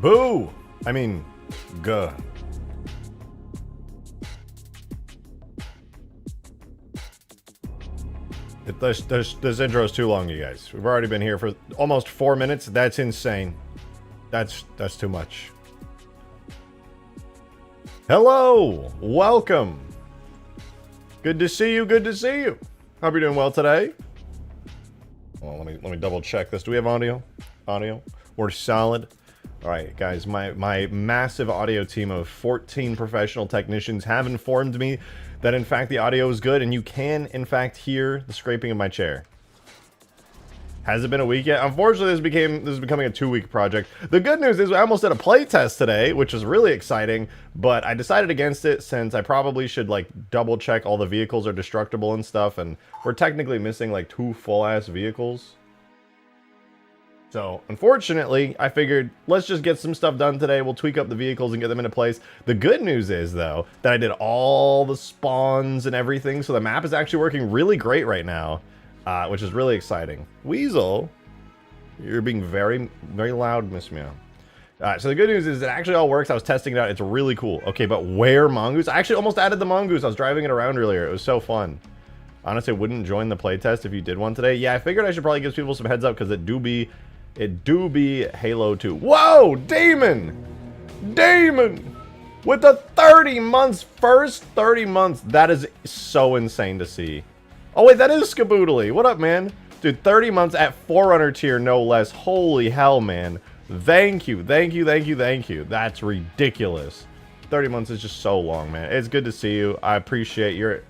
Boo! I mean, guh. This intro is too long, you guys. We've already been here for almost 4 minutes. That's insane. That's too much. Hello! Welcome! Good to see you, good to see you. Hope you're doing well today. Well, let me double check this. Do we have audio? Audio? We're solid. Alright, guys, my massive audio team of 14 professional technicians have informed me that in fact the audio is good and you can in fact hear the scraping of my chair. Has it been a week yet? Unfortunately, this is becoming a 2-week project. The good news is I almost did a play test today, which is really exciting, but I decided against it since I probably should like double check all the vehicles are destructible and stuff, and we're technically missing like 2 full-ass vehicles. So, unfortunately, I figured, let's just get some stuff done today. We'll tweak up the vehicles and get them into place. The good news is, though, that I did all the spawns and everything, so the map is actually working really great right now, which is really exciting. Weasel, you're being very, very loud, Miss Meow. So the good news is it actually all works. I was testing it out. It's really cool. Okay, but where mongoose? I actually almost added the mongoose. I was driving it around earlier. It was so fun. Honestly, I wouldn't join the playtest if you did one today. Yeah, I figured I should probably give people some heads up because it do be Halo 2. Whoa! Damon! Damon! With the 30 months, first 30 months. That is so insane to see. Oh wait, that is Skaboodly. What up, man? Dude, 30 months at Forerunner tier, no less. Holy hell, man. Thank you, thank you, thank you, thank you. That's ridiculous. 30 months is just so long, man. It's good to see you. I appreciate your,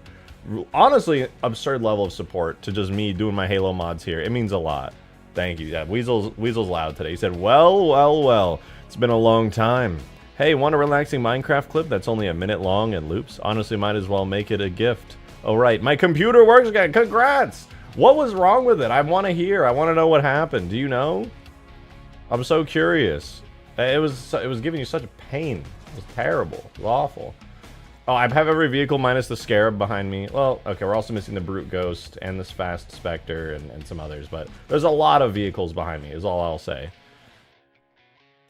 honestly, absurd level of support to just me doing my Halo mods here. It means a lot. Thank you. Yeah, Weasel's loud today. He said, well, it's been a long time. Hey, want a relaxing Minecraft clip that's only a minute long and loops? Honestly, might as well make it a gift. Oh, right. My computer works again. Congrats. What was wrong with it? I want to hear. I want to know what happened. Do you know? I'm so curious. It was giving you such a pain. It was terrible. It was awful. Oh, I have every vehicle minus the Scarab behind me. Well, okay, we're also missing the Brute Ghost and this Fast Spectre and some others, but there's a lot of vehicles behind me, is all I'll say.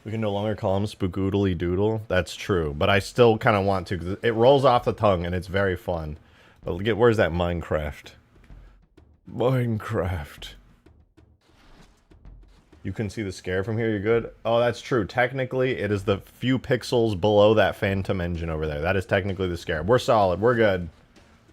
We can no longer call him Spookoodly Doodle. That's true, but I still kind of want to, because it rolls off the tongue and it's very fun. But where's that Minecraft? Minecraft. You can see the Scarab from here, you're good? Oh, that's true. Technically, it is the few pixels below that Phantom engine over there. That is technically the Scarab. We're solid. We're good.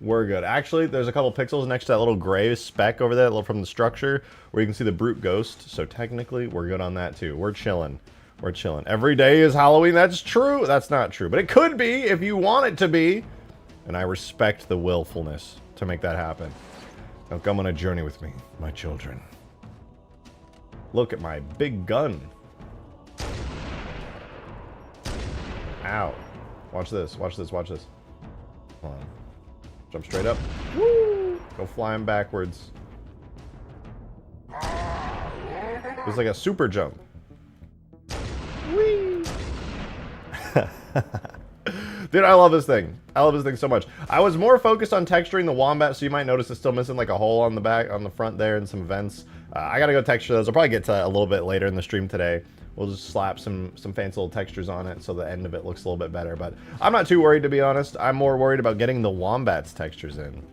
We're good. Actually, there's a couple pixels next to that little gray speck over there from the structure where you can see the Brute Ghost. So technically, we're good on that too. We're chilling. We're chilling. Every day is Halloween. That's true. That's not true. But it could be if you want it to be. And I respect the willfulness to make that happen. Now come on a journey with me, my children. Look at my big gun. Ow. Watch this, watch this, watch this. Hold on. Jump straight up. Woo! Go flying backwards. It's like a super jump. Whee! Dude, I love this thing. I love this thing so much. I was more focused on texturing the Wombat, so you might notice it's still missing like a hole on the back, on the front there, and some vents. I gotta go texture those. I'll probably get to a little bit later in the stream today. We'll just slap some fancy little textures on it so the end of it looks a little bit better. But I'm not too worried, to be honest. I'm more worried about getting the Wombat's textures in.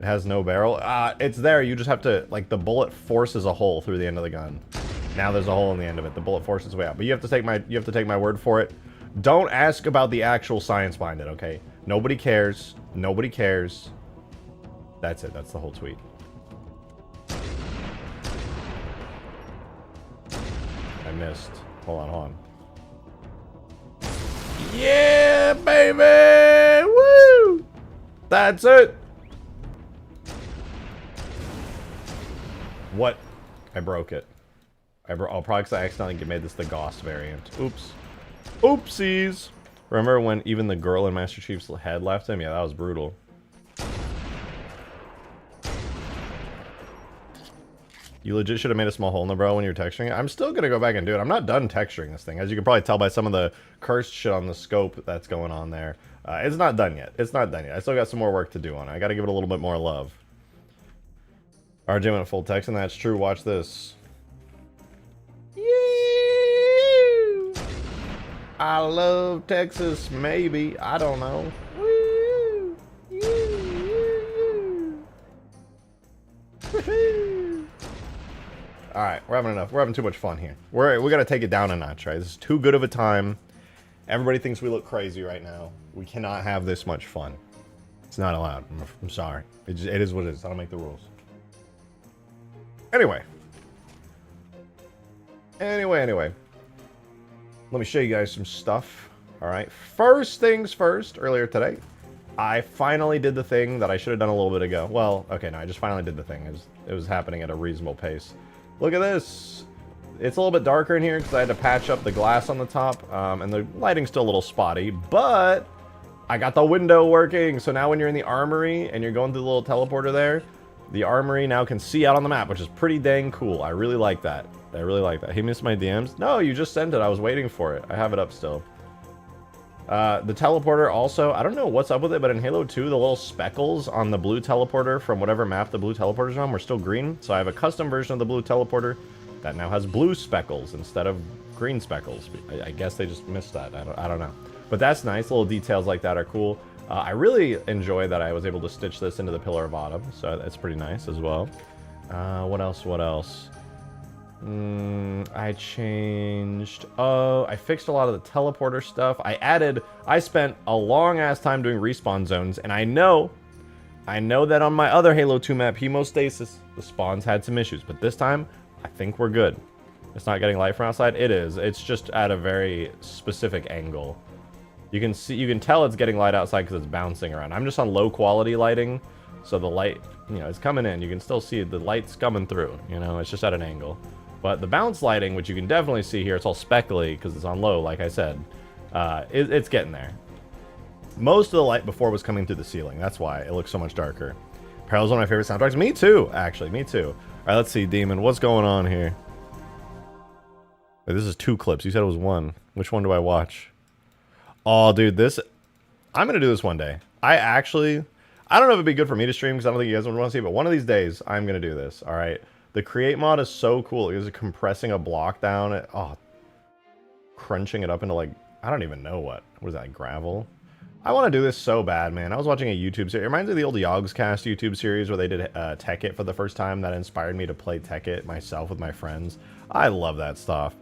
It has no barrel. It's there. You just have to, like, the bullet forces a hole through the end of the gun. Now there's a hole in the end of it. The bullet forces its way out. But you have to take my word for it. Don't ask about the actual science behind it, okay? Nobody cares. Nobody cares. That's it. That's the whole tweet. I missed. Hold on. Yeah, baby! Woo! That's it! What? I broke it. Oh, probably because I accidentally made this the Ghost variant. Oops. Oopsies! Remember when even the girl in Master Chief's head left him? Yeah, that was brutal. You legit should have made a small hole in the bro when you were texturing it. I'm still gonna go back and do it. I'm not done texturing this thing. As you can probably tell by some of the cursed shit on the scope that's going on there. It's not done yet. It's not done yet. I still got some more work to do on it. I gotta give it a little bit more love. RJ went full text, and that's true. Watch this. I love Texas, maybe. I don't know. Woo! Alright, we're having enough. We're having too much fun here. We gotta take it down a notch, right? This is too good of a time. Everybody thinks we look crazy right now. We cannot have this much fun. It's not allowed. I'm sorry. It is what it is. I don't make the rules. Anyway. Anyway. Let me show you guys some stuff. Alright. First things first, earlier today, I finally did the thing that I should have done a little bit ago. Well, okay, no, I just finally did the thing. It was happening at a reasonable pace. Look at this. It's a little bit darker in here because I had to patch up the glass on the top. And the lighting's still a little spotty, but I got the window working. So now when you're in the armory and you're going through the little teleporter there, the armory now can see out on the map, which is pretty dang cool. I really like that. I really like that. He missed my DMs? No, you just sent it. I was waiting for it. I have it up still. The teleporter also, I don't know what's up with it, but in Halo 2, the little speckles on the blue teleporter from whatever map the blue teleporter's on were still green. So I have a custom version of the blue teleporter that now has blue speckles instead of green speckles. I guess they just missed that. I don't know. But that's nice. Little details like that are cool. I really enjoy that I was able to stitch this into the Pillar of Autumn. So that's pretty nice as well. What else? I changed... Oh, I fixed a lot of the teleporter stuff. I spent a long ass time doing respawn zones, and I know that on my other Halo 2 map, Hemostasis, the spawns had some issues, but this time, I think we're good. It's not getting light from outside. It is. It's just at a very specific angle. You can tell it's getting light outside because it's bouncing around. I'm just on low quality lighting, so the light, it's coming in. You can still see the light's coming through. It's just at an angle. But the bounce lighting, which you can definitely see here, it's all speckly because it's on low, like I said. It's getting there. Most of the light before was coming through the ceiling. That's why it looks so much darker. Parallel's one of my favorite soundtracks. Me too, actually. Me too. All right, let's see, Demon. What's going on here? Wait, this is 2 clips. You said it was 1. Which one do I watch? Oh, dude, I'm going to do this one day. I don't know if it'd be good for me to stream because I don't think you guys would want to see it, but one of these days, I'm going to do this, all right? The create mod is so cool. It was compressing a block down. Crunching it up into, like, I don't even know what is that, gravel? I want to do this so bad, man. I was watching a YouTube series. It reminds me of the old Yogscast YouTube series where they did Tekkit for the first time. That inspired me to play Tekkit myself with my friends. I love that stuff.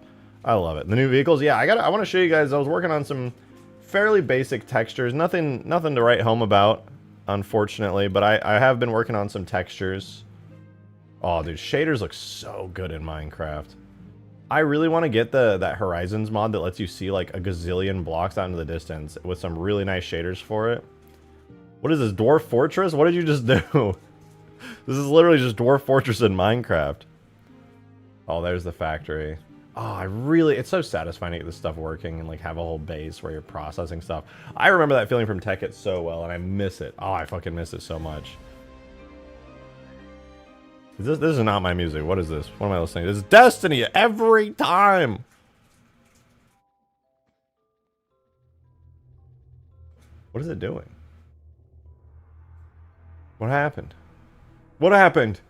I love it. The new vehicles, yeah, I want to show you guys. I was working on some fairly basic textures. Nothing to write home about, unfortunately, but I have been working on some textures. Oh, dude, shaders look so good in Minecraft. I really want to get that Horizons mod that lets you see like a gazillion blocks out into the distance with some really nice shaders for it. What is this, Dwarf Fortress? What did you just do? This is literally just Dwarf Fortress in Minecraft. Oh, there's the factory. Oh, it's so satisfying to get this stuff working and like have a whole base where you're processing stuff. I remember that feeling from Tekkit so well, and I miss it. Oh, I fucking miss it so much. This is not my music. What is this? What am I listening to? This is Destiny every time. What is it doing? What happened? What happened?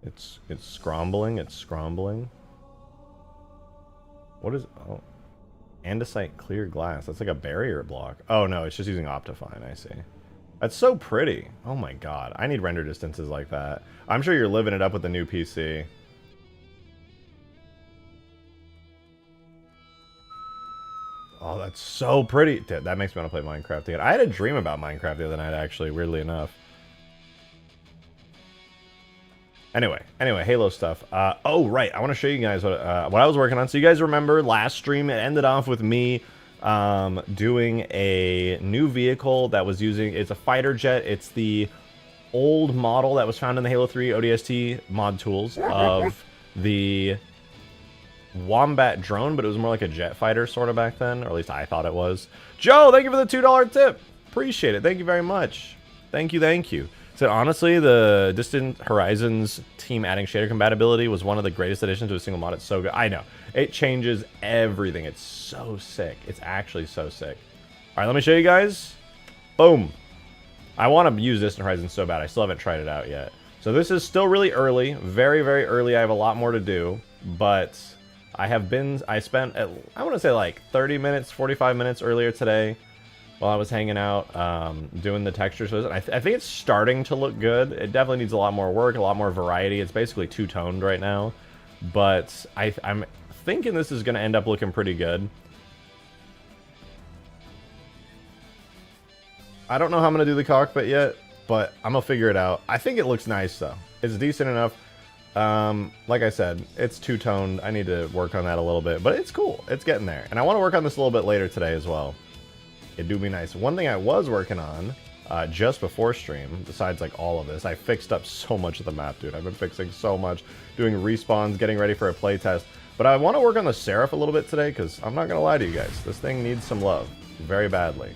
It's scrambling. It's scrambling. What is... Oh. Andesite clear glass. That's like a barrier block. Oh, no. It's just using Optifine. I see. That's so pretty. Oh, my God. I need render distances like that. I'm sure you're living it up with the new PC. Oh, that's so pretty. Dude, that makes me want to play Minecraft again. I had a dream about Minecraft the other night, actually, weirdly enough. Anyway, Halo stuff. Oh, right. I want to show you guys what I was working on. So you guys remember last stream, it ended off with me doing a new vehicle that was using... It's a fighter jet. It's the old model that was found in the Halo 3 ODST mod tools of the Wombat drone, but it was more like a jet fighter sort of back then, or at least I thought it was. Joe, thank you for the $2 tip. Appreciate it. Thank you very much. Thank you. So honestly, the Distant Horizons team adding shader compatibility was one of the greatest additions to a single mod. It's so good. I know. It changes everything. It's so sick. It's actually so sick. All right, let me show you guys. Boom. I want to use Distant Horizons so bad. I still haven't tried it out yet. So this is still really early, very, very early. I have a lot more to do, but I spent, I want to say like 30 minutes, 45 minutes earlier today while I was hanging out, doing the textures. I think it's starting to look good. It definitely needs a lot more work, a lot more variety. It's basically two-toned right now, but I'm thinking this is going to end up looking pretty good. I don't know how I'm going to do the cockpit yet, but I'm going to figure it out. I think it looks nice, though. It's decent enough. Like I said, it's two-toned. I need to work on that a little bit, but it's cool. It's getting there. And I want to work on this a little bit later today as well. It'd do be nice. One thing I was working on just before stream, besides like all of this, I fixed up so much of the map, dude. I've been fixing so much, doing respawns, getting ready for a playtest. But I want to work on the Seraph a little bit today, because I'm not going to lie to you guys. This thing needs some love very badly.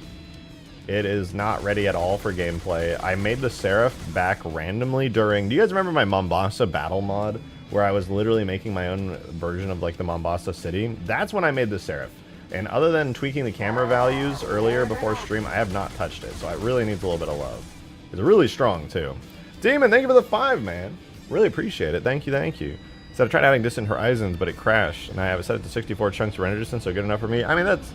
It is not ready at all for gameplay. I made the Seraph back randomly during... Do you guys remember my Mombasa battle mod? Where I was literally making my own version of like the Mombasa city? That's when I made the Seraph. And other than tweaking the camera values earlier before stream, I have not touched it. So it really needs a little bit of love. It's really strong too. Demon, thank you for the 5, man. Really appreciate it. Thank you, thank you. Said I tried adding Distant Horizons, but it crashed. And I have it set it to 64 chunks of render distance, so good enough for me. I mean, that's...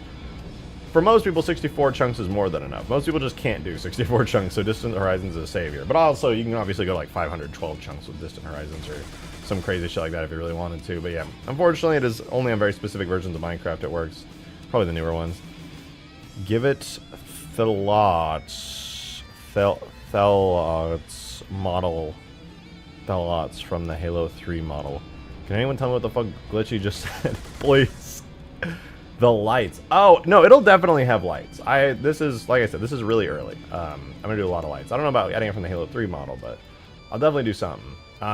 For most people, 64 chunks is more than enough. Most people just can't do 64 chunks, so Distant Horizons is a savior. But also, you can obviously go like 512 chunks with Distant Horizons or some crazy shit like that if you really wanted to. But yeah, unfortunately, it is only on very specific versions of Minecraft it works. Probably the newer ones. Give it Thelots model. Thelots from the Halo 3 model. Can anyone tell me what the fuck Glitchy just said? Please. The lights. Oh, no, it'll definitely have lights. This is, like I said, this is really early. I'm going to do a lot of lights. I don't know about adding it from the Halo 3 model, but I'll definitely do something.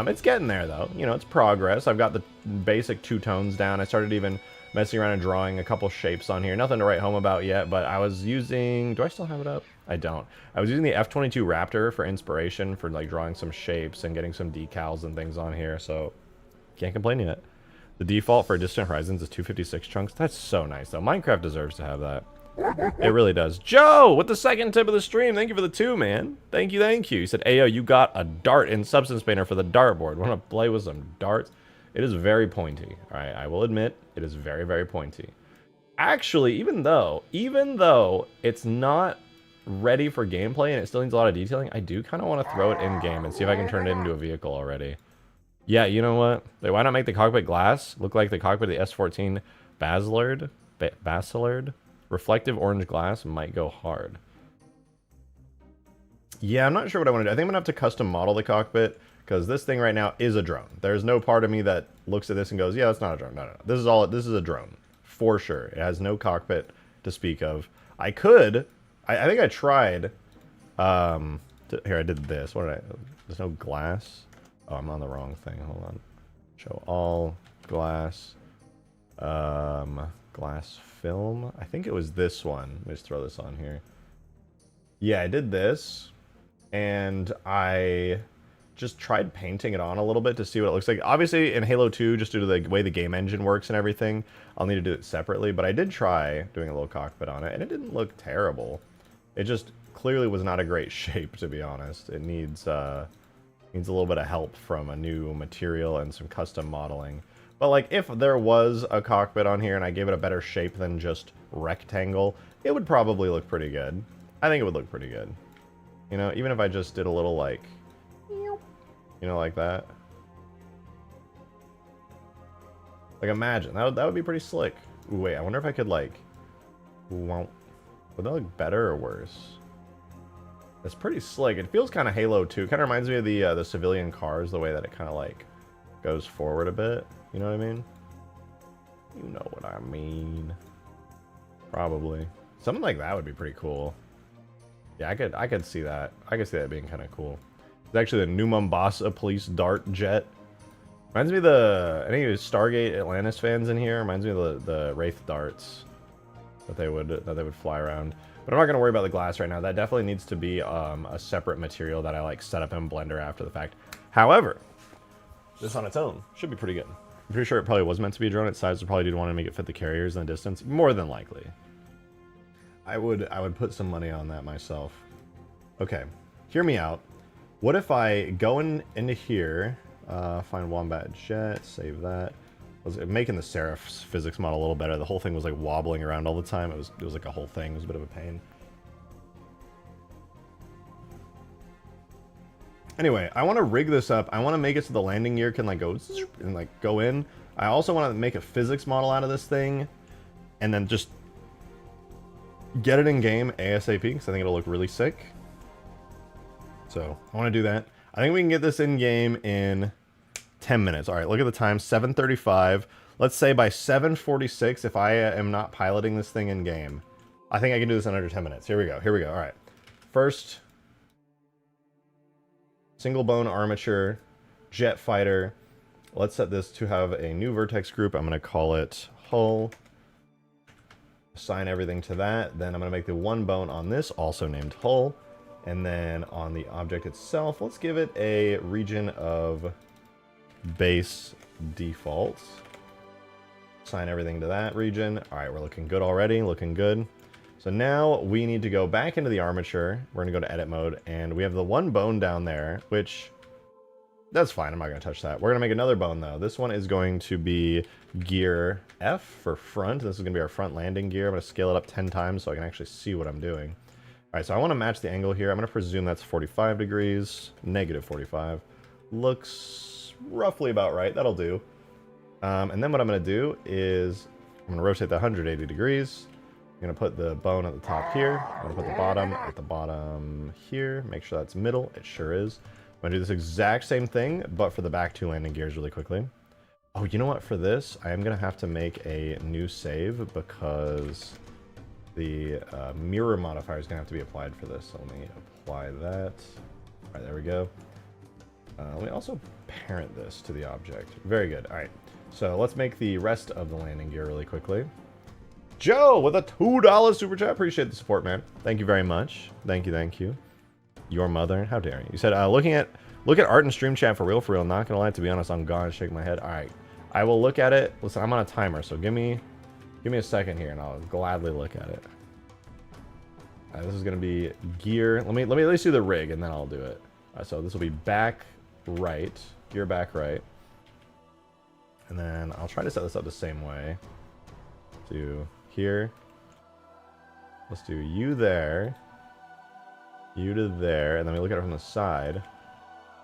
It's getting there, though. You know, it's progress. I've got the basic two tones down. I started even messing around and drawing a couple shapes on here. Nothing to write home about yet, but I was using... Do I still have it up? I don't. I was using the F-22 Raptor for inspiration for, like, drawing some shapes and getting some decals and things on here, so can't complain yet. The default for Distant Horizons is 256 chunks. That's so nice, though. Minecraft deserves to have that. It really does. Joe, with the second tip of the stream. Thank you for the 2, man. Thank you, thank you. He said, Ayo, you got a dart in Substance Painter for the dartboard. Want to play with some darts? It is very pointy. All right, I will admit, it is very, very pointy. Actually, even though it's not ready for gameplay and it still needs a lot of detailing, I do kind of want to throw it in-game and see if I can turn it into a vehicle already. Yeah, you know what? Wait, why not make the cockpit glass look like the cockpit of the S14 Basilard? Reflective orange glass might go hard. Yeah, I'm not sure what I want to do. I think I'm going to have to custom model the cockpit because this thing right now is a drone. There's no part of me that looks at this and goes, yeah, that's not a drone. No, no, no. This is a drone. For sure. It has no cockpit to speak of. I could... I think I tried... here, I did this. What did I... There's no glass... Oh, I'm on the wrong thing. Hold on. Show all glass. Glass film. I think it was this one. Let me just throw this on here. Yeah, I did this. And I just tried painting it on a little bit to see what it looks like. Obviously, in Halo 2, just due to the way the game engine works and everything, I'll need to do it separately. But I did try doing a little cockpit on it, and it didn't look terrible. It just clearly was not a great shape, to be honest. It needs a little bit of help from a new material and some custom modeling. But like, if there was a cockpit on here and I gave it a better shape than just rectangle, it would probably look pretty good. I think it would look pretty good. You know, even if I just did a little like, you know, like that. Like, imagine, that would be pretty slick. Ooh, wait, I wonder if I could like, would that look better or worse? It's pretty slick. It feels kind of Halo 2. Kind of reminds me of the civilian cars, the way that it kind of like goes forward a bit. You know what I mean? You know what I mean. Probably. Something like that would be pretty cool. Yeah, I could see that. I could see that being kind of cool. It's actually the new Mombasa police dart jet. Reminds me of any of the Stargate Atlantis fans in here. Reminds me of the Wraith darts that they would fly around. But I'm not going to worry about the glass right now. That definitely needs to be a separate material that I like set up in Blender after the fact. However, this on its own should be pretty good. I'm pretty sure it probably was meant to be a drone. Its size probably did want to make it fit the carriers in the distance. More than likely. I would put some money on that myself. Okay, hear me out. What if I go into here, find Wombat Jet, save that. I was making the Seraph's physics model a little better. The whole thing was like wobbling around all the time. It was like a whole thing. It was a bit of a pain. Anyway, I want to rig this up. I want to make it so the landing gear can like go and like go in. I also want to make a physics model out of this thing, and then just get it in game ASAP because I think it'll look really sick. So I want to do that. I think we can get this in game in 10 minutes. All right, look at the time, 7:35. Let's say by 7:46, if I am not piloting this thing in game, I think I can do this in under 10 minutes. Here we go. Here we go. All right. First, single bone armature, jet fighter. Let's set this to have a new vertex group. I'm going to call it hull. Assign everything to that. Then I'm going to make the one bone on this, also named hull. And then on the object itself, let's give it a region of base defaults. Assign everything to that region. All right, we're looking good already, looking good. So now we need to go back into the armature. We're going to go to edit mode, and we have the one bone down there, which, that's fine. I'm not going to touch that. We're going to make another bone, though. This one is going to be gear F for front. This is going to be our front landing gear. I'm going to scale it up 10 times so I can actually see what I'm doing. All right, so I want to match the angle here. I'm going to presume that's 45 degrees, negative 45. Looks roughly about right. That'll do. And then what I'm going to do is I'm going to rotate that 180 degrees. I'm going to put the bone at the top here. I'm going to put the bottom at the bottom here. Make sure that's middle. It sure is. I'm going to do this exact same thing, but for the back two landing gears really quickly. Oh, you know what? For this, I am going to have to make a new save because the mirror modifier is going to have to be applied for this. So let me apply that. All right, there we go. Let me also parent this to the object. Very good. All right. So let's make the rest of the landing gear really quickly. Joe with a $2 super chat. Appreciate the support, man. Thank you very much. Thank you, thank you. Your mother. How dare you? You said, look at art and stream chat for real. Not gonna lie, to be honest, I'm gone. Shake my head. All right. I will look at it. Listen, I'm on a timer, so give me a second here, and I'll gladly look at it. All right, this is gonna be gear. Let me at least do the rig, and then I'll do it. So this will be back right, gear back right, and then I'll try to set this up the same way. Do here. Let's do you there, you to there, and then we look at it from the side.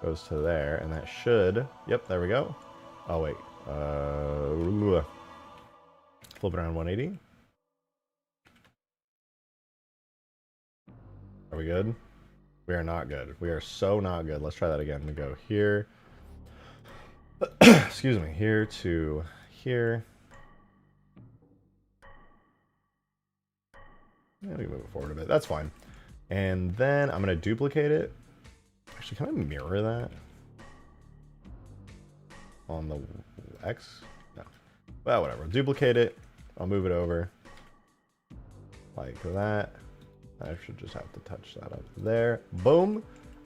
Goes to there, and that should. Yep, there we go. Oh wait. Flip it around 180. Are we good? We are not good. We are so not good. Let's try that again. We go here. Excuse me. Here to here. Yeah, we can move it forward a bit. That's fine. And then I'm going to duplicate it. Actually, can I mirror that? On the X? No. Well, whatever. Duplicate it. I'll move it over. Like that. I should just have to touch that up there. Boom.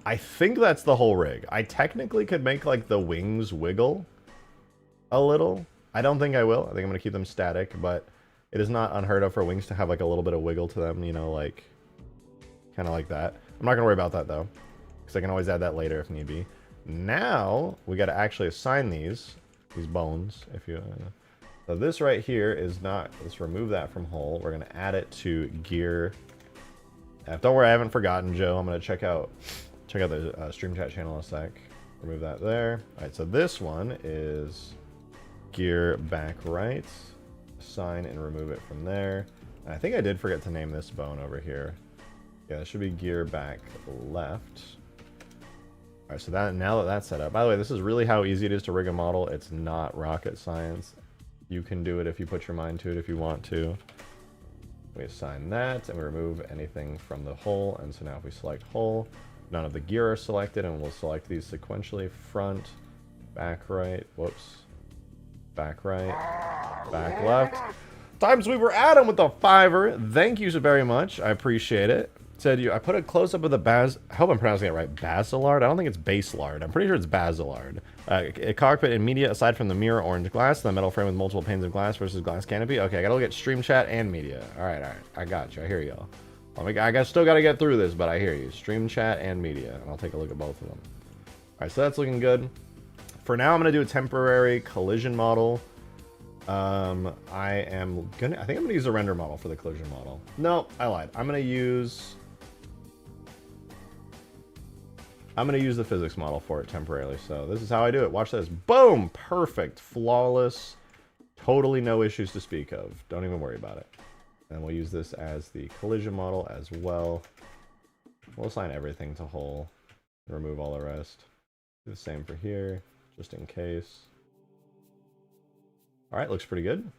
I think that's the whole rig. I technically could make like the wings wiggle a little. I don't think I will. I think I'm going to keep them static, but it is not unheard of for wings to have like a little bit of wiggle to them, you know, like kind of like that. I'm not going to worry about that though, because I can always add that later if need be. Now we got to actually assign these bones. If you so this right here is not. Let's remove that from hull. We're going to add it to gear F. Don't worry, I haven't forgotten, Joe. I'm going to check out the stream chat channel in a sec. Remove that there. All right, so this one is gear back right. Assign and remove it from there. And I think I did forget to name this bone over here. Yeah, it should be gear back left. All right, so now that that's set up. By the way, this is really how easy it is to rig a model. It's not rocket science. You can do it if you put your mind to it if you want to. We assign that and we remove anything from the hull. And so now if we select hull, none of the gear are selected, and we'll select these sequentially. Front, back right, whoops, back right, back left. Timesweeper Adam with the $5. Thank you so very much. I appreciate it. Said I put a close up of the I hope I'm pronouncing it right. Basilard. I don't think it's Baselard. I'm pretty sure it's Basilard. A cockpit and media aside from the mirror orange glass, the metal frame with multiple panes of glass versus glass canopy. Okay, I gotta look at stream chat and media. All right. I got you. I hear y'all. I still got to get through this, but I hear you. Stream chat and media, and I'll take a look at both of them. All right, so that's looking good. For now, I'm going to do a temporary collision model. I think I'm going to use a render model for the collision model. No, I lied. I'm going to use the physics model for it temporarily. So this is how I do it. Watch this. Boom! Perfect. Flawless. Totally no issues to speak of. Don't even worry about it. And we'll use this as the collision model as well. We'll assign everything to whole. Remove all the rest. Do the same for here, just in case. Alright, looks pretty good.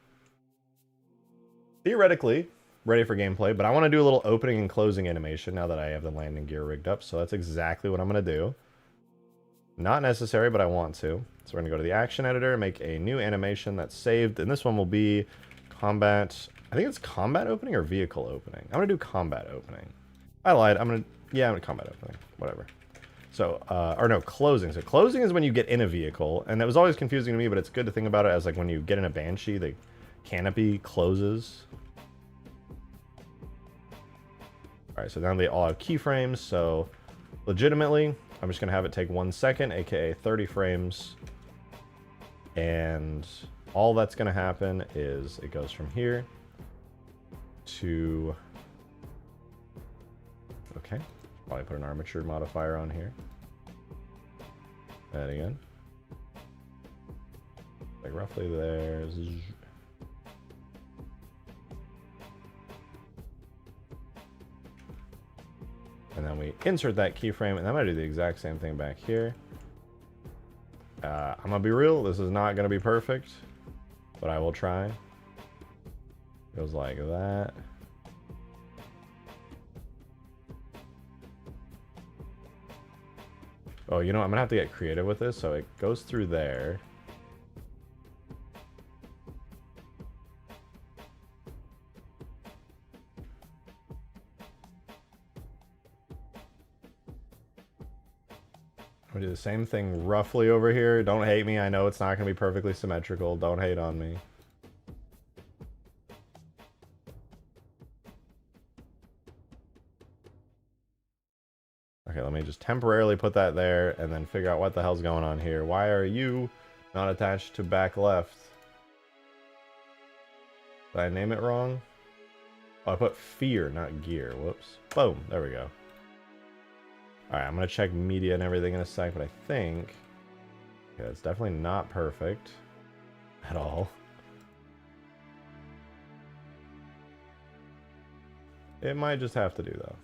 Theoretically, ready for gameplay, but I want to do a little opening and closing animation now that I have the landing gear rigged up, so that's exactly what I'm going to do. Not necessary, but I want to. So we're going to go to the action editor, make a new animation that's saved, and this one will be combat. I think it's combat opening or vehicle opening. I'm going to do combat opening. I lied. I'm going to combat opening. Whatever. So, or no, closing. So closing is when you get in a vehicle, and that was always confusing to me, but it's good to think about it as like when you get in a Banshee, the canopy closes. Alright, so now they all have keyframes, so legitimately, I'm just going to have it take 1 second, aka 30 frames, and all that's going to happen is it goes from here to... Okay, probably put an armature modifier on here. That again. Like roughly there. And then we insert that keyframe, and I'm going to do the exact same thing back here. I'm going to be real, this is not going to be perfect, but I will try. Goes like that. Oh, you know, I'm going to have to get creative with this, so it goes through there. I'm going to do the same thing roughly over here. Don't hate me, I know it's not going to be perfectly symmetrical. Don't hate on me. Okay, let me just temporarily put that there and then figure out what the hell's going on here. Why are you not attached to back left? Did I name it wrong? Oh, I put fear, not gear. Whoops. Boom. There we go. Alright, I'm going to check media and everything in a sec, but I think... Okay, it's definitely not perfect. At all. It might just have to do, though.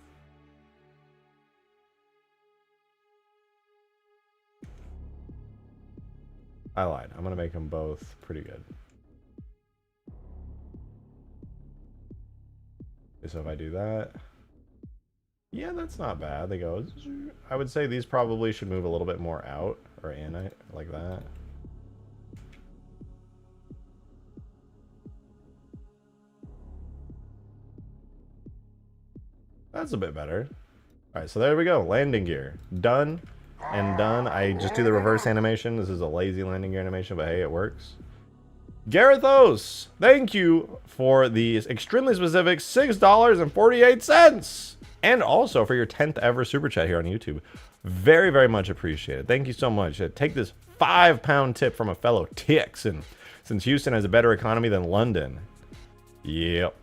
I lied. I'm going to make them both pretty good. Okay, so if I do that... Yeah, that's not bad. They go... I would say these probably should move a little bit more out or in it, like that. That's a bit better. Alright, so there we go. Landing gear. Done. And done. I just do the reverse animation. This is a lazy landing gear animation, but hey, it works. Garethos, thank you for the extremely specific $6.48. And also for your 10th ever super chat here on YouTube. Very, very much appreciated. Thank you so much. Take this £5 tip from a fellow Texan, since Houston has a better economy than London. Yep.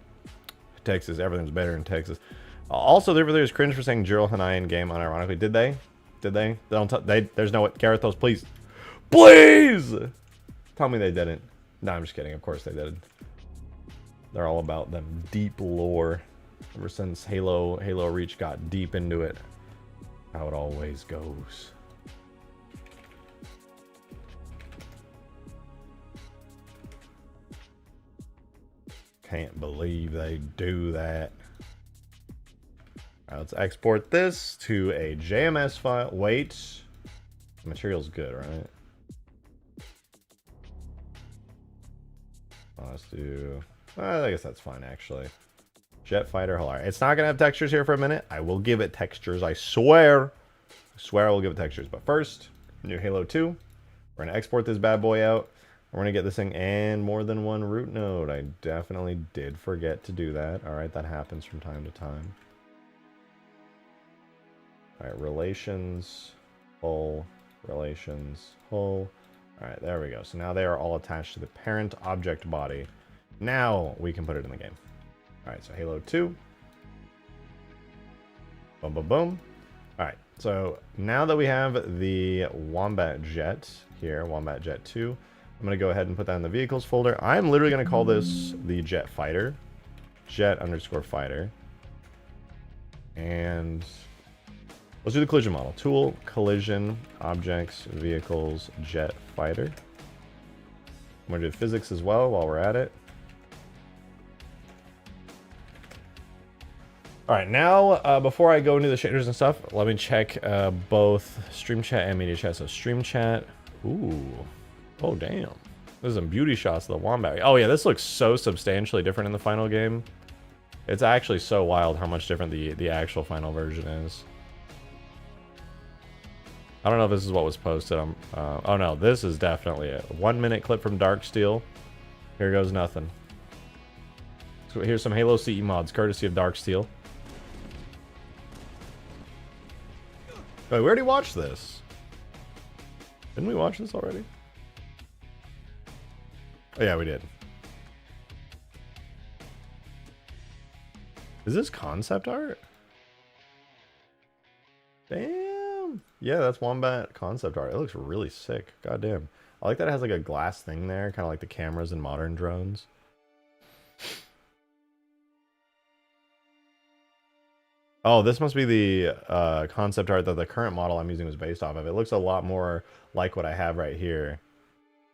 Texas, everything's better in Texas. Also, there's cringe for saying Juro Hanai in game unironically. Did they? Did they? There's no what. Garethos, please. Please! Tell me they didn't. No, I'm just kidding. Of course they did. They're all about them deep lore. Ever since Halo Reach got deep into it. How it always goes. Can't believe they do that. Right, let's export this to a JMS file. Wait. The material's good, right? Let's do... I guess that's fine, actually. Jet fighter hull. Alright, it's not going to have textures here for a minute. I will give it textures, I swear. I swear I will give it textures. But first, new Halo 2. We're going to export this bad boy out. We're going to get this thing and more than one root node. I definitely did forget to do that. Alright, that happens from time to time. Alright, relations, hull, relations, hull. Alright, there we go. So now they are all attached to the parent object body. Now we can put it in the game. Alright, so Halo 2. Boom, boom, boom. Alright, so now that we have the Wombat Jet here, Wombat Jet 2, I'm going to go ahead and put that in the vehicles folder. I'm literally going to call this the Jet Fighter. Jet underscore fighter. And let's do the collision model. Tool, collision, objects, vehicles, jet fighter. I'm going to do physics as well while we're at it. Alright, now before I go into the shaders and stuff, let me check both stream chat and media chat. So stream chat. Ooh. Oh, damn. There's some beauty shots of the Wombat. Oh, yeah, this looks so substantially different in the final game. It's actually so wild how much different the actual final version is. I don't know if this is what was posted. Oh, no, this is definitely it. 1 minute clip from Darksteel. Here goes nothing. So here's some Halo CE mods, courtesy of Darksteel. Oh, we already watched this. Didn't we watch this already? Oh, yeah, we did. Is this concept art? Damn. Yeah, that's Wombat concept art. It looks really sick. God damn. I like that it has like a glass thing there, kind of like the cameras in modern drones. Oh, this must be the concept art that the current model I'm using was based off of. It looks a lot more like what I have right here.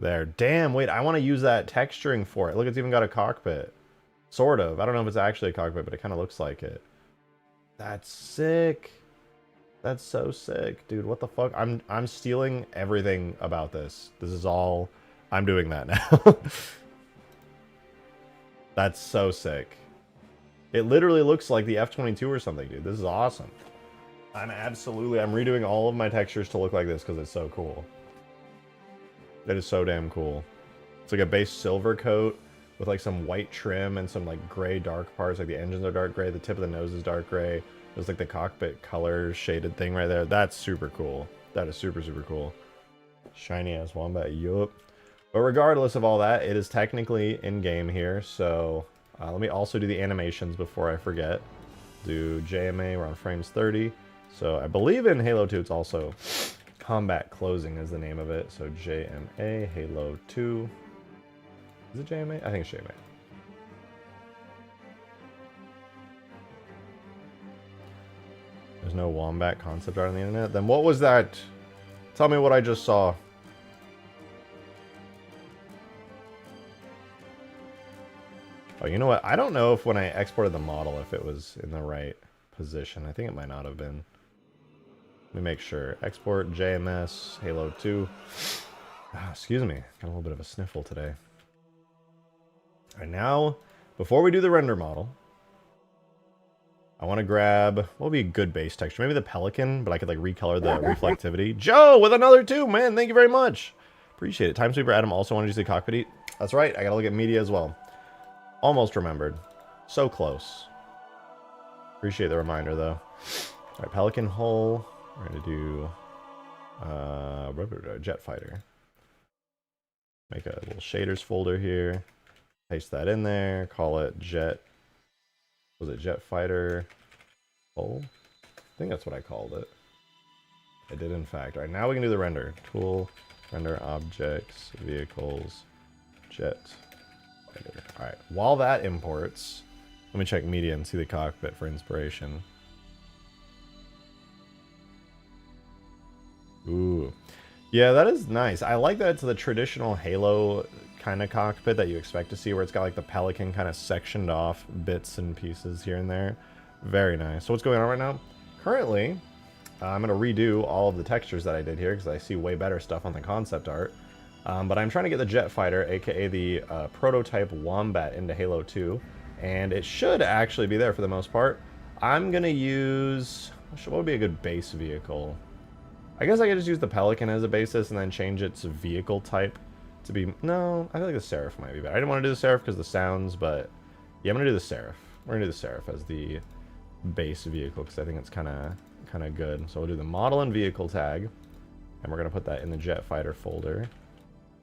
There. Damn, wait, I want to use that texturing for it. Look, it's even got a cockpit. Sort of. I don't know if it's actually a cockpit, but it kind of looks like it. That's sick. That's so sick. Dude, what the fuck? I'm stealing everything about this. This is all... I'm doing that now. That's so sick. It literally looks like the F-22 or something, dude. This is awesome. I'm redoing all of my textures to look like this because it's so cool. It is so damn cool. It's like a base silver coat with like some white trim and some like gray dark parts. Like the engines are dark gray, the tip of the nose is dark gray. There's like the cockpit color shaded thing right there. That's super cool. That is super, super cool. Shiny ass Wombat, yup. But regardless of all that, it is technically in game here. So let me also do the animations before I forget. Do JMA, we're on frames 30. So I believe in Halo 2 it's also Combat Closing is the name of it. So JMA, Halo 2. Is it JMA? I think it's JMA. There's no Wombat concept art on the internet. Then what was that? Tell me what I just saw. Oh, you know what? I don't know if when I exported the model, if it was in the right position. I think it might not have been. Let me make sure. Export JMS, Halo 2. Excuse me. Got a little bit of a sniffle today. All right, now, before we do the render model, I want to grab, what would be a good base texture? Maybe the Pelican, but I could like recolor the reflectivity. Joe with another 2, man. Thank you very much. Appreciate it. Timesweeper Adam also wanted to see cockpit eat. That's right. I got to look at media as well. Almost remembered. So close. Appreciate the reminder, though. All right, Pelican hull. We're going to do jet fighter. Make a little shaders folder here. Paste that in there. Call it jet. Was it jet fighter hull? I think that's what I called it. I did, in fact. All right, now we can do the render. Tool, render objects, vehicles, jet. All right, while that imports, let me check media and see the cockpit for inspiration. Ooh. Yeah, that is nice. I like that it's the traditional Halo kind of cockpit that you expect to see, where it's got like the Pelican kind of sectioned off bits and pieces here and there. Very nice. So what's going on right now? Currently, I'm going to redo all of the textures that I did here because I see way better stuff on the concept art. But I'm trying to get the jet fighter, aka the prototype Wombat, into Halo 2, and it should actually be there for the most part. I'm gonna use, what would be a good base vehicle? I guess I could just use the Pelican as a basis and then change its vehicle type to be, no, I feel like the Seraph might be better. I didn't want to do the Seraph because of the sounds, but yeah, I'm gonna do the Seraph. We're gonna do the Seraph as the base vehicle because I think it's kind of kind of good. So we'll do the model and vehicle tag, and we're going to put that in the jet fighter folder.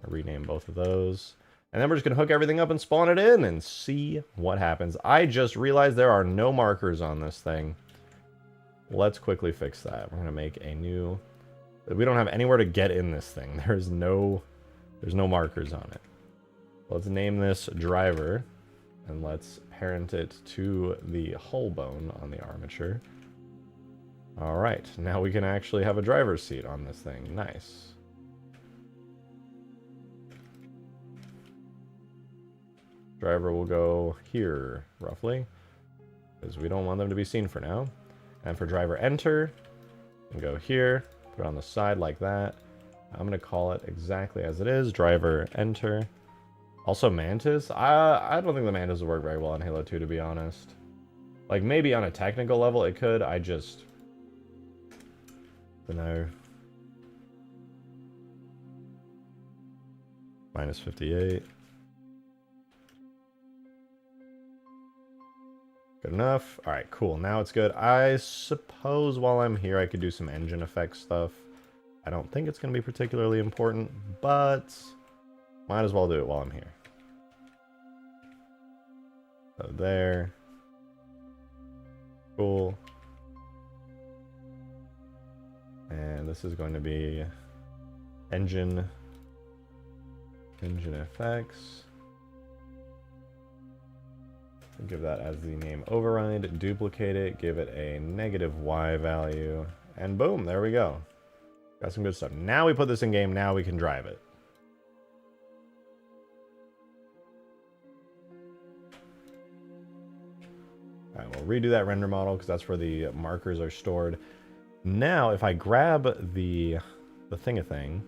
I'll rename both of those. And then we're just going to hook everything up and spawn it in and see what happens. I just realized there are no markers on this thing. Let's quickly fix that. We're going to make a new... We don't have anywhere to get in this thing. There's no markers on it. Let's name this driver, and let's parent it to the hull bone on the armature. All right, now we can actually have a driver's seat on this thing. Nice. Driver will go here, roughly, because we don't want them to be seen for now. And for driver enter, and go here, put it on the side like that. I'm going to call it exactly as it is, driver enter. Also Mantis. I don't think the Mantis would work very well on Halo 2, to be honest. Like, maybe on a technical level it could. I just... don't know. Minus 58. Good enough. Alright, cool. Now it's good. I suppose while I'm here I could do some engine effects stuff. I don't think it's going to be particularly important, but might as well do it while I'm here. So there. Cool. And this is going to be engine effects. Give that as the name override, duplicate it, give it a -y value, and boom, there we go. Got some good stuff. Now we put this in game, now we can drive it. Alright, we'll redo that render model because that's where the markers are stored. Now, if I grab the thing-a-thing,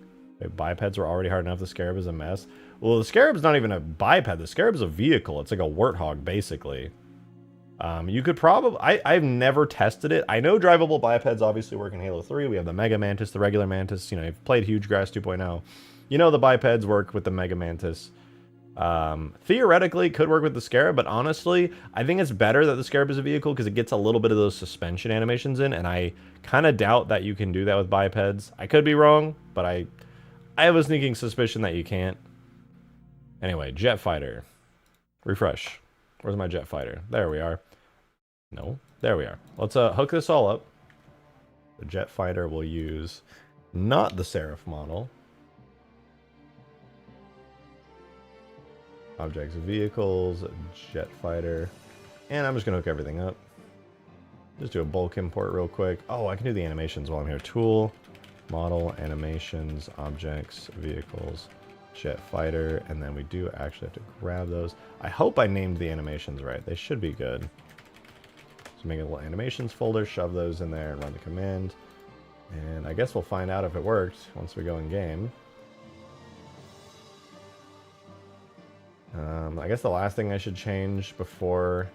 bipeds were already hard enough, the Scarab is a mess. Well, the Scarab's not even a biped, the Scarab's a vehicle. It's like a Warthog, basically. You could probably... I've never tested it. I know drivable bipeds obviously work in Halo 3. We have the Mega Mantis, the regular Mantis. You know, you've played Huge Grass 2.0. You know the bipeds work with the Mega Mantis. Theoretically, it could work with the Scarab, but honestly, I think it's better that the Scarab is a vehicle because it gets a little bit of those suspension animations in, and I kind of doubt that you can do that with bipeds. I could be wrong, but I have a sneaking suspicion that you can't. Anyway, jet fighter. Refresh. Where's my jet fighter? There we are. No, there we are. Let's hook this all up. The jet fighter will use not the Seraph model. Objects, vehicles, jet fighter. And I'm just gonna hook everything up. Just do a bulk import real quick. Oh, I can do the animations while I'm here. Tool, model, animations, objects, vehicles, jet fighter, and then we do actually have to grab those. I hope I named the animations right. They should be good. So make a little animations folder, shove those in there and run the command. And I guess we'll find out if it worked once we go in game. I guess the last thing I should change before...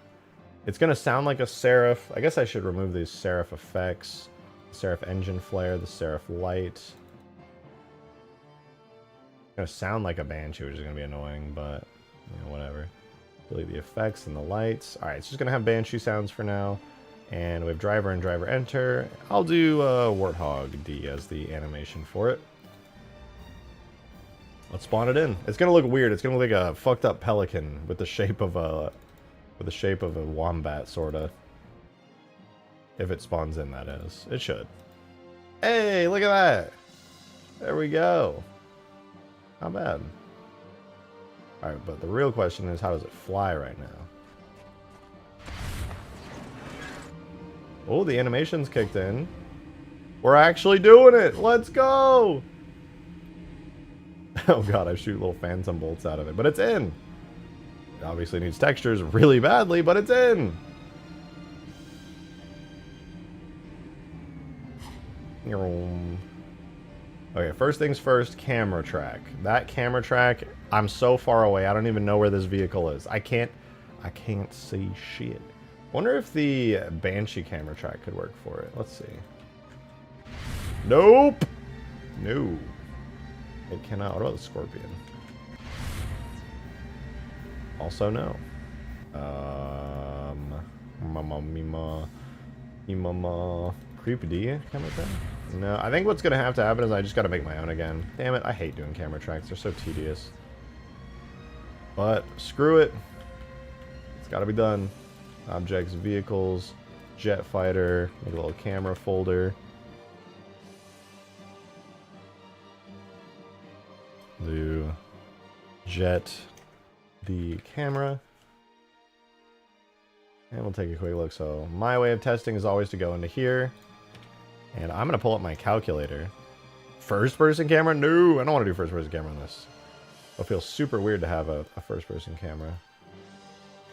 It's going to sound like a Seraph. I guess I should remove these Seraph effects. The Seraph engine flare, the Seraph light. It's going to sound like a Banshee, which is going to be annoying, but, you know, whatever. Delete the effects and the lights. Alright, it's just going to have Banshee sounds for now. And we have driver and driver enter. I'll do Warthog D as the animation for it. Let's spawn it in. It's gonna look weird. It's gonna look like a fucked up pelican with the shape of a wombat, sorta. If it spawns in, that is. It should. Hey, look at that. There we go. Not bad. All right, but the real question is, how does it fly right now? Oh, the animation's kicked in. We're actually doing it. Let's go. Oh god, I shoot little phantom bolts out of it, but it's in. It obviously needs textures really badly, but it's in. Okay, first things first, camera track. That camera track, I'm so far away, I don't even know where this vehicle is. I can't see shit. Wonder if the Banshee camera track could work for it. Let's see. Nope. No. It cannot. What about the Scorpion? Also no. Mama. Creep D camera track? No, I think what's gonna have to happen is I just gotta make my own again. Damn it, I hate doing camera tracks. They're so tedious. But screw it. It's gotta be done. Objects, vehicles, jet fighter, make a little camera folder. Do jet the camera. And we'll take a quick look. So my way of testing is always to go into here. And I'm going to pull up my calculator. First person camera? No, I don't want to do first person camera on this. It'll feel super weird to have a first person camera.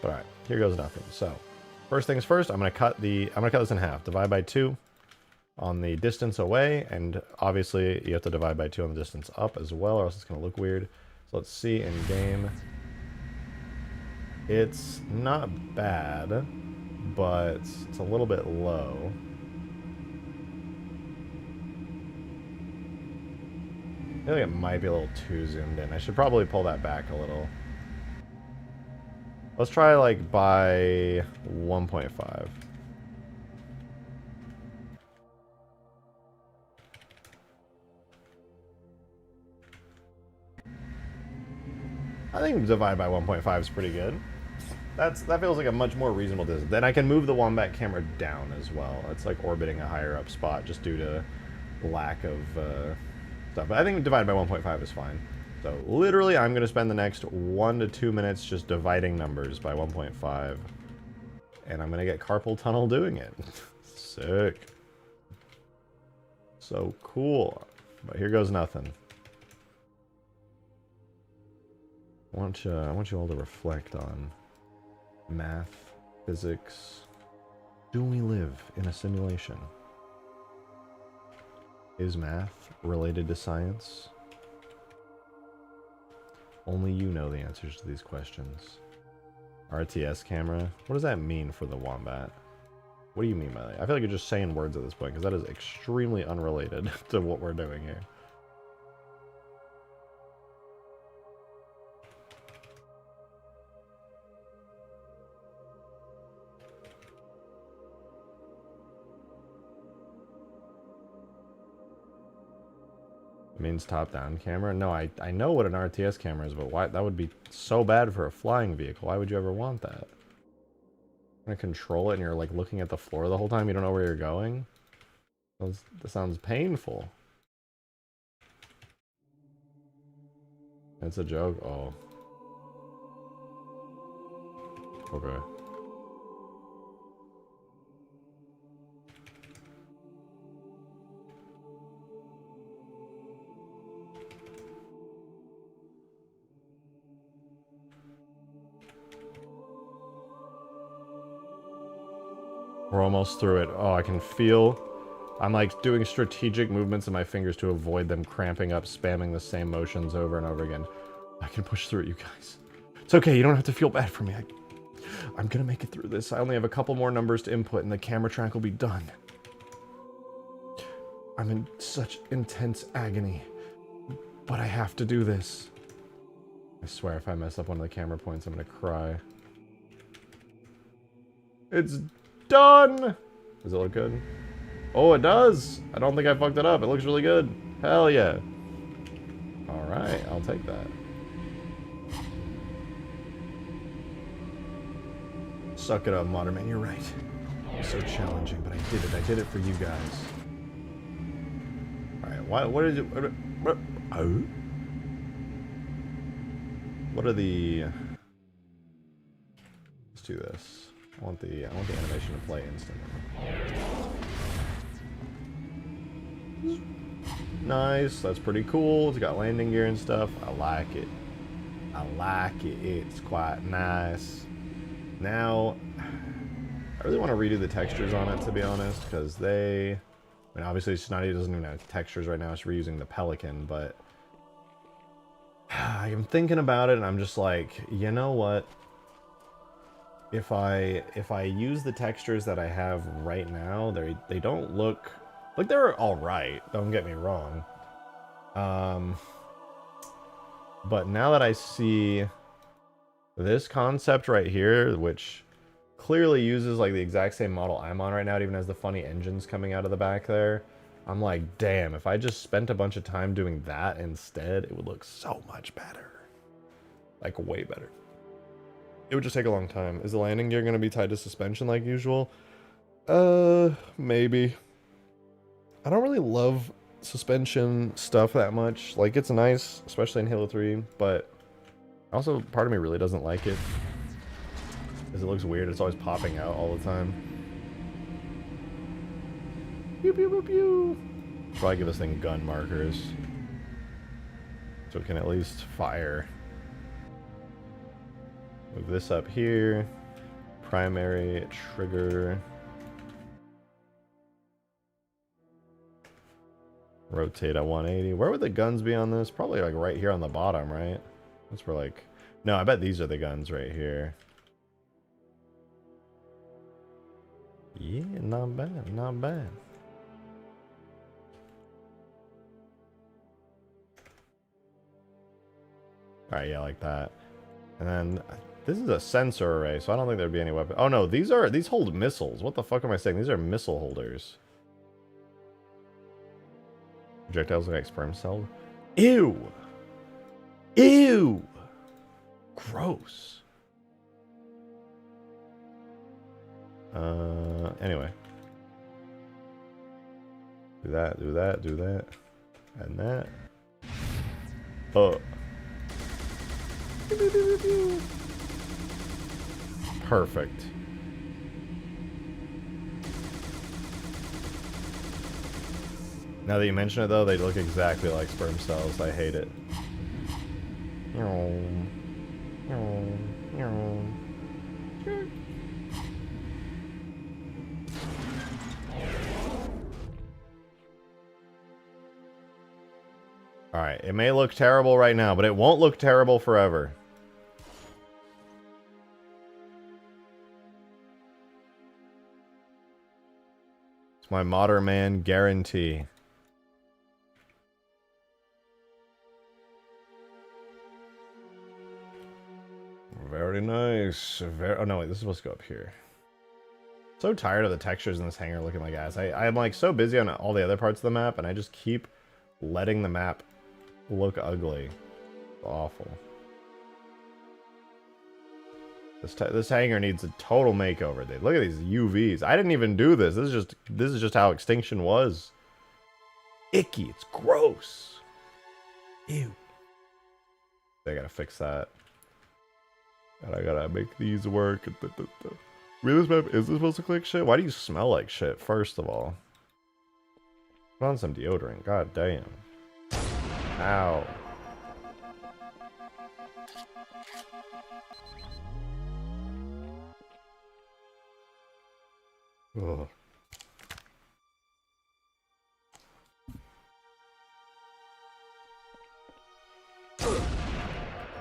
But alright, here goes nothing. So first things first, I'm going to cut this in half. Divide by 2 on the distance away, and obviously you have to divide by 2 on the distance up as well, or else it's going to look weird. So let's see in game. It's not bad, but it's a little bit low. I feel like it might be a little too zoomed in. I should probably pull that back a little. Let's try like by 1.5. I think divide by 1.5 is pretty good. That feels like a much more reasonable distance. Then I can move the Wombat camera down as well. It's like orbiting a higher up spot just due to lack of stuff. But I think divide by 1.5 is fine. So literally I'm going to spend the next 1 to 2 minutes just dividing numbers by 1.5. And I'm going to get carpal tunnel doing it. Sick. So cool. But here goes nothing. I want you all to reflect on math, physics. Do we live in a simulation? Is math related to science? Only you know the answers to these questions. RTS camera. What does that mean for the Wombat? What do you mean by that? I feel like you're just saying words at this point, because that is extremely unrelated to what we're doing here. It means top-down camera? No, I know what an RTS camera is, but why? That would be so bad for a flying vehicle. Why would you ever want that? You're gonna control it and you're like looking at the floor the whole time, you don't know where you're going? That sounds painful. It's a joke? Oh. Okay. We're almost through it. Oh, I can feel... I'm like doing strategic movements in my fingers to avoid them cramping up, spamming the same motions over and over again. I can push through it, you guys. It's okay, you don't have to feel bad for me. I'm gonna make it through this. I only have a couple more numbers to input and the camera track will be done. I'm in such intense agony, but I have to do this. I swear if I mess up one of the camera points, I'm gonna cry. It's done! Does it look good? Oh, it does! I don't think I fucked it up. It looks really good. Hell yeah. Alright, I'll take that. Suck it up, Modern Man. You're right. It's so challenging, but I did it. I did it for you guys. Alright, what is it? What are the... Let's do this. I want the animation to play instantly. Nice, that's pretty cool. It's got landing gear and stuff. I like it. I like it. It's quite nice. Now, I really want to redo the textures on it, to be honest, because they... I mean, obviously, Snotty doesn't even have textures right now. It's reusing the Pelican, but... I'm thinking about it, and I'm just like, you know what? If I use the textures that I have right now, they don't look like they're all right. Don't get me wrong. But now that I see this concept right here, which clearly uses like the exact same model I'm on right now. It even has the funny engines coming out of the back there. I'm like, damn, if I just spent a bunch of time doing that instead, it would look so much better. Like, way better. It would just take a long time. Is the landing gear going to be tied to suspension like usual? Maybe. I don't really love suspension stuff that much. Like, it's nice, especially in Halo 3, but also part of me really doesn't like it. Because it looks weird. It's always popping out all the time. Pew, pew, pew, pew. Probably give this thing gun markers. So it can at least fire. Move this up here. Primary trigger. Rotate at 180. Where would the guns be on this? Probably like right here on the bottom, right? That's where like... No, I bet these are the guns right here. Yeah, not bad, not bad. Alright, yeah, like that. And then, this is a sensor array, so I don't think there'd be any weapon. Oh no, these hold missiles. What the fuck am I saying? These are missile holders. Projectiles look like sperm cell. Ew! Ew! Gross. Anyway. Do that, do that, do that. And that. Oh. Perfect. Now that you mention it though, they look exactly like sperm cells. I hate it. Alright, it may look terrible right now, but it won't look terrible forever. It's my modern man guarantee. Very nice. Oh no, wait, this is supposed to go up here. So tired of the textures in this hangar looking like ass. I'm like so busy on all the other parts of the map, and I just keep letting the map look ugly. It's awful. This hangar needs a total makeover, dude. Look at these UVs. I didn't even do this. This is just how Extinction was. Icky. It's gross. Ew. I gotta fix that. And I gotta make these work. Really, this map is this supposed to click shit? Why do you smell like shit, first of all? Put on some deodorant. God damn. Ow. Ugh.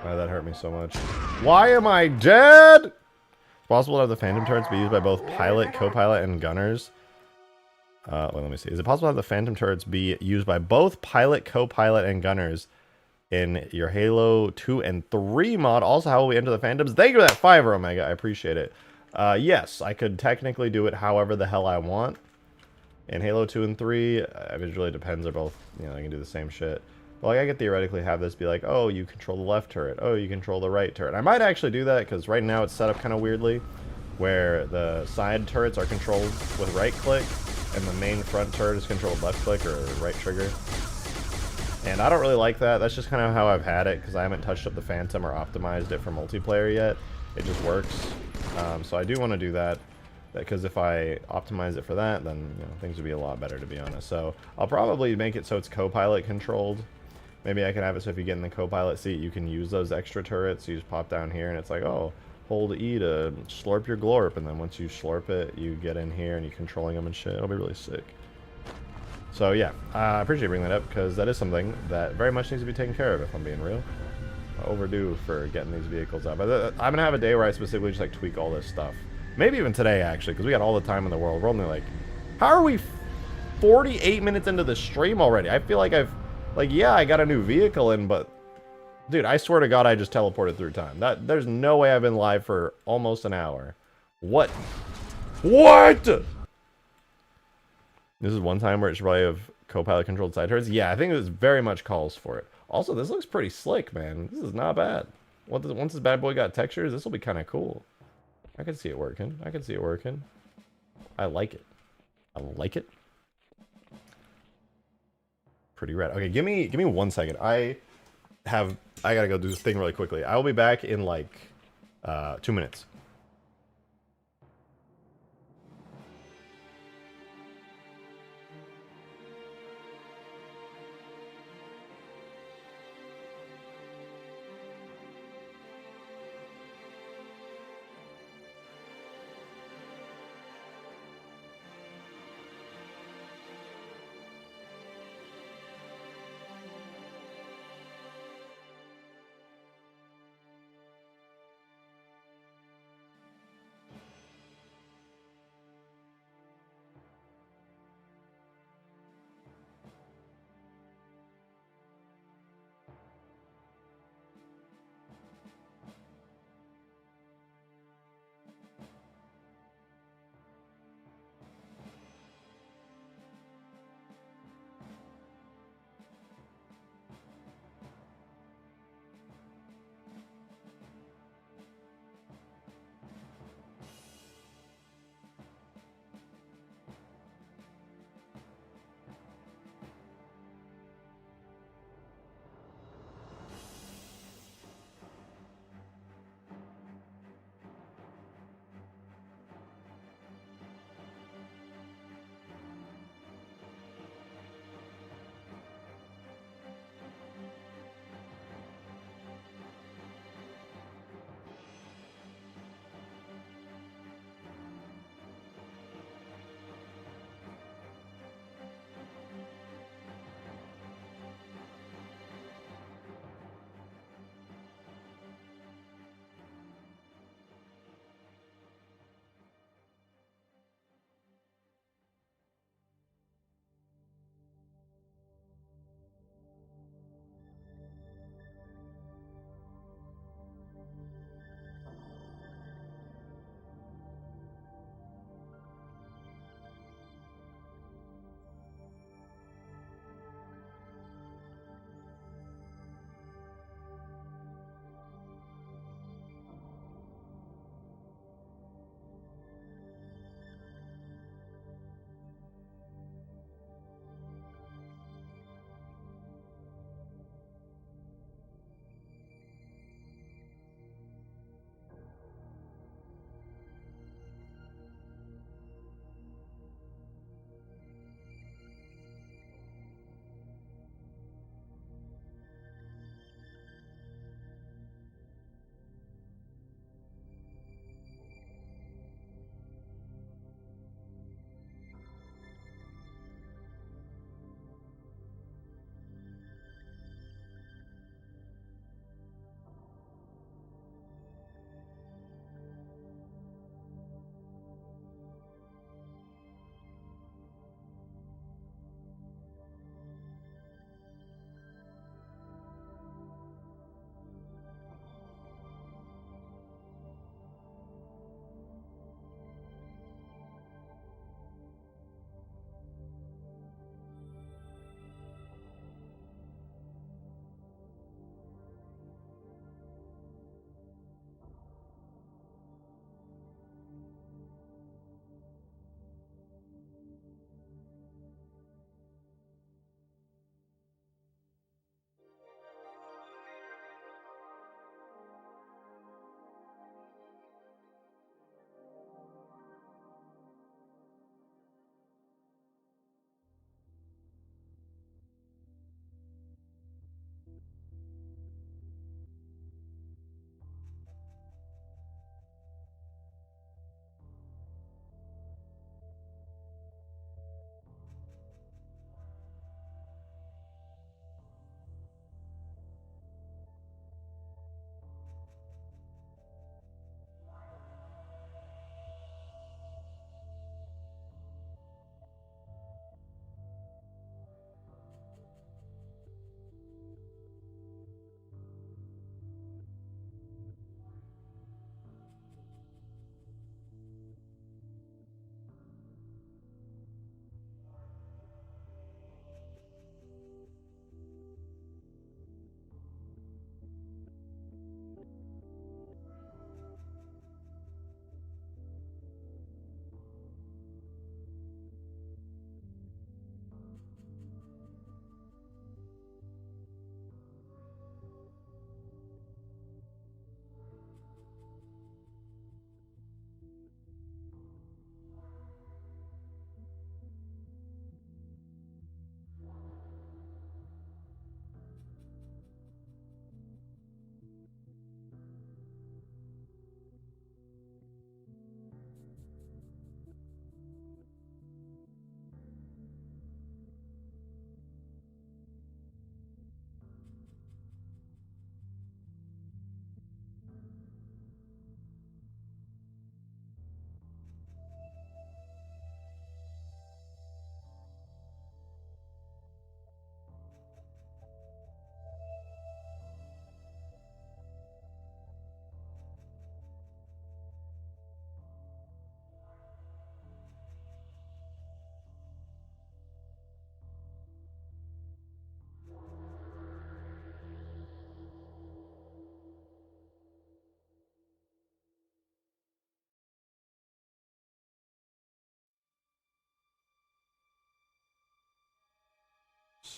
Why that hurt me so much? Why am I dead? It's possible to have the phantom turrets be used by both pilot, co-pilot, and gunners. Well, let me see. Is it possible to have the phantom turrets be used by both pilot, co-pilot, and gunners in your Halo 2 and 3 mod? Also, how will we enter the phantoms? Thank you for that 5 Omega. I appreciate it. Yes, I could technically do it however the hell I want. In Halo 2 and 3, it really depends. They're both, you know, I can do the same shit. But like, I could theoretically have this be like, oh, you control the left turret. Oh, you control the right turret. I might actually do that, because right now it's set up kind of weirdly, where the side turrets are controlled with right click, and the main front turret is controlled left click or right trigger. And I don't really like that. That's just kind of how I've had it, because I haven't touched up the Phantom or optimized it for multiplayer yet. It just works. So I do want to do that, because if I optimize it for that, then you know, things would be a lot better, to be honest. So I'll probably make it so it's co-pilot controlled. Maybe I can have it so if you get in the co-pilot seat, you can use those extra turrets. You just pop down here, and it's like, oh, hold E to slurp your glorp, and then once you slurp it, you get in here, and you're controlling them and shit. It'll be really sick. So yeah, I appreciate you bringing that up, because that is something that very much needs to be taken care of, if I'm being real. Overdue for getting these vehicles out. But I'm gonna have a day where I specifically just like tweak all this stuff. Maybe even today, actually, because we got all the time in the world. We're only like, how are we 48 minutes into the stream already? I feel like yeah, I got a new vehicle in, but dude, I swear to God, I just teleported through time. There's no way I've been live for almost an hour. What? What? This is one time where it should probably have co-pilot controlled side turrets. Yeah, I think this very much calls for it. Also, this looks pretty slick, man. This is not bad. Once this bad boy got textures, this will be kind of cool. I can see it working. I can see it working. I like it. I like it. Pretty rad. Okay, give me 1 second. I gotta go do this thing really quickly. I will be back in like 2 minutes.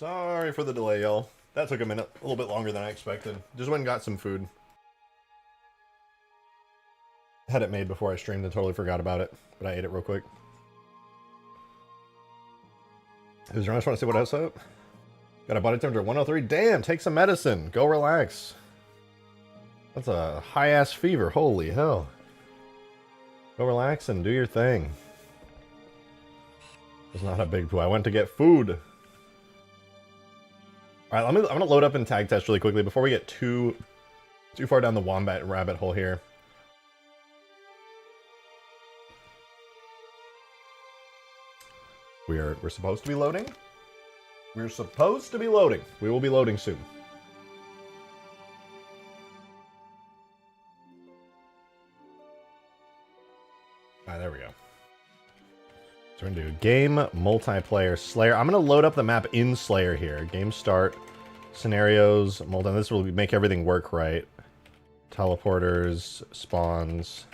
Sorry for the delay, y'all. That took a minute, a little bit longer than I expected. Just went and got some food. Had it made before I streamed and totally forgot about it, but I ate it real quick. Who's I just want to see what else up? Got a body temperature 103. Damn, take some medicine. Go relax. That's a high-ass fever. Holy hell. Go relax and do your thing. It's not a big pool. I went to get food. Alright, I'm gonna load up and tag test really quickly before we get too far down the Wombat rabbit hole here. We're supposed to be loading? We're supposed to be loading. We will be loading soon. Alright, there we go. So we're gonna do game multiplayer Slayer. I'm gonna load up the map in Slayer here. Game start, scenarios, this will make everything work right. Teleporters, spawns.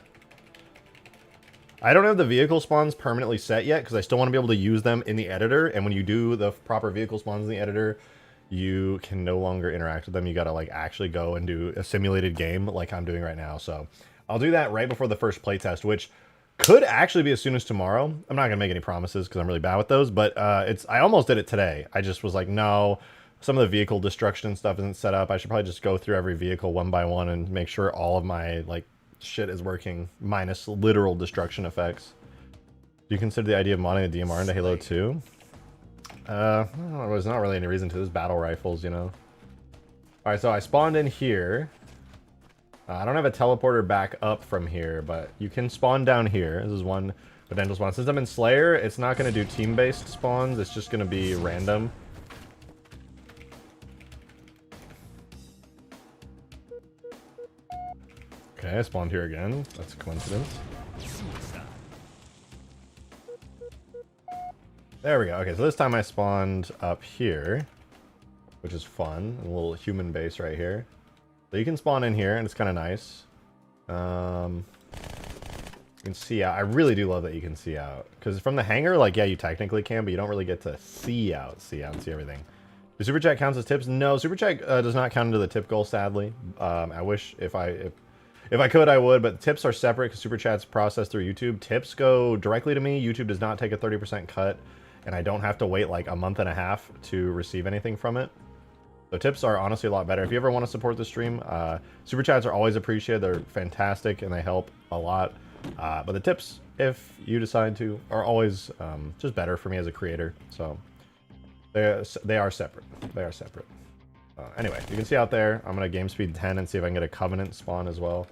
I don't have the vehicle spawns permanently set yet because I still want to be able to use them in the editor. And when you do the proper vehicle spawns in the editor, you can no longer interact with them. You gotta like actually go and do a simulated game like I'm doing right now. So I'll do that right before the first playtest, which could actually be as soon as tomorrow. I'm not gonna make any promises because I'm really bad with those, but I almost did it today. I just was like, no, some of the vehicle destruction stuff isn't set up. I should probably just go through every vehicle one by one and make sure all of my like shit is working minus literal destruction effects. Do you consider the idea of modding the DMR into Halo 2? There's not really any reason to. There's battle rifles, you know. Alright, so I spawned in here. I don't have a teleporter back up from here, but you can spawn down here. This is one potential spawn. Since I'm in Slayer, it's not going to do team-based spawns. It's just going to be random. Okay, I spawned here again. That's a coincidence. There we go. Okay, so this time I spawned up here, which is fun. A little human base right here. So you can spawn in here, and it's kind of nice. You can see out. I really do love that you can see out. Because from the hangar, like, yeah, you technically can, but you don't really get to see out and see everything. Do Super Chat counts as tips? No, Super Chat does not count into the tip goal, sadly. I wish if I could, I would, but tips are separate because Super Chat's processed through YouTube. Tips go directly to me. YouTube does not take a 30% cut, and I don't have to wait like a month and a half to receive anything from it. So tips are honestly a lot better. If you ever want to support the stream, Super Chats are always appreciated. They're fantastic, and they help a lot. But the tips, if you decide to, are always just better for me as a creator. So they are separate. They are separate. Anyway, you can see out there, I'm going to game speed 10 and see if I can get a Covenant spawn as well.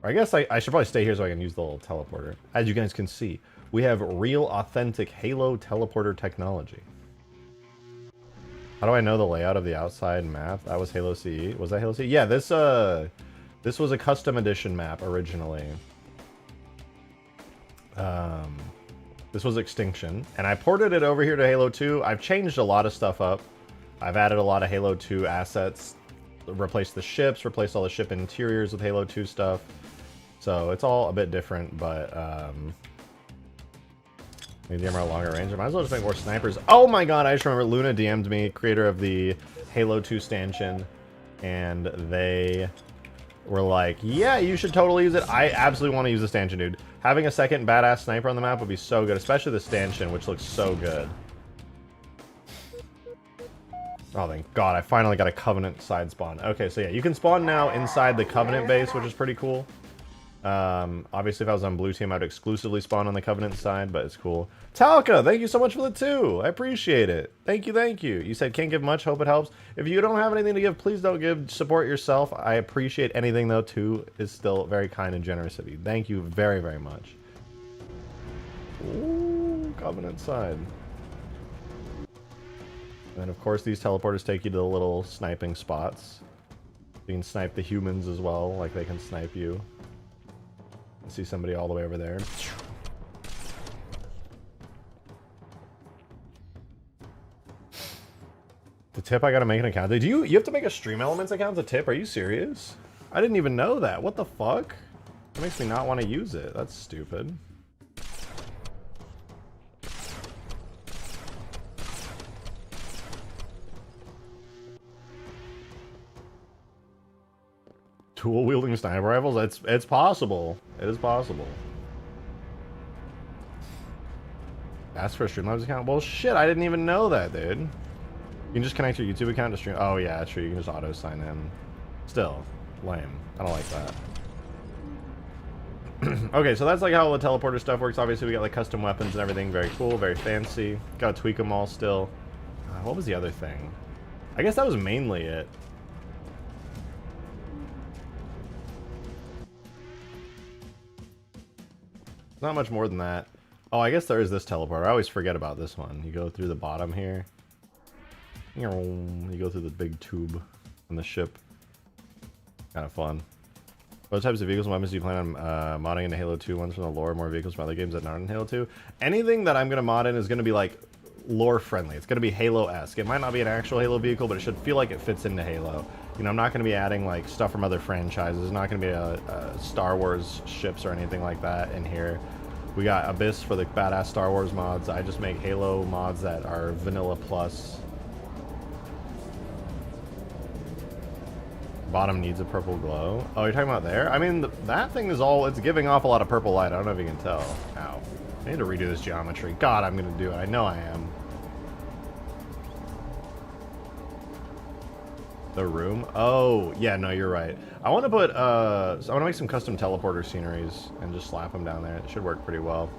Or I guess I should probably stay here so I can use the little teleporter. As you guys can see, we have real, authentic Halo teleporter technology. How do I know the layout of the outside map? That was Halo CE. Was that Halo CE? Yeah, this was a custom edition map originally. This was Extinction, and I ported it over here to Halo 2. I've changed a lot of stuff up. I've added a lot of Halo 2 assets, replaced the ships, replaced all the ship interiors with Halo 2 stuff. So it's all a bit different, but maybe the MR longer range. I might as well just make more snipers. Oh my god, I just remember Luna DM'd me, creator of the Halo 2 stanchion, and they were like, yeah, you should totally use it. I absolutely want to use the stanchion, dude. Having a second badass sniper on the map would be so good, especially the stanchion, which looks so good. Oh, thank God, I finally got a Covenant side spawn. Okay, so yeah, you can spawn now inside the Covenant base, which is pretty cool. Obviously, if I was on blue team, I'd exclusively spawn on the Covenant side, but it's cool. Talca, thank you so much for the 2. I appreciate it. Thank you, thank you. You said can't give much, hope it helps. If you don't have anything to give, please don't give. Support yourself. I appreciate anything, though. 2 is still very kind and generous of you. Thank you very, very much. Ooh, Covenant side. And of course, these teleporters take you to the little sniping spots. You can snipe the humans as well, like they can snipe you. I see somebody all the way over there. The tip, I gotta make an account. You have to make a Stream Elements account to tip? Are you serious? I didn't even know that. What the fuck? It makes me not want to use it. That's stupid. dual-wielding sniper rifles? It's possible. It is possible. That's for Streamlabs account? Well, shit, I didn't even know that, dude. You can just connect your YouTube account to Stream... Oh, yeah, true. You can just auto-sign in. Still, lame. I don't like that. Okay, so that's like how all the teleporter stuff works. Obviously, we got like custom weapons and everything. Very cool, very fancy. Gotta tweak them all still. What was the other thing? I guess that was mainly it. Not much more than that. Oh, I guess there is this teleporter. I always forget about this one. You go through the bottom here. You go through the big tube on the ship. Kind of fun. What types of vehicles and weapons do you plan on modding into Halo 2 ones from the lore? More vehicles from other games that aren't in Halo 2? Anything that I'm going to mod in is going to be like lore friendly. It's going to be Halo-esque. It might not be an actual Halo vehicle, but it should feel like it fits into Halo. You know, I'm not going to be adding like stuff from other franchises. There's not going to be a Star Wars ships or anything like that in here. We got Abyss for the badass Star Wars mods. I just make Halo mods that are vanilla plus. Bottom needs a purple glow. Oh, you're talking about there? I mean, that thing is all, it's giving off a lot of purple light. I don't know if you can tell. Ow. I need to redo this geometry. God, I'm going to do it. I know I am. The room? Oh, yeah, no, you're right. I want to put, I want to make some custom teleporter sceneries and just slap them down there. It should work pretty well.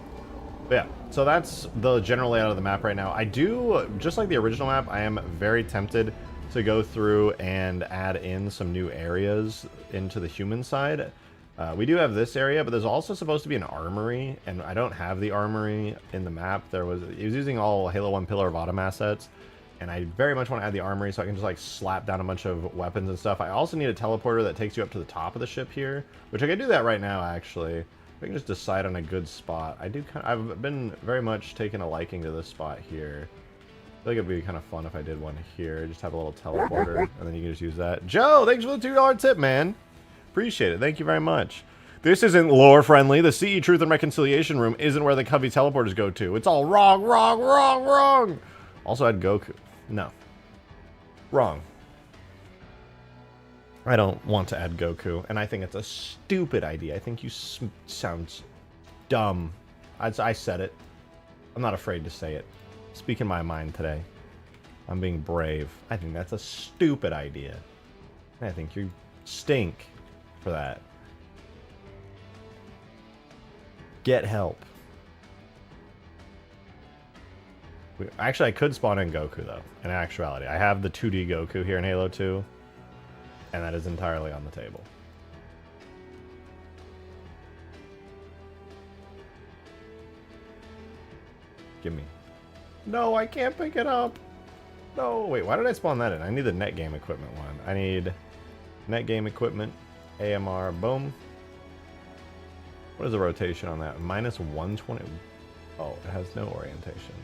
But yeah, so that's the general layout of the map right now. I do, just like the original map, I am very tempted to go through and add in some new areas into the human side. We do have this area, but there's also supposed to be an armory, and I don't have the armory in the map. It was using all Halo 1 Pillar of Autumn assets, and I very much want to add the armory so I can just like slap down a bunch of weapons and stuff. I also need a teleporter that takes you up to the top of the ship here, which I could do that right now actually. We can just decide on a good spot. I've been very much taking a liking to this spot here. I think it'd be kind of fun if I did one here. Just have a little teleporter, and then you can just use that. Joe, thanks for the $2 tip, man. Appreciate it. Thank you very much. This isn't lore friendly. The CE Truth and Reconciliation room isn't where the Covey teleporters go to. It's all wrong, wrong, wrong, wrong. Also add Goku. No. Wrong. I don't want to add Goku, and I think it's a stupid idea. I think you sound dumb. I said it. I'm not afraid to say it. Speaking my mind today. I'm being brave. I think that's a stupid idea. I think you stink for that. Get help. Actually, I could spawn in Goku, though, in actuality. I have the 2D Goku here in Halo 2, and that is entirely on the table. Gimme. No, I can't pick it up. No, wait, why did I spawn that in? I need the net game equipment one. I need net game equipment, AMR, boom. What is the rotation on that? Minus 120. Oh, it has no orientation.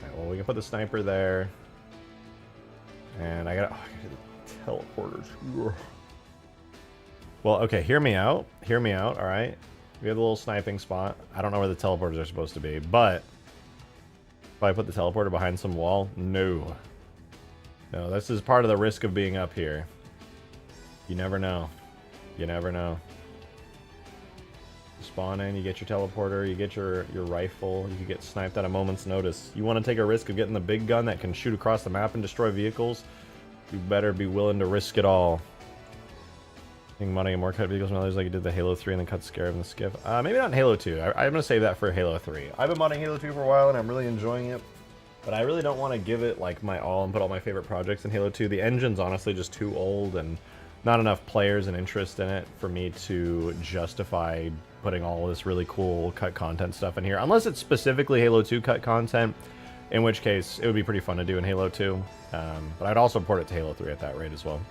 Alright, well, we can put the sniper there. And I gotta do the teleporters. Well, okay, hear me out. Hear me out, alright? We have the little sniping spot. I don't know where the teleporters are supposed to be, but if I put the teleporter behind some wall, no. No, this is part of the risk of being up here. You never know. You never know. You spawn in, you get your teleporter, you get your rifle, you can get sniped at a moment's notice. You want to take a risk of getting the big gun that can shoot across the map and destroy vehicles? You better be willing to risk it all. I think modding and more cut vehicles and others like you did the Halo 3 and then cut Scarab and the Skiff. Maybe not in Halo 2. I'm going to save that for Halo 3. I've been modding Halo 2 for a while and I'm really enjoying it. But I really don't want to give it like my all and put all my favorite projects in Halo 2. The engine's honestly just too old and not enough players and interest in it for me to justify putting all this really cool cut content stuff in here. Unless it's specifically Halo 2 cut content, in which case it would be pretty fun to do in Halo 2. But I'd also port it to Halo 3 at that rate as well.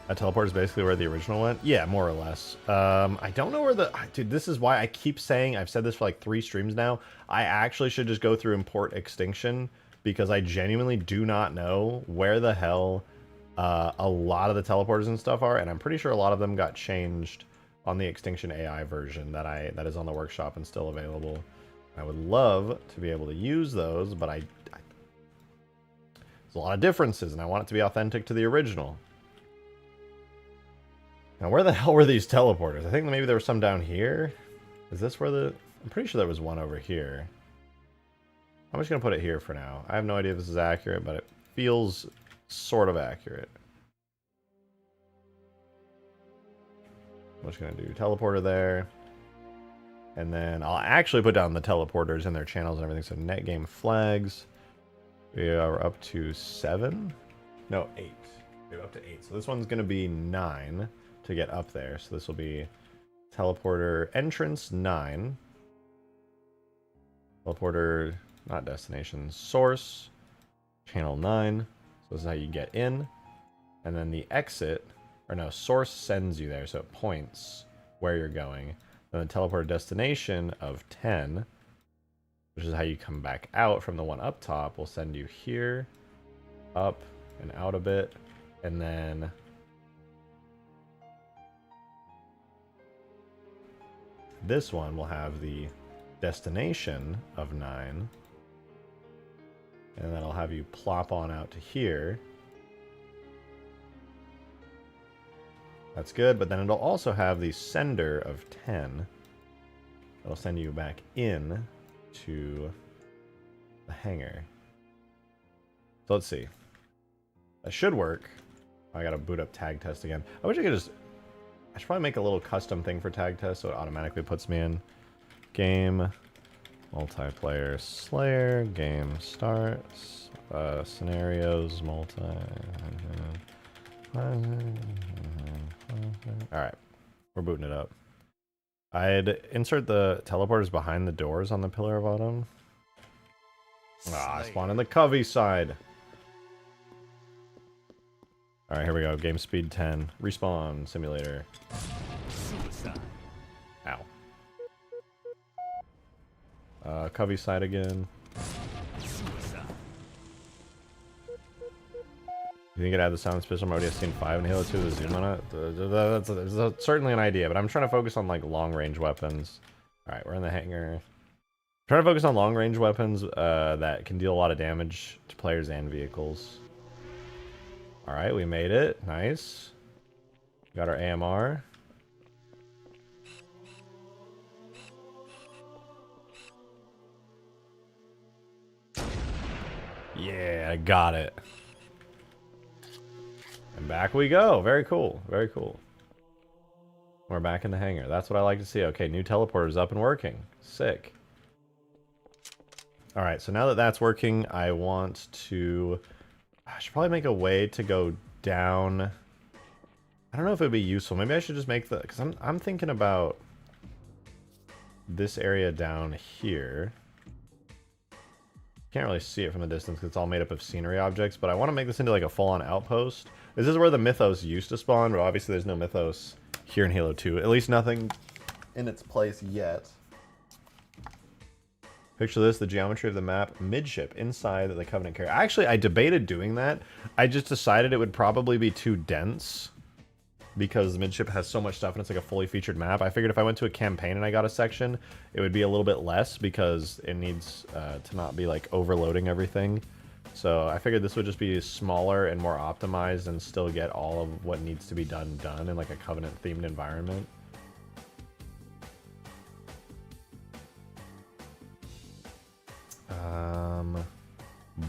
That teleport is basically where the original went? Yeah, more or less. I don't know where the... Dude, this is why I keep saying... I've said this for like 3 streams now. I actually should just go through and port Extinction, because I genuinely do not know where the hell a lot of the teleporters and stuff are, and I'm pretty sure a lot of them got changed on the Extinction AI version that is on the workshop and still available. I would love to be able to use those, but there's a lot of differences, and I want it to be authentic to the original. Now, where the hell were these teleporters? I think maybe there was some down here. Is this where the... I'm pretty sure there was one over here. I'm just going to put it here for now. I have no idea if this is accurate, but it feels sort of accurate. I'm just going to do teleporter there. And then I'll actually put down the teleporters in their channels and everything. So net game flags. We are up to 7. No, 8. We're up to 8. So this one's going to be 9 to get up there. So this will be teleporter entrance 9. Teleporter, not destination, source, channel 9. So this is how you get in. And then the exit, or no, source sends you there. So it points where you're going. And the teleporter destination of 10, which is how you come back out from the one up top, will send you here, up, and out a bit. And then this one will have the destination of 9. And that'll have you plop on out to here. That's good, but then it'll also have the sender of 10. That'll send you back in to the hangar. So let's see. That should work. I gotta boot up tag test again. I wish I could just... I should probably make a little custom thing for tag test so it automatically puts me in. Game, multiplayer, Slayer, game starts, scenarios, multi... Alright, we're booting it up. I'd insert the teleporters behind the doors on the Pillar of Autumn. Ah, I spawned in the Covey side. Alright, here we go. Game speed 10. Respawn simulator. Suicide. Ow. Covey side again. Suicide. You think it had the sound special mode? I've seen 5 in Halo 2 with a zoom on it? That's certainly an idea, but I'm trying to focus on like long range weapons. Alright, we're in the hangar. Trying to focus on long range weapons that can deal a lot of damage to players and vehicles. Alright, we made it. Nice. Got our AMR. Yeah, I got it. And back we go. Very cool. Very cool. We're back in the hangar. That's what I like to see. Okay, new teleporter's up and working. Sick. Alright, so now that that's working, I want to... I should probably make a way to go down... I don't know if it would be useful. Maybe I should just make the... Because I'm thinking about this area down here. Can't really see it from a distance because it's all made up of scenery objects, but I want to make this into like a full-on outpost. This is where the Mythos used to spawn, but obviously there's no Mythos here in Halo 2. At least nothing in its place yet. Picture this, the geometry of the map, midship, inside the Covenant carrier. Actually, I debated doing that. I just decided it would probably be too dense because the midship has so much stuff and it's like a fully featured map. I figured if I went to a campaign and I got a section, it would be a little bit less because it needs to not be like overloading everything. So I figured this would just be smaller and more optimized and still get all of what needs to be done in like a Covenant themed environment.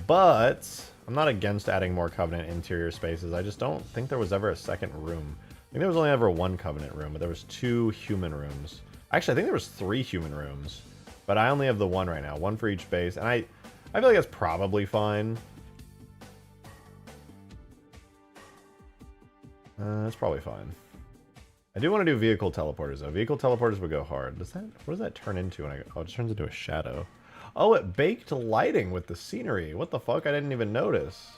But I'm not against adding more Covenant interior spaces. I just don't think there was ever a second room. I think there was only ever one Covenant room, but there was 2 human rooms. Actually, I think there was 3 human rooms, but I only have the 1 right now, 1 for each base, and I feel like that's probably fine. That's probably fine. I do want to do vehicle teleporters though. Vehicle teleporters would go hard. What does that turn into when oh, it just turns into a shadow. Oh, it baked lighting with the scenery. What the fuck? I didn't even notice.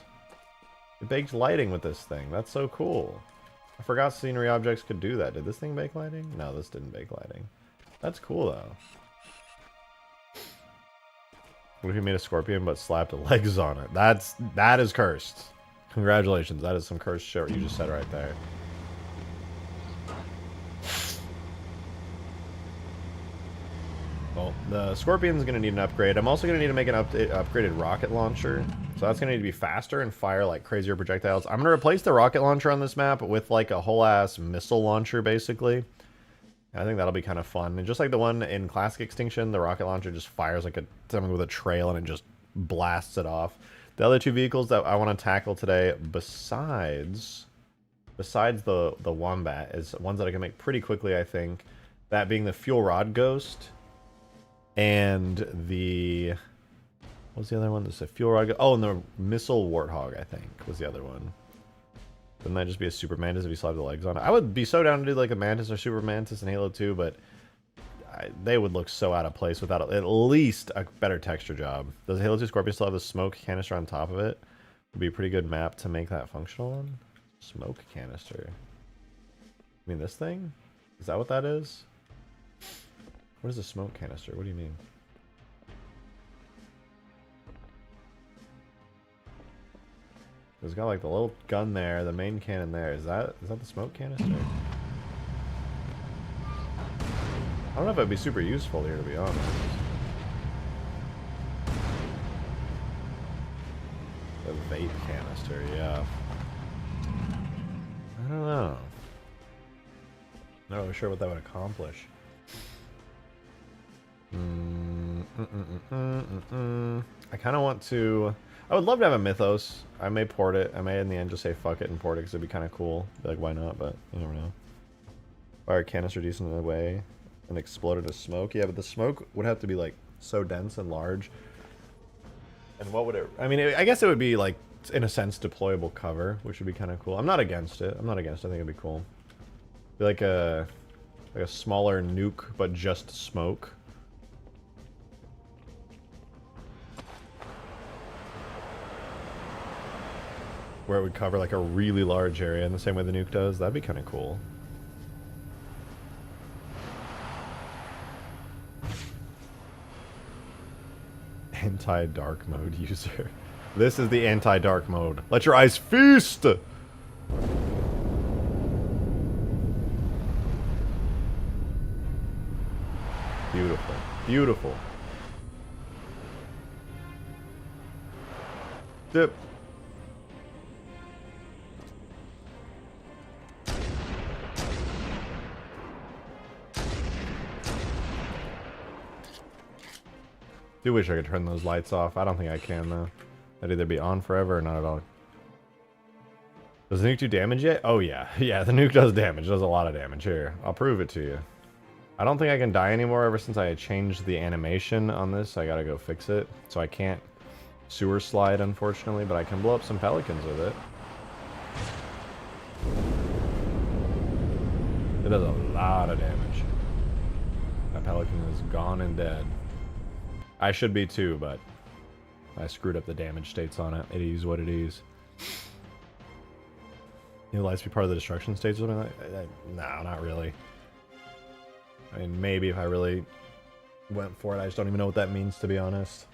It baked lighting with this thing. That's so cool. I forgot scenery objects could do that. Did this thing bake lighting? No, this didn't bake lighting. That's cool, though. What if you made a scorpion but slapped legs on it? That is cursed. Congratulations. That is some cursed shit what you just said right there. Well, the Scorpion's going to need an upgrade. I'm also going to need to make an upgraded rocket launcher. So that's going to need to be faster and fire like crazier projectiles. I'm going to replace the rocket launcher on this map with like a whole ass missile launcher basically. I think that'll be kind of fun. And just like the one in Classic Extinction, the rocket launcher just fires like something with a trail and it just blasts it off. The other two vehicles that I want to tackle today, besides the Wombat, is ones that I can make pretty quickly, I think. That being the Fuel Rod Ghost and the... What's the other one? This is a Fuel Rod Ghost. Oh, and the Missile Warthog, I think, was the other one. Wouldn't that just be a Super Mantis if you still have the legs on it? I would be so down to do like a Mantis or Super Mantis in Halo 2, but they would look so out of place without at least a better texture job. Does Halo 2 Scorpion still have the smoke canister on top of it? Would be a pretty good map to make that functional on. Smoke canister. I mean, this thing? Is that what that is? What is a smoke canister? What do you mean? It's got like the little gun there, the main cannon there. Is that the smoke canister? I don't know if it'd be super useful here, to be honest. The vape canister, yeah. I don't know. Not really sure what that would accomplish. I kind of want to... I would love to have a Mythos. I may port it. I may in the end just say fuck it and port it because it'd be kind of cool. Be like, why not? But you never know. Fire canister decent in a way and explode into smoke. Yeah, but the smoke would have to be like so dense and large. And what would it... I mean, I guess it would be like, in a sense, deployable cover, which would be kind of cool. I'm not against it. I'm not against it. I think it'd be cool. Be like a smaller nuke, but just smoke. Where it would cover like a really large area in the same way the nuke does. That'd be kind of cool. Anti-dark mode user. This is the anti-dark mode. Let your eyes feast! Beautiful. Beautiful. Dip. Do wish I could turn those lights off. I don't think I can though. That'd either be on forever or not at all. Does the nuke do damage yet? Oh yeah. Yeah, the nuke does damage. It does a lot of damage. Here, I'll prove it to you. I don't think I can die anymore ever since I changed the animation on this. I gotta go fix it. So I can't sewer slide, unfortunately, but I can blow up some Pelicans with it. It does a lot of damage. That Pelican is gone and dead. I should be too, but I screwed up the damage states on it. It is what it is. You know, lights be part of the destruction states or something like that? No, not really. I mean, maybe if I really went for it. I just don't even know what that means, to be honest.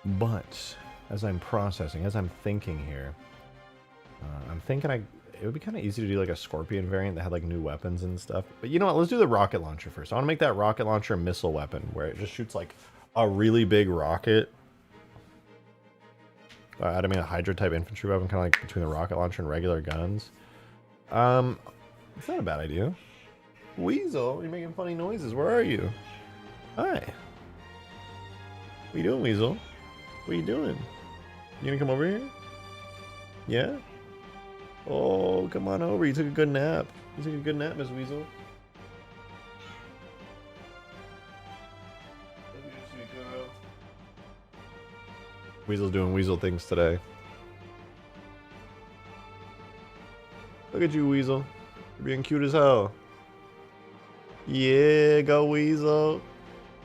But as I'm processing, as I'm thinking here, I'm thinking it would be kind of easy to do like a Scorpion variant that had like new weapons and stuff. But you know what? Let's do the rocket launcher first. I want to make that rocket launcher a missile weapon where it just shoots like a really big rocket. I mean, a Hydra type infantry weapon, kind of like between the rocket launcher and regular guns. It's not a bad idea. Weasel, you're making funny noises. Where are you? Hi. What you doing, Weasel? What are you doing? You gonna come over here? Yeah? Oh, come on over. You took a good nap. You took a good nap, Miss Weasel. Weasel's doing weasel things today. Look at you, Weasel. You're being cute as hell. Yeah, go Weasel.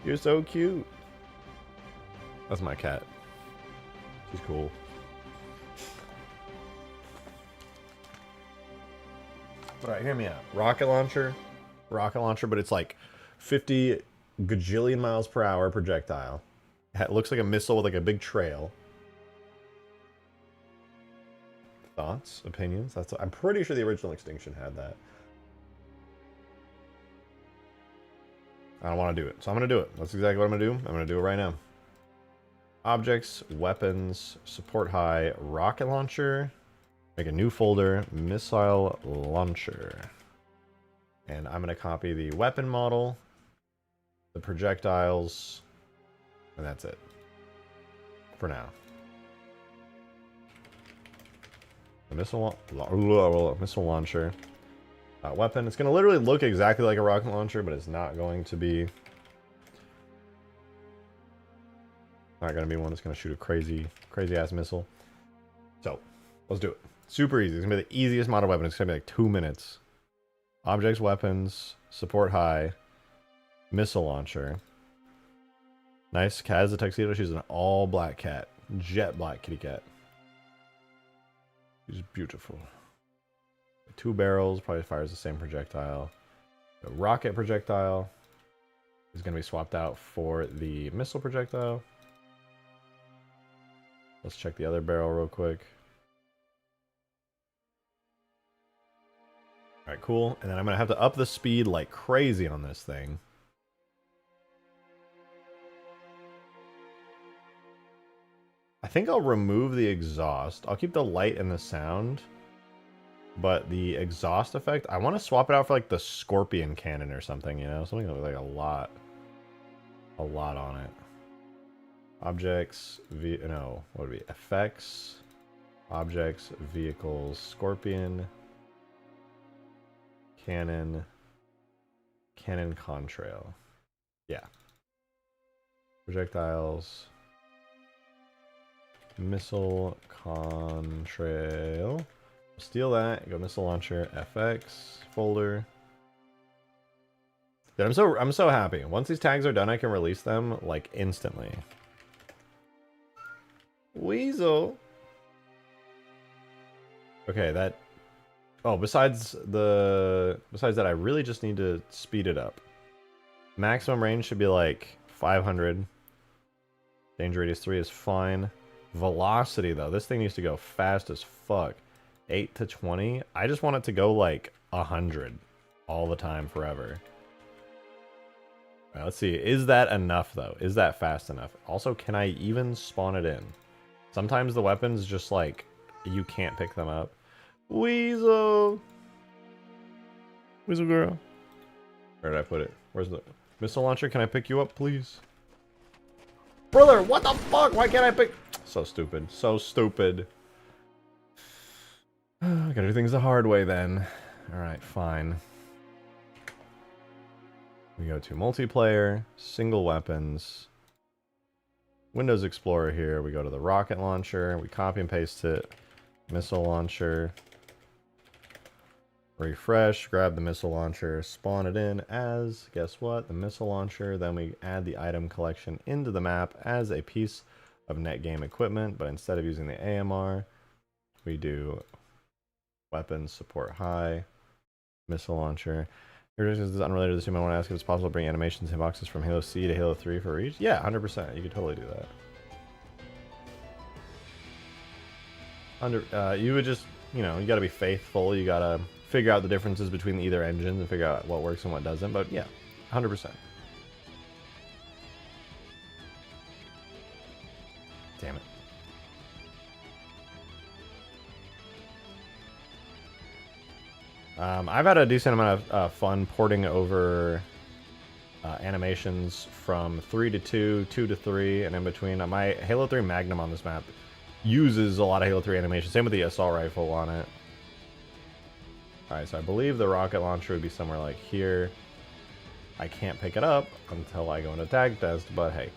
You're so cute. That's my cat. She's cool. Alright, hear me out. Rocket launcher, but it's like 50 gajillion miles per hour projectile. It looks like a missile with like a big trail. Thoughts? Opinions? I'm pretty sure the original Extinction had that. I don't want to do it. So I'm going to do it. That's exactly what I'm going to do. I'm going to do it right now. Objects, weapons, support high, rocket launcher. Make a new folder, missile launcher. And I'm going to copy the weapon model, the projectiles, and that's it. For now. The missile launcher. Weapon. It's going to literally look exactly like a rocket launcher, but it's not going to be... Not going to be one that's going to shoot a crazy ass missile. So, let's do it. Super easy. It's going to be the easiest model weapon. It's going to be like 2 minutes. Objects, weapons, support high, missile launcher. Nice. Cat has a tuxedo. She's an all black cat. Jet black kitty cat. She's beautiful. 2 barrels. Probably fires the same projectile. The rocket projectile is going to be swapped out for the missile projectile. Let's check the other barrel real quick. Alright, cool. And then I'm going to have to up the speed like crazy on this thing. I think I'll remove the exhaust. I'll keep the light and the sound. But the exhaust effect, I want to swap it out for like the scorpion cannon or something, you know? Something with like a lot on it. Objects, no, what would it be? Effects, objects, vehicles, scorpion, cannon contrail. Yeah. Projectiles, missile contrail. Steal that, go missile launcher, FX, folder. Dude, I'm so happy. Once these tags are done, I can release them like instantly. Weasel. Okay, that... Oh, besides that, I really just need to speed it up. Maximum range should be like 500. Danger radius 3 is fine. Velocity, though. This thing needs to go fast as fuck. 8 to 20. I just want it to go like 100 all the time forever. Right, let's see. Is that enough, though? Is that fast enough? Also, can I even spawn it in? Sometimes the weapons just like, you can't pick them up. Weasel! Weasel girl. Where did I put it? Where's the missile launcher? Can I pick you up, please? Brother, what the fuck? Why can't I pick... So stupid. So stupid. I gotta do things the hard way then. Alright, fine. We go to multiplayer, single weapons, Windows Explorer here. We go to the rocket launcher, we copy and paste it, missile launcher, refresh, grab the missile launcher, spawn it in as, guess what, the missile launcher. Then we add the item collection into the map as a piece of net game equipment, but instead of using the AMR, we do weapons, support high, missile launcher. This is unrelated to this. I want to ask if it's possible to bring animations and boxes from Halo C to Halo 3 for each. Yeah, 100%. You could totally do that. You would just, you know, you got to be faithful. You got to figure out the differences between either engines and figure out what works and what doesn't. But yeah, 100%. Damn it. I've had a decent amount of fun porting over animations from 3 to 2, 2 to 3, and in between. My Halo 3 Magnum on this map uses a lot of Halo 3 animations. Same with the assault rifle on it. Alright, so I believe the rocket launcher would be somewhere like here. I can't pick it up until I go into tag test, but hey.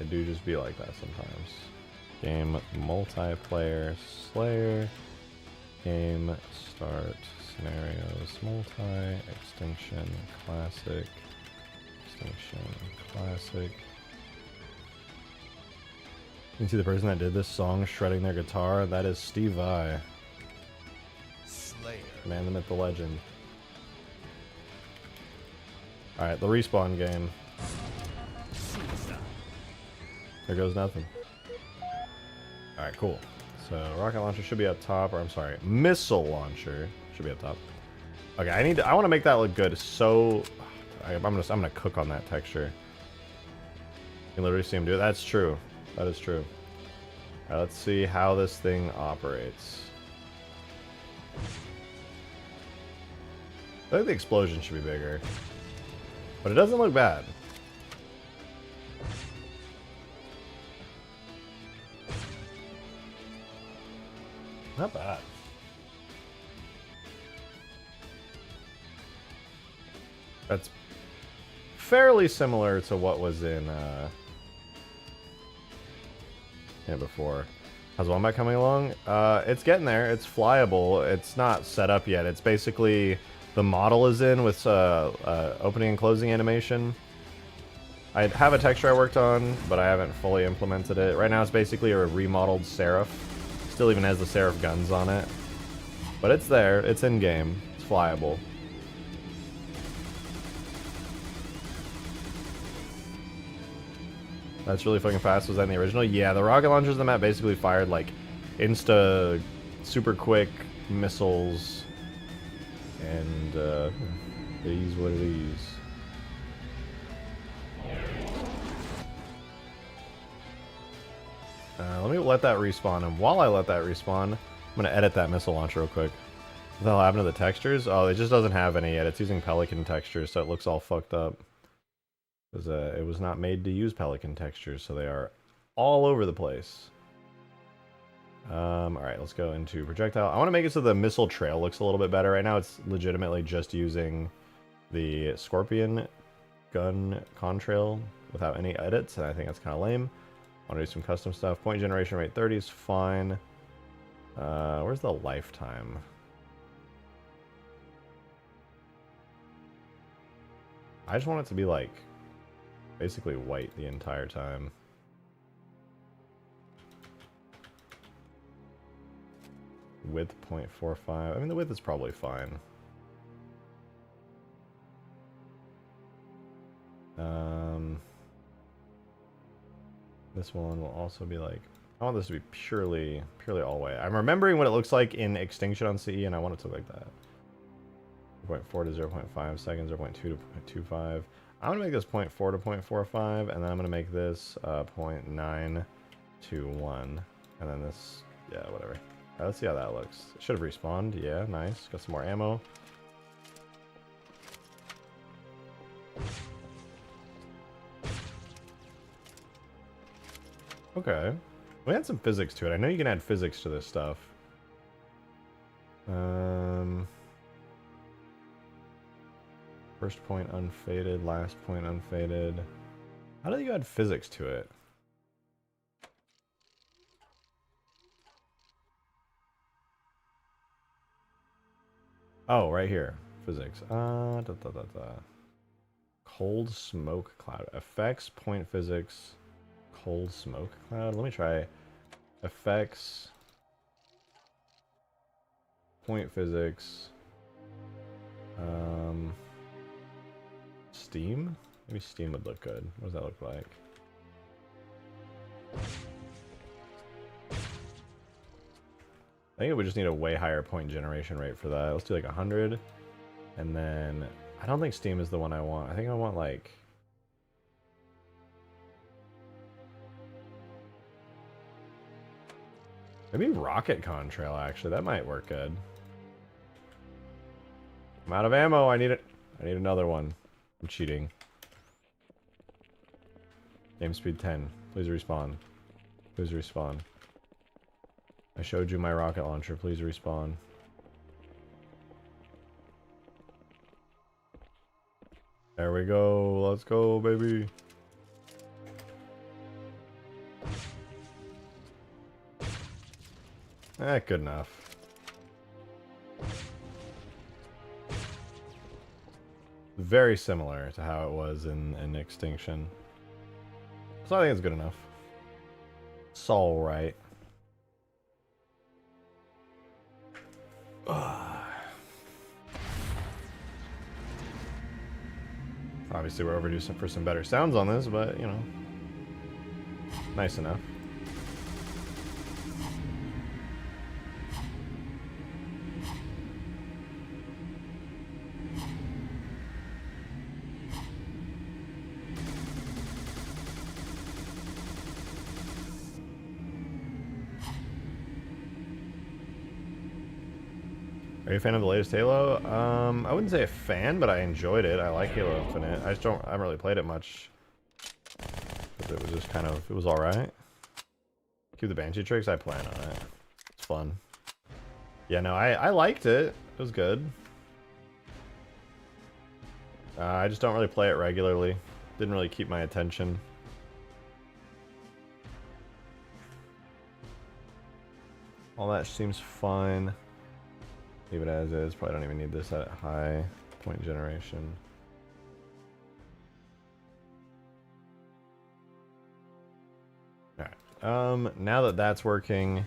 It do just be like that sometimes. Game multiplayer Slayer. Game start scenarios multi extinction classic You can see the person that did this song shredding their guitar. That is Steve Vai. Slayer. Man, the myth, the legend. Alright, the respawn game. Suicide. There goes nothing. Alright, cool. So, rocket launcher should be up top, or I'm sorry, missile launcher should be up top. Okay, I want to make that look good, so... I'm gonna cook on that texture. You can literally see him do it. That's true. That is true. All right, let's see how this thing operates. I think the explosion should be bigger, but it doesn't look bad. Not bad. That's fairly similar to what was in before. How's Wombat coming along? It's getting there. It's flyable. It's not set up yet. It's basically the model is in with opening and closing animation. I have a texture I worked on, but I haven't fully implemented it. Right now it's basically a remodeled Seraph. Still even has the Seraph guns on it. But it's there. It's in-game. It's flyable. That's really fucking fast. Was that in the original? Yeah, the rocket launchers in the map basically fired like insta super quick missiles. And it is what it is. Let me let that respawn, and while I let that respawn, I'm gonna edit that missile launcher real quick. What the hell happened to the textures? Oh, it just doesn't have any yet. It's using Pelican textures, so it looks all fucked up. Because it was not made to use Pelican textures, so they are all over the place. Alright, let's go into projectile. I want to make it so the missile trail looks a little bit better. Right now it's legitimately just using the Scorpion gun contrail without any edits, and I think that's kind of lame. I want to do some custom stuff. Point generation rate 30 is fine. Where's the lifetime? I just want it to be like basically white the entire time. Width 0.45. I mean, the width is probably fine. This one will also be like, I want this to be purely all white. I'm remembering what it looks like in Extinction on CE, and I want it to look like that. 0.4 to 0.5 seconds, 0.2 to 0.25. I'm going to make this 0.4 to 0.45, and then I'm going to make this 0.9 to 1. And then this, yeah, whatever. Right, let's see how that looks. It should have respawned. Yeah, nice. Got some more ammo. Okay. We had some physics to it. I know you can add physics to this stuff. First point unfaded, last point unfaded. How do you add physics to it? Oh, right here. Physics. Cold smoke cloud. Effects, point physics, cold smoke cloud. Let me try. Effects, point physics, Steam? Maybe Steam would look good. What does that look like? I think we just need a way higher point generation rate for that. Let's do like 100. And then, I don't think Steam is the one I want. I think I want like... maybe Rocket Contrail, actually. That might work good. I'm out of ammo. I need it. I need another one. I'm cheating. Game speed 10. Please respawn. Please respawn. I showed you my rocket launcher. Please respawn. There we go. Let's go, baby. Good enough. Very similar to how it was in Extinction. So I think it's good enough. It's alright. Obviously we're overdue for some better sounds on this, but you know, nice enough. Are you a fan of the latest Halo? I wouldn't say a fan, but I enjoyed it. I like Halo Infinite. I haven't really played it much. But it was just kind of, it was alright. Keep the Banshee tricks, I plan on it. It's fun. Yeah, no, I liked it. It was good. I just don't really play it regularly. Didn't really keep my attention. All that seems fine. Leave it as is. Probably don't even need this at high point generation. Alright. Now that that's working,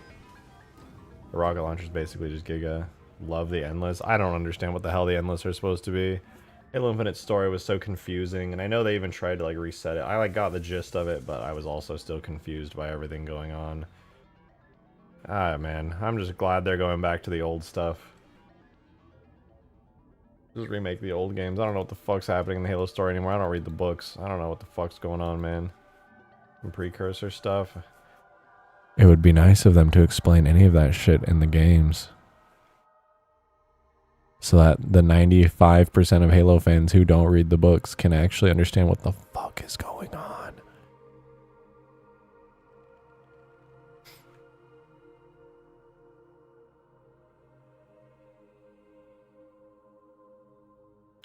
the rocket launcher is basically just Giga. Love the Endless. I don't understand what the hell the Endless are supposed to be. Halo Infinite story was so confusing, and I know they even tried to like reset it. I like got the gist of it, but I was also still confused by everything going on. Ah, man, I'm just glad they're going back to the old stuff. Just remake the old games. I don't know what the fuck's happening in the Halo story anymore. I don't read the books. I don't know what the fuck's going on, man. Some precursor stuff. It would be nice of them to explain any of that shit in the games, so that the 95% of Halo fans who don't read the books can actually understand what the fuck is going on.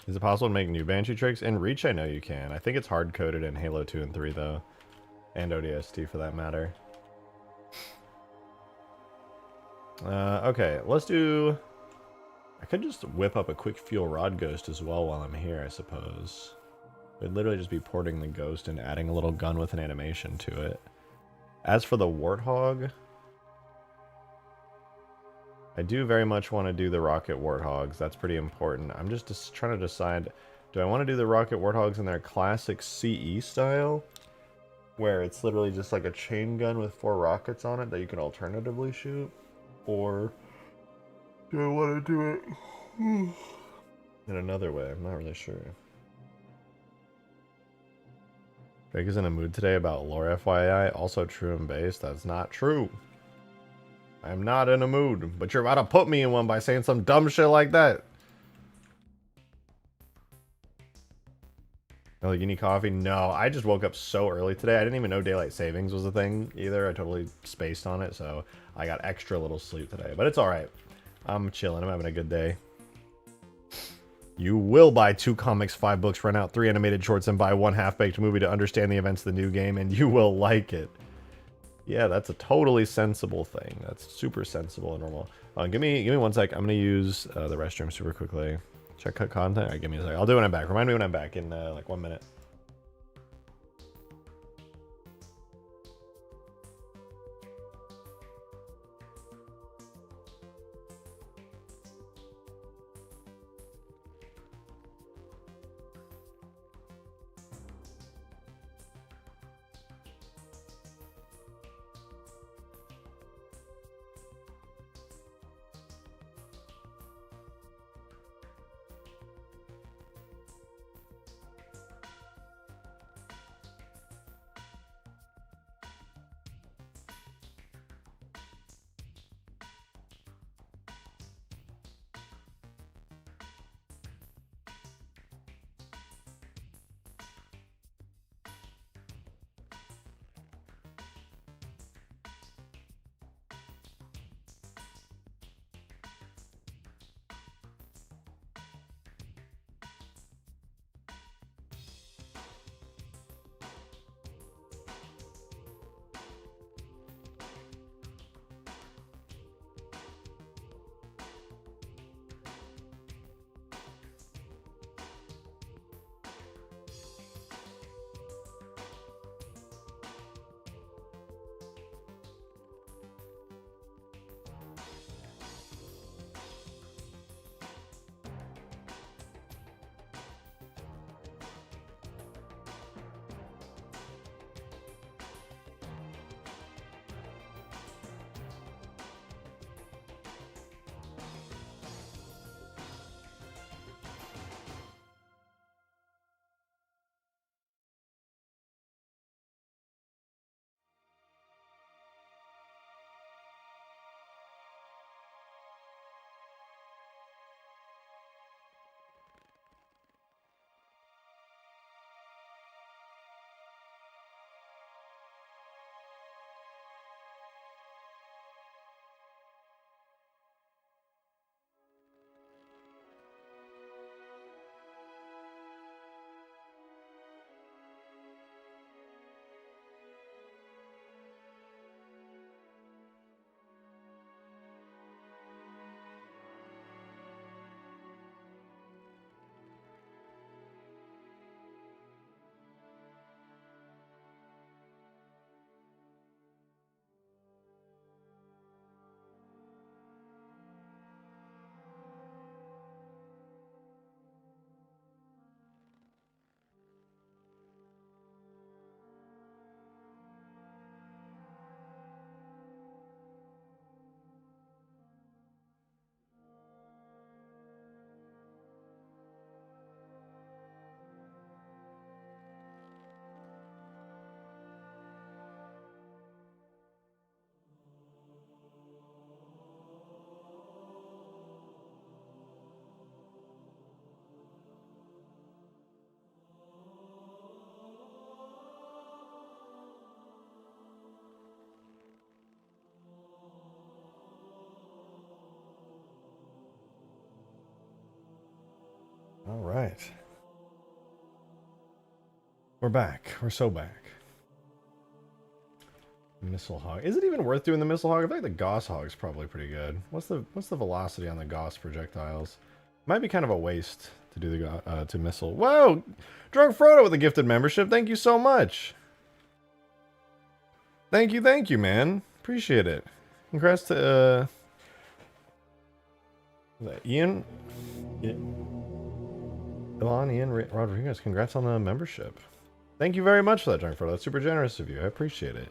Is it possible to make new Banshee tricks? In Reach, I know you can. I think it's hard-coded in Halo 2 and 3, though. And ODST, for that matter. Okay, let's do... I could just whip up a quick fuel rod ghost as well while I'm here, I suppose. It would literally just be porting the ghost and adding a little gun with an animation to it. As for the Warthog, I do very much want to do the rocket Warthogs. That's pretty important. I'm just trying to decide, do I want to do the rocket Warthogs in their classic CE style, where it's literally just like a chain gun with 4 rockets on it that you can alternatively shoot? Or do I want to do it in another way? I'm not really sure. Drake is in a mood today about lore, FYI. Also true and base. That's not true. I'm not in a mood, but you're about to put me in one by saying some dumb shit like that. Oh, you need coffee? No, I just woke up so early today. I didn't even know daylight savings was a thing either. I totally spaced on it, so I got extra little sleep today. But it's alright. I'm chilling. I'm having a good day. You will buy 2 comics, 5 books, rent out 3 animated shorts, and buy 1 half-baked movie to understand the events of the new game, and you will like it. Yeah, that's a totally sensible thing. That's super sensible and normal. Give me 1 sec. I'm gonna use the restroom super quickly. Check cut content. All right, give me a sec. I'll do it when I'm back. Remind me when I'm back in like 1 minute. right. We're back. We're so back. Missile Hog. Is it even worth doing the Missile Hog? I think the Gauss Hog's probably pretty good. What's the velocity on the Gauss projectiles? Might be kind of a waste to do the to missile. Whoa! Drunk Frodo with a gifted membership. Thank you so much. Thank you, man. Appreciate it. Congrats to Ian. Ian Rodriguez. Congrats on the membership. Thank you very much for that, Drunk Frodo. That's super generous of you. I appreciate it.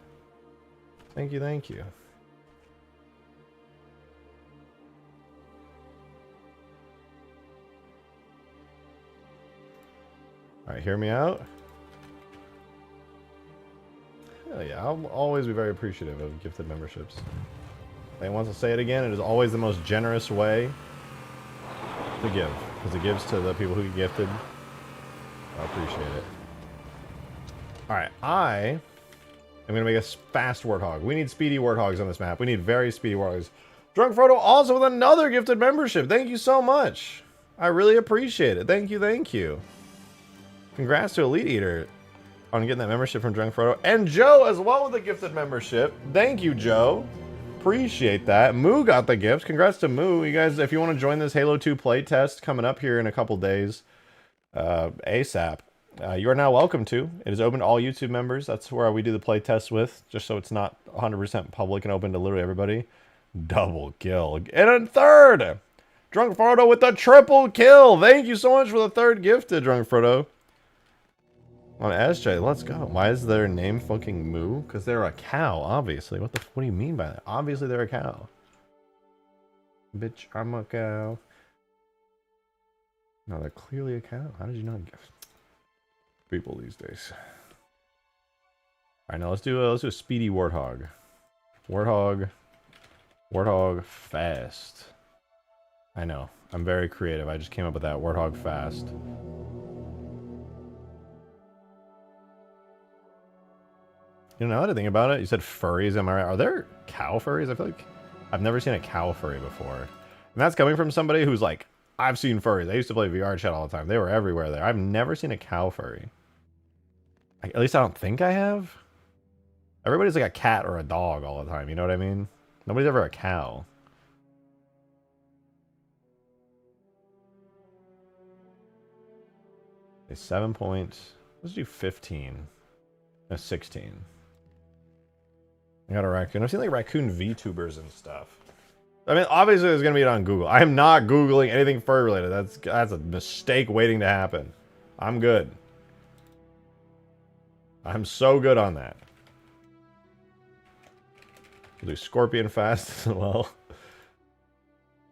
Thank you, thank you. Alright, hear me out. Hell yeah, I'll always be very appreciative of gifted memberships. If anyone wants to say it again, it is always the most generous way to give. Because it gives to the people who get gifted. I appreciate it. Alright, I'm going to make a fast Warthog. We need speedy Warthogs on this map. We need very speedy Warthogs. Drunk Frodo also with another gifted membership. Thank you so much. I really appreciate it. Thank you, thank you. Congrats to Elite Eater on getting that membership from Drunk Frodo. And Joe as well with a gifted membership. Thank you, Joe. Appreciate that. Moo got the gift. Congrats to Moo. You guys, if you want to join this Halo 2 playtest coming up here in a couple days, ASAP. You are now welcome to. It is open to all YouTube members. That's where we do the play test with, just so it's not 100% public and open to literally everybody. Double kill. And a third! Drunk Frodo with the triple kill! Thank you so much for the third gifted, Drunk Frodo. On SJ, let's go. Why is their name fucking Moo? Because they're a cow, obviously. What do you mean by that? Obviously they're a cow. Bitch, I'm a cow. No, they're clearly a cow. How did you not guess? People these days. Alright, now let's do a speedy Warthog. Warthog fast. I know. I'm very creative. I just came up with that. Warthog fast. You know, now that I think about it, you said furries, am I right? Are there cow furries? I feel like I've never seen a cow furry before. And that's coming from somebody who's like, I've seen furries. I used to play VR chat all the time. They were everywhere there. I've never seen a cow furry. At least I don't think I have. Everybody's like a cat or a dog all the time. You know what I mean? Nobody's ever a cow. Okay, 7 points. Let's do 15. No, 16. I got a raccoon. I've seen like raccoon VTubers and stuff. I mean, obviously there's gonna be it on Google. I am not Googling anything fur related. That's a mistake waiting to happen. I'm good. I'm so good on that. We'll do scorpion fast as well.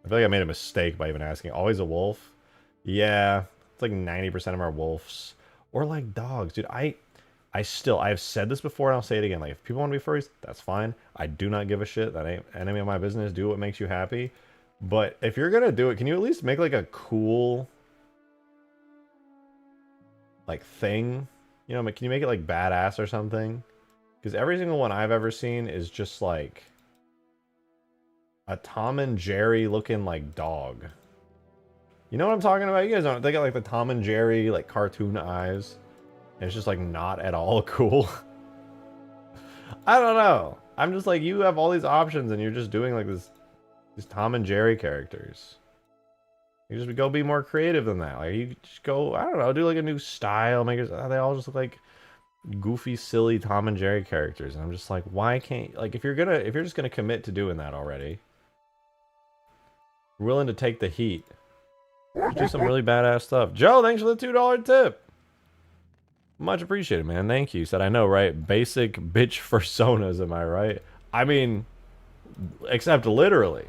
I feel like I made a mistake by even asking. Always a wolf? Yeah. It's like 90% of our wolves. Or like dogs. Dude, I've said this before and I'll say it again. Like, if people want to be furries, that's fine. I do not give a shit. That ain't any of my business. Do what makes you happy. But if you're gonna do it, can you at least make like a cool like thing? You know, can you make it like badass or something? Because every single one I've ever seen is just like a Tom and Jerry looking like dog. You know what I'm talking about? You guys don't. They got like the Tom and Jerry like cartoon eyes. And it's just like not at all cool. I don't know. I'm just like, you have all these options and you're just doing like these Tom and Jerry characters. You just go be more creative than that. Like you just go, I don't know, do like a new style. Make it, they all just look like goofy, silly Tom and Jerry characters. And I'm just like, why can't, like if you're just gonna commit to doing that already, you're willing to take the heat, just do some really badass stuff. Joe, thanks for the $2 tip. Much appreciated, man. Thank you. Said, I know, right? Basic bitch personas, am I right? I mean, except literally.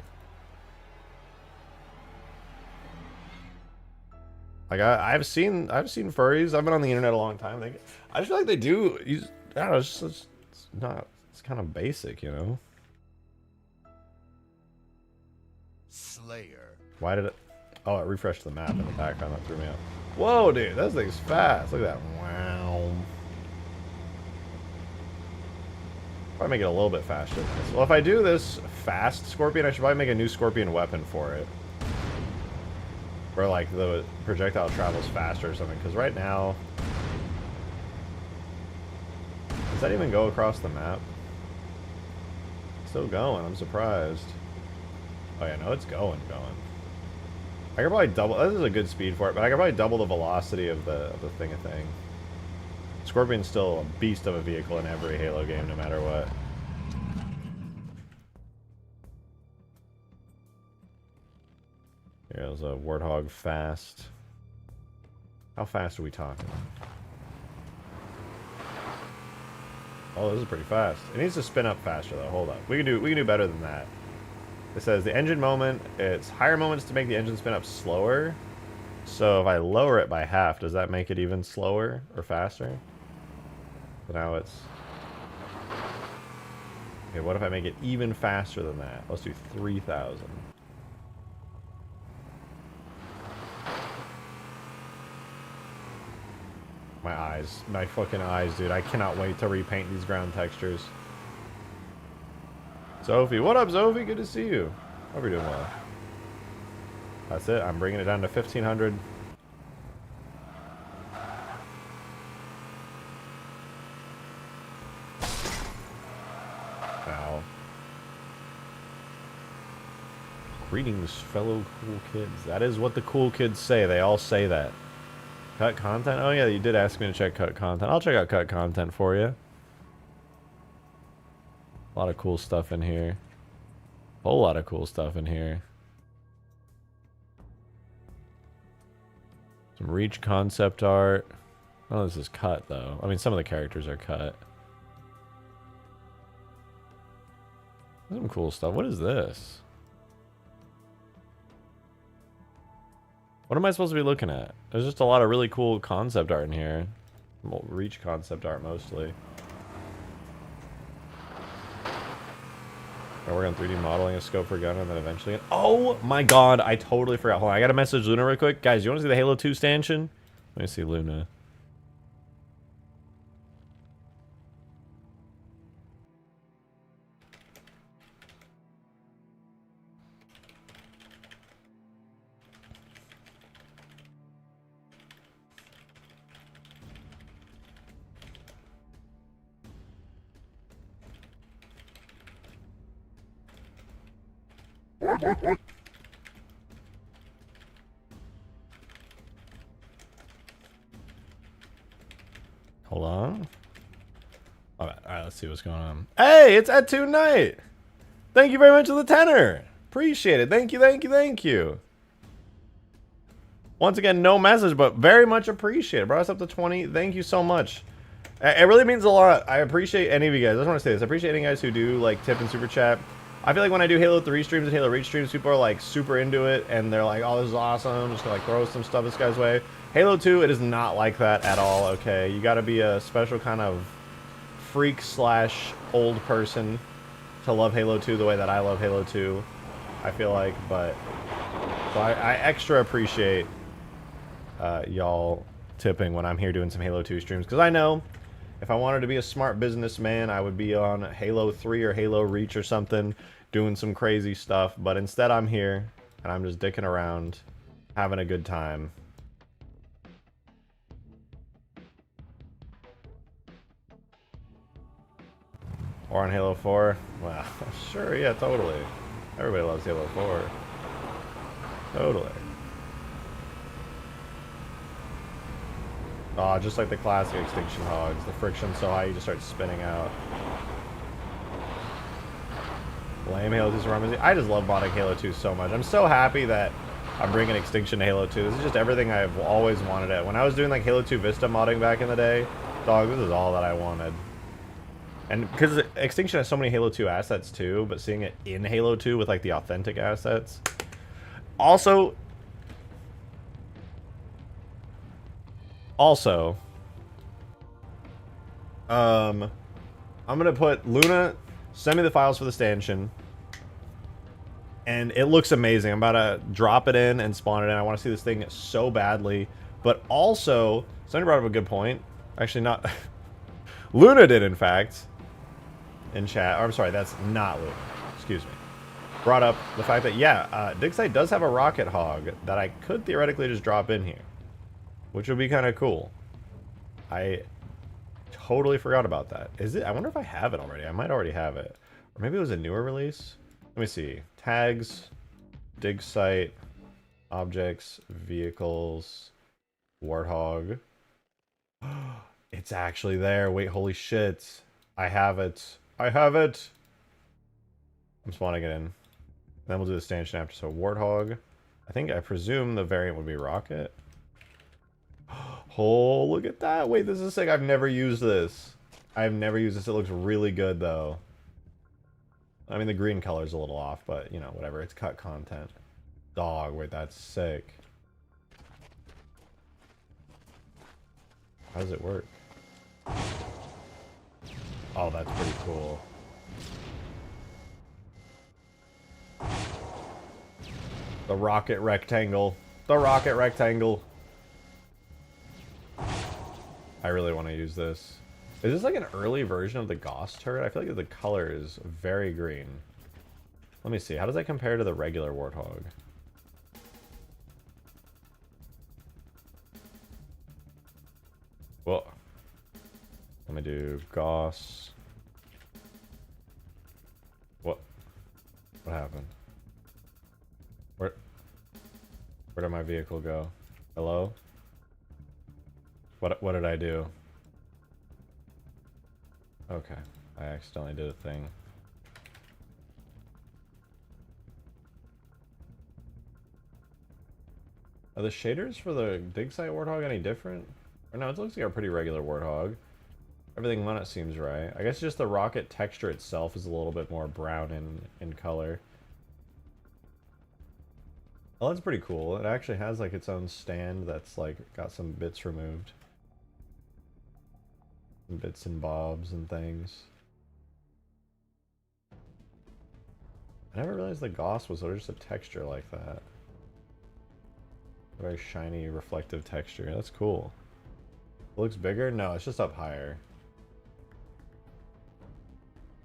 Like I've seen furries. I've been on the internet a long time. I just feel like they do. I don't know. It's not. It's kind of basic, you know. Slayer. Why did it? Oh, it refreshed the map in the background. That threw me off. Whoa, dude, that thing's fast. Look at that. Wow. Probably make it a little bit faster. Well, if I do this fast Scorpion, I should probably make a new Scorpion weapon for it. Where like the projectile travels faster or something. Because right now, does that even go across the map? Still going. I'm surprised. Oh yeah, no, it's going. I could probably double. This is a good speed for it, but I could probably double the velocity of the thing. Scorpion's still a beast of a vehicle in every Halo game, no matter what. Here's a Warthog fast. How fast are we talking? Oh, this is pretty fast. It needs to spin up faster though. Hold up. We can do better than that. It says the engine moment, it's higher moments to make the engine spin up slower. So if I lower it by half, does that make it even slower or faster? So now it's... Okay, what if I make it even faster than that? Let's do 3,000. My eyes. My fucking eyes, dude. I cannot wait to repaint these ground textures. Sophie, what up, Sophie? Good to see you. Hope you're doing well. That's it. I'm bringing it down to 1,500. Ow. Greetings, fellow cool kids. That is what the cool kids say. They all say that. Cut content? Oh yeah, you did ask me to check cut content. I'll check out cut content for you. A lot of cool stuff in here. A whole lot of cool stuff in here. Some Reach concept art. Oh, this is cut though. I mean, some of the characters are cut. Some cool stuff. What is this? What am I supposed to be looking at? There's just a lot of really cool concept art in here. Well, Reach concept art mostly. I work on 3D modeling a scope for gun and then eventually... Oh my god, I totally forgot. Hold on, I gotta message Luna real quick. Guys, you wanna see the Halo 2 stanchion? Let me see Luna. Hold on. Alright, let's see what's going on. Hey, it's at 2 Night! Thank you very much for the tenor! Appreciate it. Thank you, thank you, thank you. Once again, no message, but very much appreciated. Brought us up to 20. Thank you so much. It really means a lot. I appreciate any of you guys. I just want to say this. I appreciate any guys who do like tip and super chat. I feel like when I do Halo 3 streams and Halo Reach streams, people are like super into it and they're like, oh, this is awesome. I'm just gonna like throw some stuff this guy's way. Halo 2, it is not like that at all, okay? You gotta be a special kind of freak slash old person to love Halo 2 the way that I love Halo 2, I feel like, but so I extra appreciate y'all tipping when I'm here doing some Halo 2 streams, because I know if I wanted to be a smart businessman, I would be on Halo 3 or Halo Reach or something, doing some crazy stuff, but instead I'm here, and I'm just dicking around, having a good time. Or on Halo 4? Wow, sure, yeah, totally. Everybody loves Halo 4. Totally. Oh, just like the classic Extinction hogs. The friction's so high you just start spinning out. Lame Halo 2 Surrounding. I just love modding Halo 2 so much. I'm so happy that I'm bringing Extinction to Halo 2. This is just everything I've always wanted it. When I was doing like Halo 2 Vista modding back in the day, dog, this is all that I wanted. And because Extinction has so many Halo 2 assets too, but seeing it in Halo 2 with like the authentic assets. Also, I'm gonna put Luna, send me the files for the stanchion. And it looks amazing. I'm about to drop it in and spawn it in. I want to see this thing so badly. But also, somebody brought up a good point. Actually, not... Luna did, in fact. In chat. Or, I'm sorry, that's not Luna. Excuse me. brought up the fact that, yeah, Dig Site does have a rocket hog that I could theoretically just drop in here, which would be kind of cool. I totally forgot about that. Is it? I wonder if I have it already. I might already have it. Or maybe it was a newer release. Let me see. Tags, Dig Site, objects, vehicles, Warthog. It's actually there. Wait, holy shit. I have it. I have it. I'm spawning it in. Then we'll do the stanchion after. So Warthog. I presume the variant would be Rocket. Oh, look at that. Wait, this is sick. I've never used this. I've never used this. It looks really good, though. I mean, the green color's a little off, but, you know, whatever. It's cut content. Dog, wait, that's sick. How does it work? Oh, that's pretty cool. The rocket rectangle. The rocket rectangle. I really want to use this. Is this like an early version of the Gauss turret? I feel like the color is very green. Let me see. How does that compare to the regular Warthog? Well, let me do Gauss. What happened? Where did my vehicle go? Hello? What did I do? Okay, I accidentally did a thing. Are the shaders for the Dig Site Warthog any different? Or no, it looks like a pretty regular Warthog. Everything on it seems right. I guess just the rocket texture itself is a little bit more brown in color. Oh, that's pretty cool. It actually has like its own stand that's like got some bits removed. Bits and bobs and things. I never realized the Gauss was sort of just a texture like that. Very shiny, reflective texture. That's cool. It looks bigger? No, it's just up higher.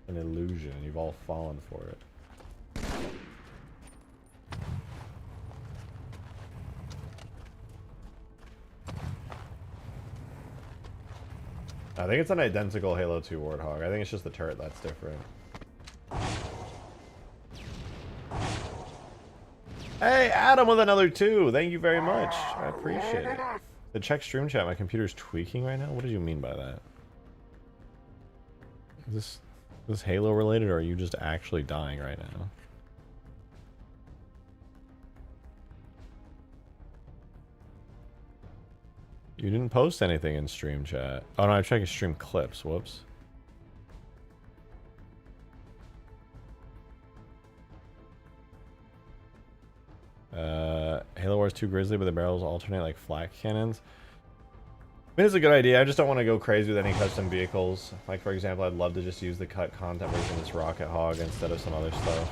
An illusion. You've all fallen for it. I think it's an identical Halo 2 Warthog. I think it's just the turret that's different. Hey, Adam with another 2. Thank you very much. I appreciate it. To check stream chat, my computer's tweaking right now? What did you mean by that? Is this Halo related, or are you just actually dying right now? You didn't post anything in stream chat. Oh no, I'm checking stream clips. Whoops. Halo Wars 2 Grizzly, but the barrels alternate like flak cannons. I mean, it's a good idea. I just don't want to go crazy with any custom vehicles. Like, for example, I'd love to just use the cut content version of this Rocket Hog instead of some other stuff.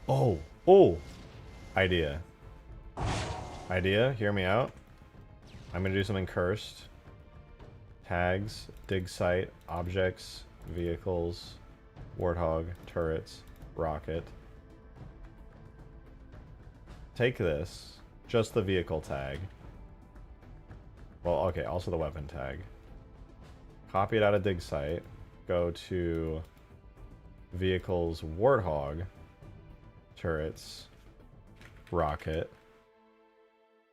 Oh! Idea. Hear me out. I'm going to do something cursed. Tags, Dig Site, objects, vehicles, Warthog, turrets, rocket. Take this. Just the vehicle tag. Well, okay, also the weapon tag. Copy it out of Dig Site. Go to vehicles, Warthog, turrets, rocket.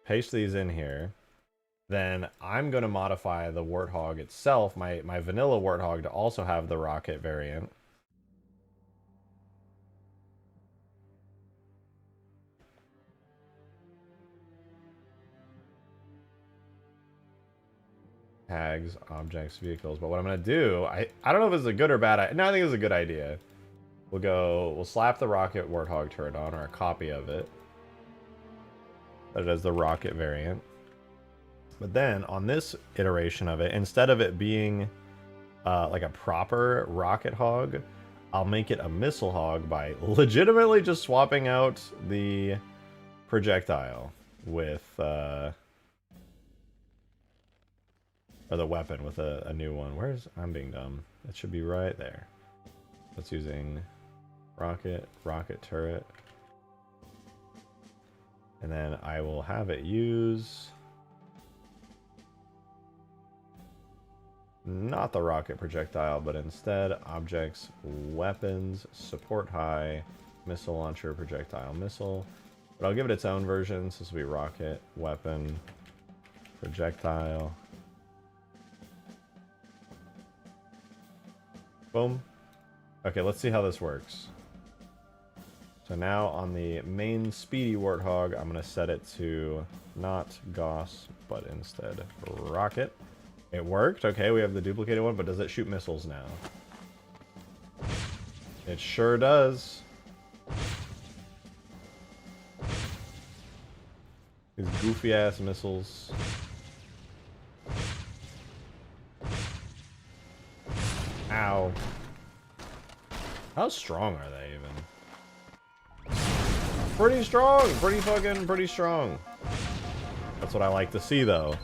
Paste these in here. Then I'm going to modify the Warthog itself, my vanilla Warthog, to also have the rocket variant. Tags, objects, vehicles. But what I'm going to do, I don't know if it's a good or bad idea. No, I think it's a good idea. We'll slap the rocket Warthog turret on, or a copy of it. That is the rocket variant. But then on this iteration of it, instead of it being like a proper rocket hog, I'll make it a missile hog by legitimately just swapping out the projectile with or the weapon with a new one. I'm being dumb. It should be right there. That's using rocket, rocket turret. And then I will have it use not the rocket projectile, but instead objects, weapons, support high, missile launcher, projectile, missile. But I'll give it its own version. So this will be rocket, weapon, projectile. Boom. Okay, let's see how this works. So now on the main speedy Warthog, I'm going to set it to not Gauss, but instead rocket. It worked. Okay, we have the duplicated one, but does it shoot missiles now? It sure does. These goofy ass missiles. Ow. How strong are they even? Pretty strong! Pretty strong. That's what I like to see though.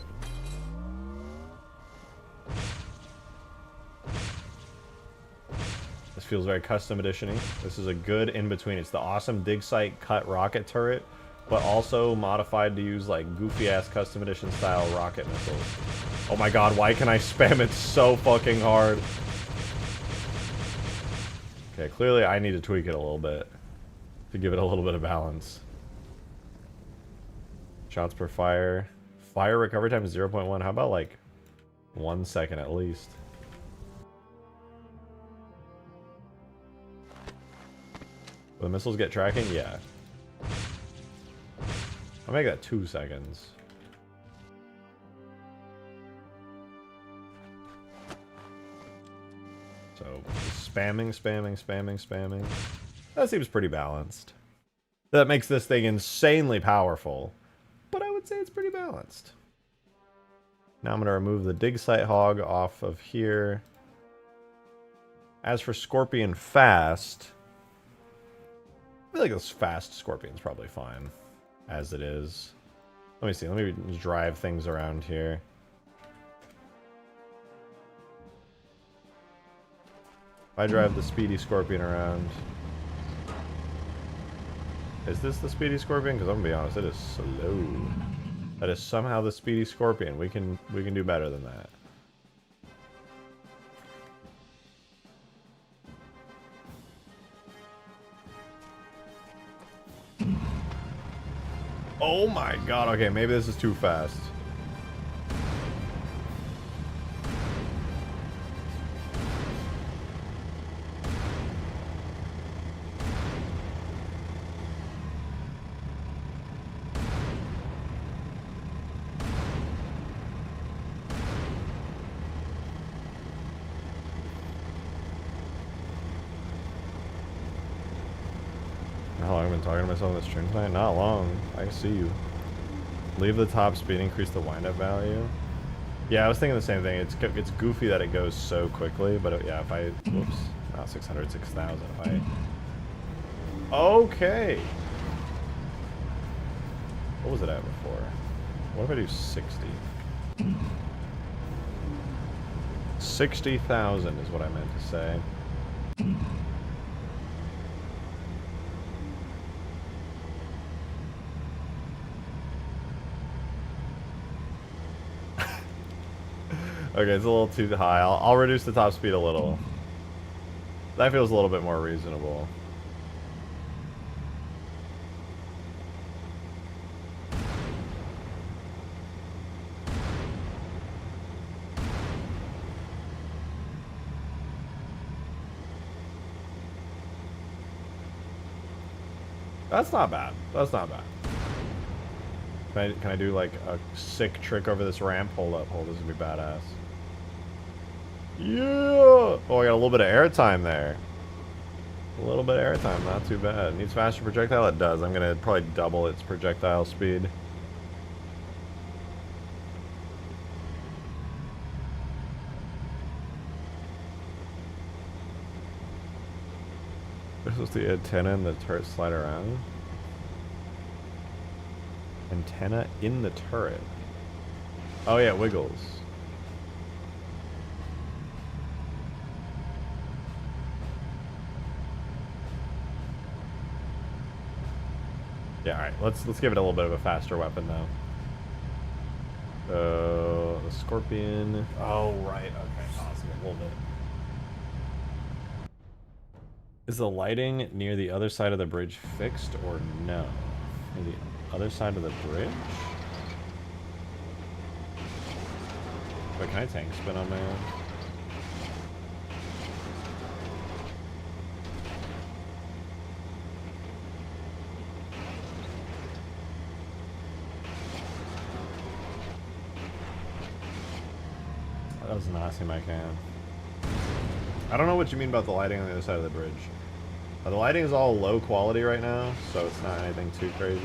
This feels very custom edition-y. This is a good in-between. It's the awesome dig site cut rocket turret, but also modified to use like goofy-ass custom edition style rocket missiles. Oh my god, why can I spam it so fucking hard? Okay, clearly I need to tweak it a little bit to give it a little bit of balance. Shots per fire. Fire recovery time is 0.1. How about like 1 second at least? Will the missiles get tracking? Yeah. I'll make that 2 seconds. So, spamming. That seems pretty balanced. That makes this thing insanely powerful. But I would say it's pretty balanced. Now I'm going to remove the dig site hog off of here. As for Scorpion fast, I feel like this fast Scorpion's probably fine as it is. Let me see. Let me just drive things around here. If I drive the speedy Scorpion around, is this the speedy Scorpion? Because I'm gonna be honest, it is slow. That is somehow the speedy Scorpion. We can do better than that. Oh my god, okay, maybe this is too fast. How long have I been talking to myself in this stream tonight? Not long. I see you. Leave the top speed, increase the wind-up value. Yeah, I was thinking the same thing. It's goofy that it goes so quickly, but yeah, if I... Whoops. Not 600, 6,000. If I... Okay! What was it at before? What if I do 60? 60,000 is what I meant to say. Okay, it's a little too high. I'll reduce the top speed a little. That feels a little bit more reasonable. That's not bad. That's not bad. Can I do like a sick trick over this ramp? Hold up, this is gonna be badass. Yeah! Oh, I got a little bit of airtime there. A little bit of airtime, not too bad. Needs faster projectile? It does. I'm gonna probably double its projectile speed. This is the antenna and the turret slide around. Antenna in the turret. Oh yeah, it wiggles. Yeah, all right. Let's give it a little bit of a faster weapon though. So the scorpion. Oh right. Okay. Awesome. A little bit. Is the lighting near the other side of the bridge fixed or no? Near the other side of the bridge? Wait, can I tank spin on my own? That was an awesome I can. I don't know what you mean about the lighting on the other side of the bridge. The lighting is all low quality right now, so it's not anything too crazy.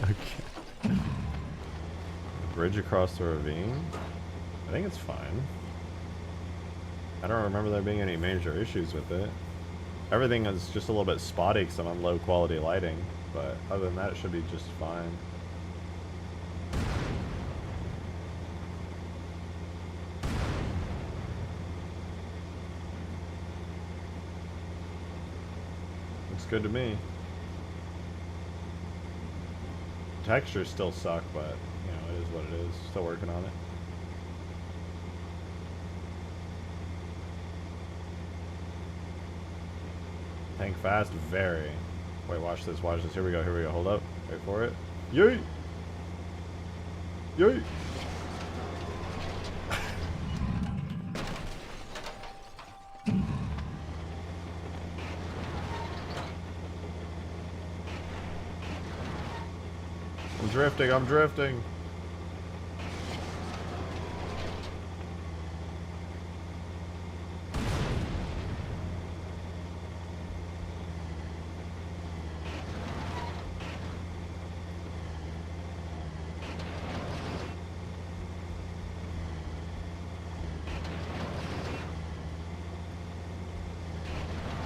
Okay. Bridge across the ravine? I think it's fine. I don't remember there being any major issues with it. Everything is just a little bit spotty because I'm on low quality lighting, but other than that it should be just fine. Looks good to me. Textures still suck, but you know, it is what it is. Still working on it. Tank fast, very. Wait, watch this, watch this. Here we go, here we go. Hold up. Wait for it. Yay! Yay! I'm drifting, I'm drifting.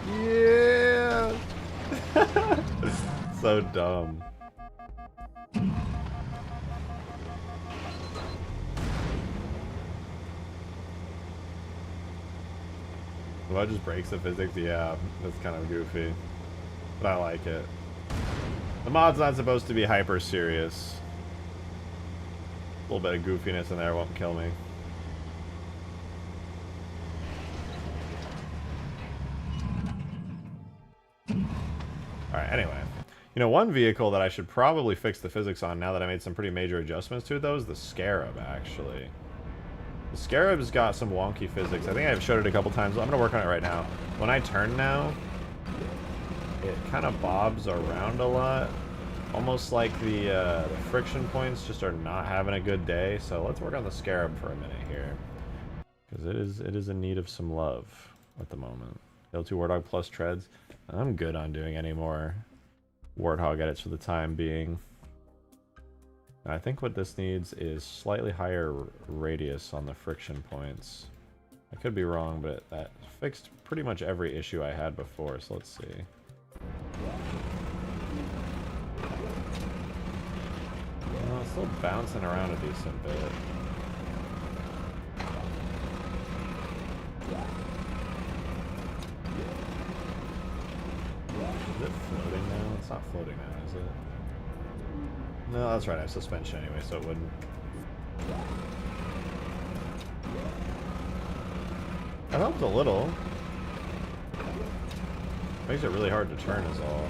Yeah! So dumb. Well, it just breaks the physics? Yeah, that's kind of goofy. But I like it. The mod's not supposed to be hyper serious. A little bit of goofiness in there won't kill me. Alright, anyway. You know, one vehicle that I should probably fix the physics on now that I made some pretty major adjustments to it, though, is the Scarab, actually. The Scarab's got some wonky physics. I think I've showed it a couple times. I'm going to work on it right now. When I turn now, it kind of bobs around a lot. Almost like the friction points just are not having a good day. So let's work on the Scarab for a minute here. Because it is in need of some love at the moment. L2 Warthog plus treads. I'm good on doing any more Warthog edits for the time being. I think what this needs is slightly higher radius on the friction points. I could be wrong, but that fixed pretty much every issue I had before, so let's see. Well, it's still bouncing around a decent bit. Is it floating now? It's not floating now, is it? No, that's right, I have suspension anyway, so it wouldn't. That helps a little. Makes it really hard to turn is all.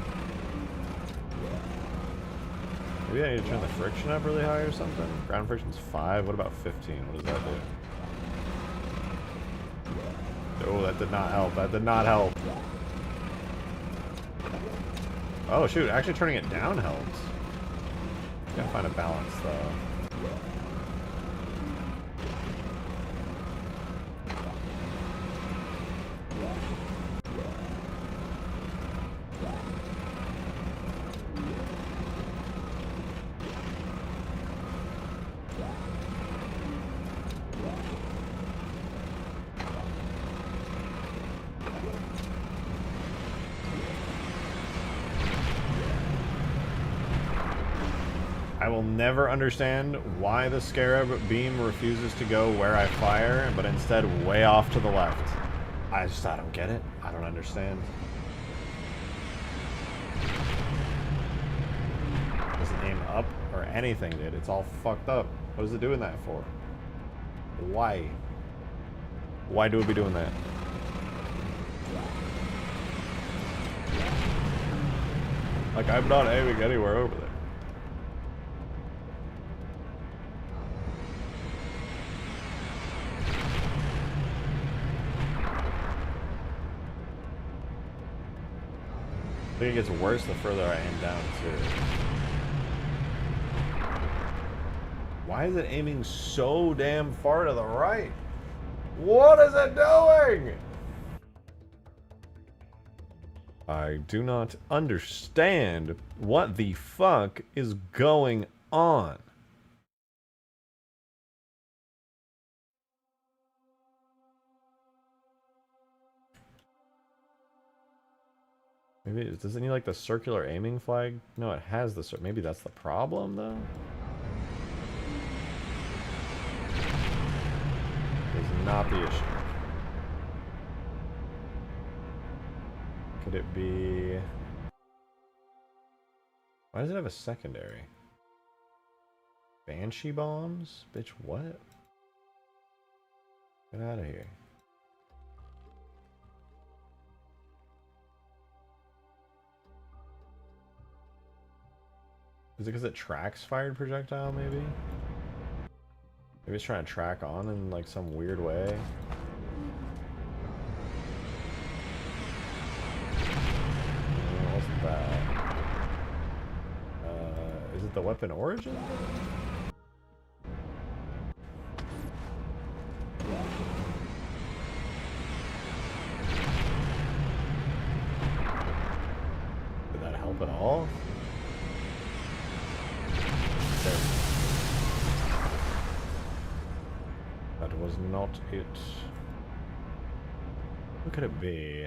Maybe I need to turn the friction up really high or something? Ground friction's 5, what about 15? What does that do? Oh, that did not help, that did not help. Oh shoot, actually turning it down helps. Gotta find a balance though. will never understand why the Scarab beam refuses to go where I fire, but instead way off to the left. I don't get it. I don't understand. Doesn't aim up or anything, dude. It's all fucked up. What is it doing that for? Why? Why do it be doing that? Like, I'm not aiming anywhere over there. I think it gets worse the further I aim down, too. Why is it aiming so damn far to the right? What is it doing? I do not understand what the fuck is going on. Maybe doesn't he like the circular aiming flag? No, it has the maybe that's the problem though. Is not the issue. Could it be? Why does it have a secondary? Banshee bombs? Bitch, what? Get out of here. Is it because it tracks fired projectile, maybe? Maybe it's trying to track on in like some weird way. What's that? Is it the weapon origin? Did that help at all? That was not it. What could it be?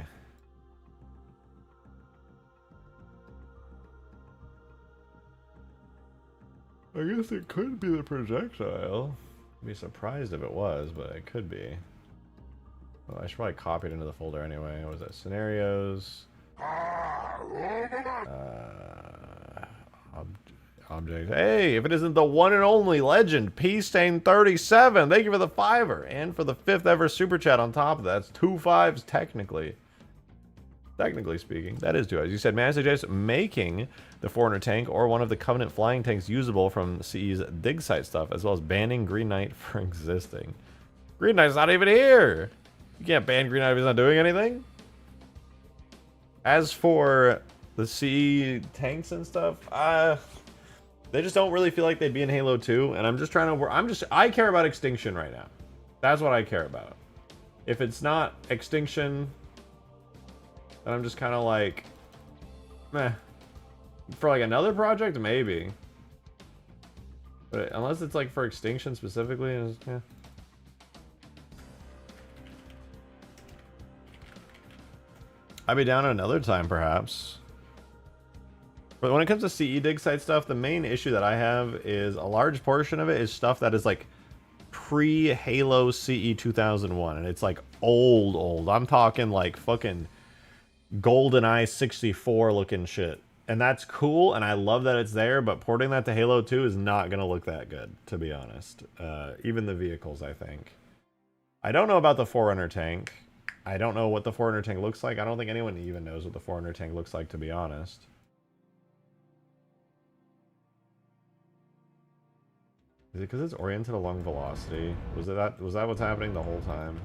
I guess it could be the projectile. I'd be surprised if it was, but it could be. Well, I should probably copy it into the folder anyway. What was that? Scenarios. Object. Hey, if it isn't the one and only legend, P-Stain37, thank you for the $5 and for the 5th ever super chat on top of that. That's 2 5s technically. Technically speaking, that is 2 5s. You said, may I suggest making the Forerunner tank or one of the Covenant flying tanks usable from CE's dig site stuff, as well as banning Green Knight for existing. Green Knight's not even here. You can't ban Green Knight if he's not doing anything. As for the CE tanks and stuff, they just don't really feel like they'd be in Halo 2, and I'm just trying to I care about Extinction right now. That's what I care about. If it's not Extinction, then I'm just kind of like, meh. For like another project, maybe. But unless it's like for Extinction specifically, it's, yeah. I'd be down another time, perhaps. But when it comes to CE dig site stuff, the main issue that I have is a large portion of it is stuff that is like pre-Halo CE 2001. And it's like old. I'm talking like fucking GoldenEye 64 looking shit. And that's cool, and I love that it's there, but porting that to Halo 2 is not going to look that good, to be honest. Even the vehicles, I think. I don't know about the Forerunner tank. I don't know what the Forerunner tank looks like. I don't think anyone even knows what the Forerunner tank looks like, to be honest. Is it because it's oriented along velocity? Was that what's happening the whole time?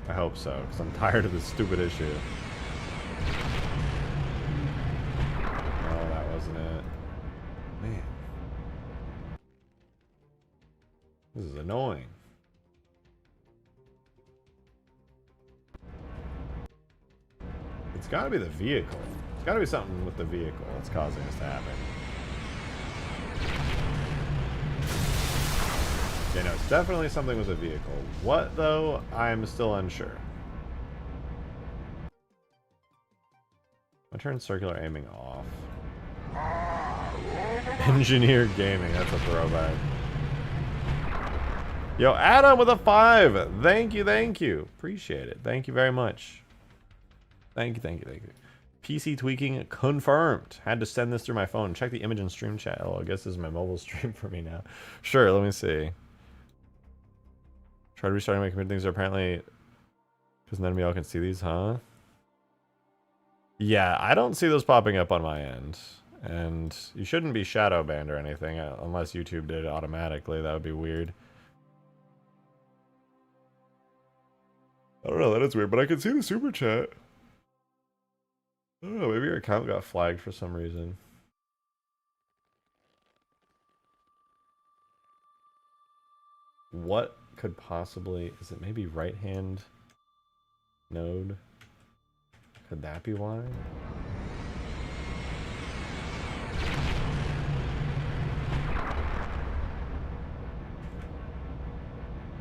I hope so, because I'm tired of this stupid issue. No, that wasn't it. Man. This is annoying. It's got to be the vehicle. It's got to be something with the vehicle that's causing this to happen. Okay, no, it's definitely something with a vehicle. What, though? I'm still unsure. I turn circular aiming off. Engineer Gaming, that's a throwback. Yo, Adam with a 5. Thank you, thank you. Appreciate it. Thank you very much. Thank you, thank you, thank you. PC tweaking confirmed. Had to send this through my phone. Check the image and stream chat. Oh, I guess this is my mobile stream for me now. Sure, let me see. Tried restarting my computer. Things are apparently... Because none of y'all can see these, huh? Yeah, I don't see those popping up on my end. And you shouldn't be shadow banned or anything, unless YouTube did it automatically. That would be weird. I don't know, that is weird, but I can see the super chat. I don't know, maybe your account got flagged for some reason. What could possibly... Is it maybe right-hand node? Could that be why?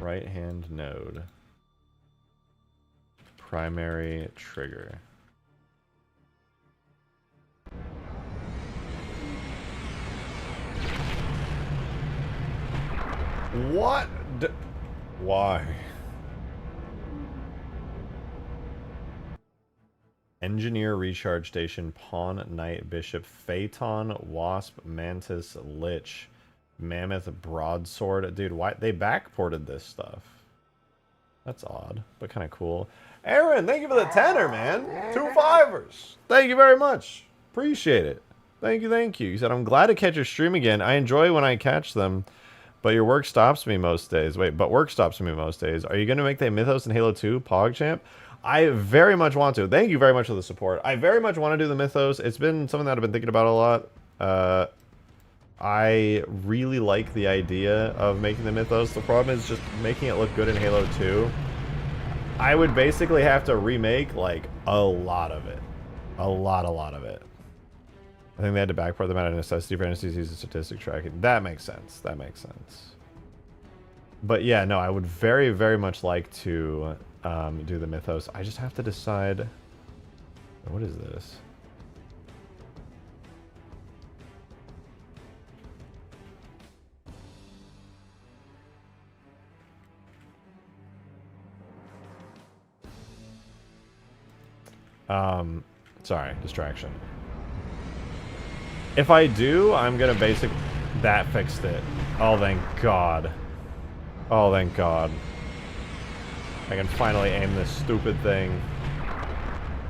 Right-hand node. Primary trigger. What? Why? Engineer recharge station, pawn, knight, bishop, phaeton, wasp, mantis, lich, mammoth, broadsword. Dude, why they backported this stuff? That's odd, but kind of cool. Aaron, thank you for the tenner, man. 2 5ers. Thank you very much. Appreciate it. Thank you, thank you. He said, I'm glad to catch your stream again. I enjoy when I catch them, but your work stops me most days. Wait, but work stops me most days. Are you going to make the Mythos in Halo 2 PogChamp? I very much want to. Thank you very much for the support. I very much want to do the Mythos. It's been something that I've been thinking about a lot. I really like the idea of making the Mythos. The problem is just making it look good in Halo 2. I would basically have to remake, like, a lot of it. A lot of it. I think they had to backport them out of necessity for anesthesia statistic tracking. That makes sense. That makes sense. But yeah, no, I would very, very much like to do the Mythos. I just have to decide... What is this? Sorry, distraction. If I do, I'm gonna basic... That fixed it. Oh, thank God. Oh, thank God. I can finally aim this stupid thing.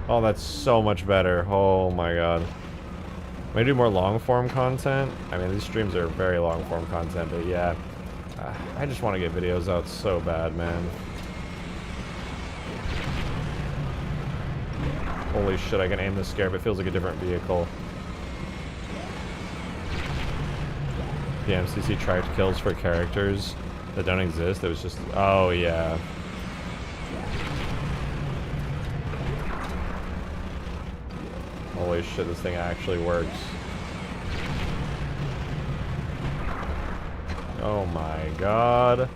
Oh, that's so much better. Oh my God. May I do more long-form content? I mean, these streams are very long-form content, but yeah. I just want to get videos out so bad, man. Holy shit, I can aim this Scarab. It feels like a different vehicle. The MCC tracked kills for characters that don't exist. It was just... Oh, yeah. Holy shit, this thing actually works. Oh my God.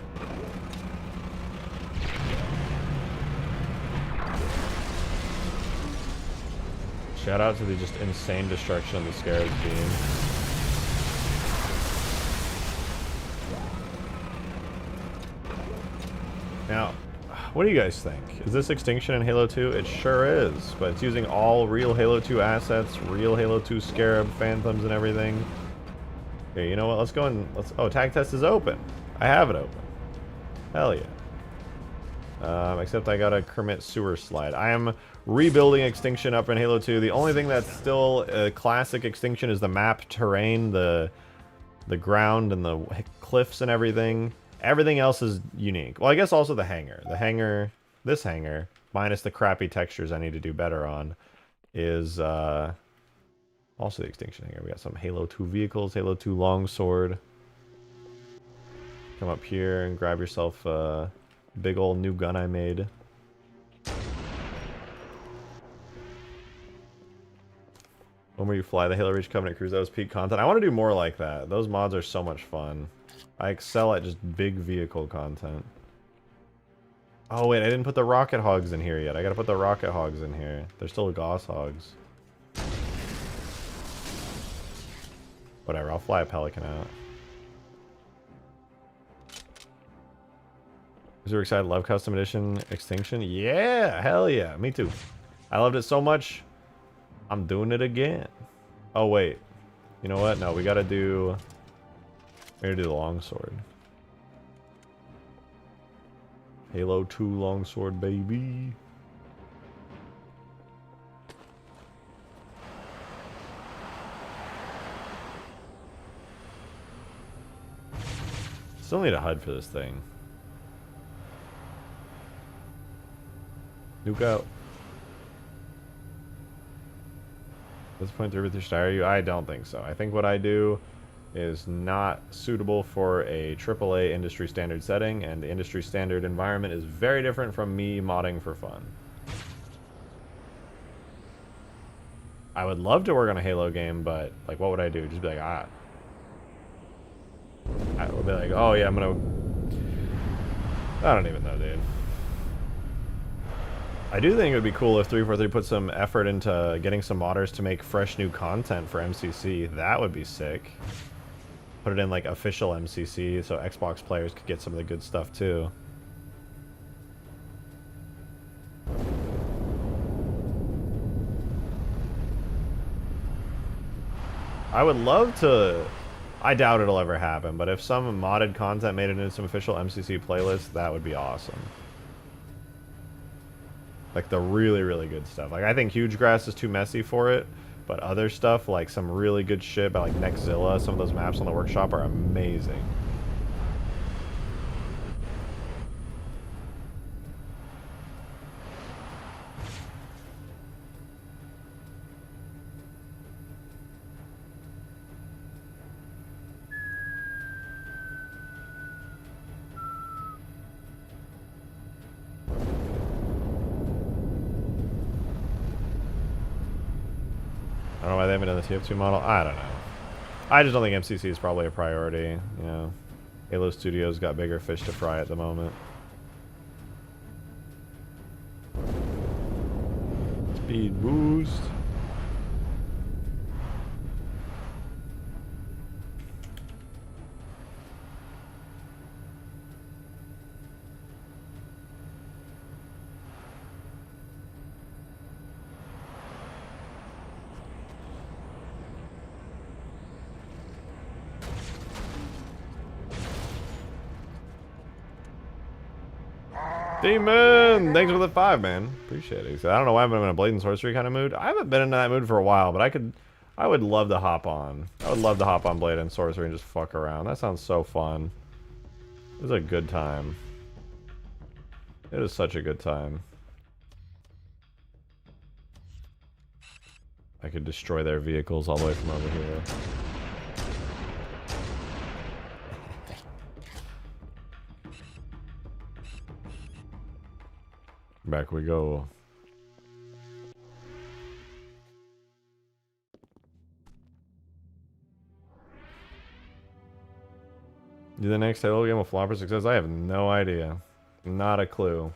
Shout out to the just insane destruction of the Scarab's beam. Now, what do you guys think? Is this Extinction in Halo 2? It sure is, but it's using all real Halo 2 assets, real Halo 2 Scarab, Phantoms, and everything. Okay, you know what? Let's go and let's... Oh, tag test is open. I have it open. Hell yeah. Except I got a Kermit sewer slide. I am rebuilding Extinction up in Halo 2. The only thing that's still classic Extinction is the map terrain, the ground and the cliffs and everything. Everything else is unique. Well, I guess also the hangar. The hangar, this hangar, minus the crappy textures I need to do better on, is also the Extinction hangar. We got some Halo 2 vehicles, Halo 2 longsword. Come up here and grab yourself a big old new gun I made. When will you fly the Halo Reach Covenant Cruise? That was peak content. I want to do more like that. Those mods are so much fun. I excel at just big vehicle content. Oh wait, I didn't put the rocket hogs in here yet. I gotta put the rocket hogs in here. They're still Gauss hogs. Whatever, I'll fly a Pelican out. Super excited, love custom edition Extinction. Yeah, hell yeah, me too. I loved it so much, I'm doing it again. Oh wait, you know what? No, we gotta do the longsword. Halo 2 longsword, baby. Still need a HUD for this thing. Nuke out. At this point, through should hire you? I don't think so. I think what I do is not suitable for a AAA industry standard setting, and the industry standard environment is very different from me modding for fun. I would love to work on a Halo game, but like, what would I do? Just be like, I would be like, oh yeah, I don't even know, dude. I do think it would be cool if 343 put some effort into getting some modders to make fresh new content for MCC. That would be sick. Put it in like official MCC so Xbox players could get some of the good stuff too. I would love to... I doubt it'll ever happen, but if some modded content made it into some official MCC playlists, that would be awesome. Like the really, really good stuff. Like I think Huge Grass is too messy for it, but other stuff like some really good shit by like Nextzilla, some of those maps on the workshop are amazing. I don't know why they haven't done the TF2 model. I don't know. I just don't think MCC is probably a priority. You know, Halo Studios got bigger fish to fry at the moment. Speed boost. Demon! Thanks for the 5, man. Appreciate it. I don't know why I've been in a Blade and Sorcery kind of mood. I haven't been in that mood for a while, but I would love to hop on. I would love to hop on Blade and Sorcery and just fuck around. That sounds so fun. It was a good time. It is such a good time. I could destroy their vehicles all the way from over here. Back we go. Do the next Halo game with flopper success? I have no idea. Not a clue.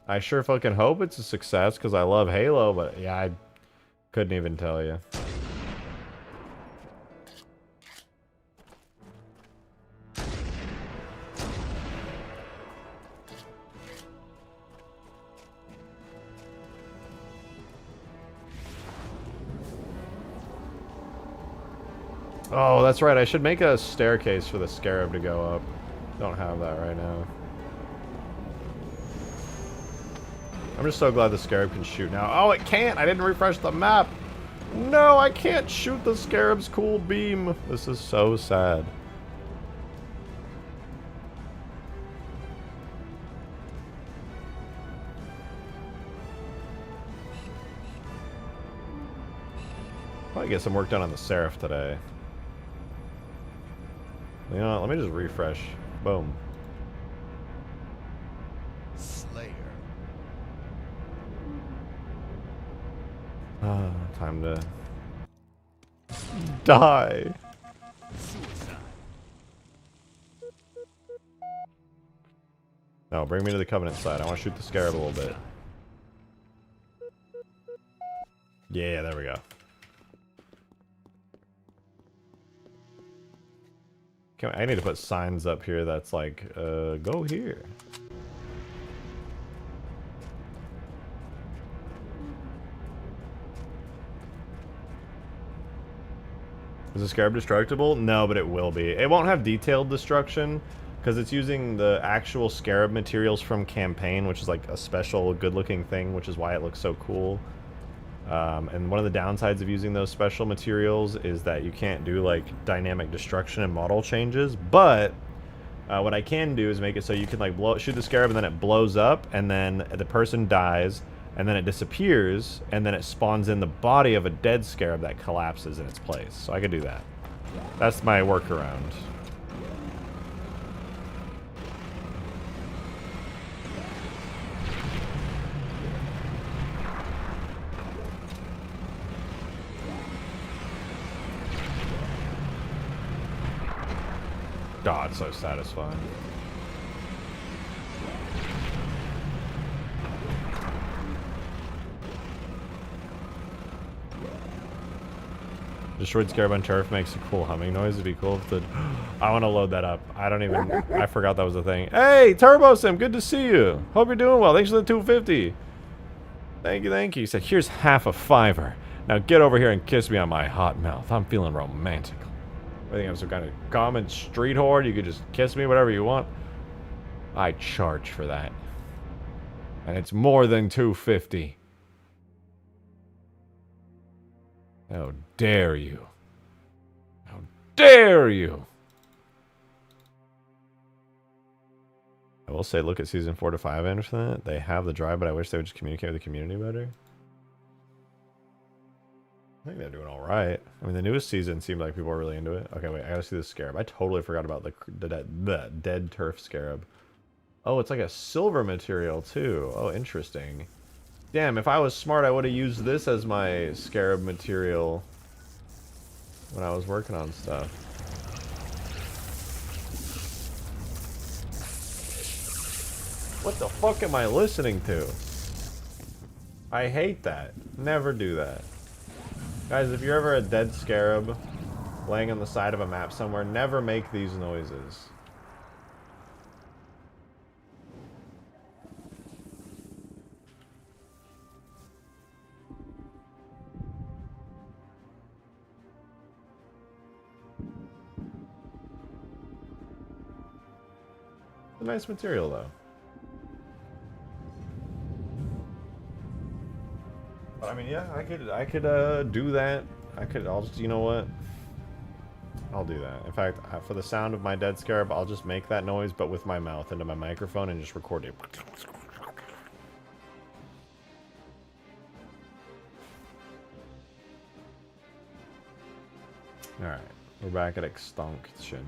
I sure fucking hope it's a success because I love Halo, but yeah, I couldn't even tell you. Oh, that's right. I should make a staircase for the Scarab to go up. Don't have that right now. I'm just so glad the Scarab can shoot now. Oh, it can't! I didn't refresh the map! No, I can't shoot the Scarab's cool beam! This is so sad. Probably get some work done on the Seraph today. You know what, let me just refresh. Boom. Slayer. Ah, time to die. Suicide. No, bring me to the Covenant side. I want to shoot the Scarab a little bit. Yeah, there we go. I need to put signs up here that's like, go here. Is the Scarab destructible? No, but it will be. It won't have detailed destruction because it's using the actual Scarab materials from Campaign, which is like a special good-looking thing, which is why it looks so cool. And one of the downsides of using those special materials is that you can't do like dynamic destruction and model changes, but what I can do is make it so you can like shoot the Scarab and then it blows up and then the person dies and then it disappears and then it spawns in the body of a dead Scarab that collapses in its place. So I could do that. That's my workaround. God, so satisfying. Destroyed Scarab on turf makes a cool humming noise. It'd be cool if the... I want to load that up. I don't even... I forgot that was a thing. Hey, Turbo Sim, good to see you. Hope you're doing well. Thanks for the 250. Thank you, thank you. He said, here's half a $5. Now get over here and kiss me on my hot mouth. I'm feeling romantic. I think I'm some kind of common street whore. You could just kiss me, whatever you want. I charge for that. And it's more than 250. How dare you? How dare you? I will say, look at season 4 to 5 and for that. They have the drive, but I wish they would just communicate with the community better. I think they're doing all right. I mean, the newest season seemed like people were really into it. Okay, wait, I gotta see the Scarab. I totally forgot about the dead turf Scarab. Oh, it's like a silver material too. Oh, interesting. Damn, if I was smart, I would have used this as my Scarab material when I was working on stuff. What the fuck am I listening to? I hate that. Never do that. Guys, if you're ever a dead Scarab laying on the side of a map somewhere, never make these noises. It's a nice material, though. But I mean, yeah, I could do that. I'll just, you know what? I'll do that. In fact, for the sound of my dead Scarab, I'll just make that noise, but with my mouth into my microphone and just record it. Alright, we're back at Extinction.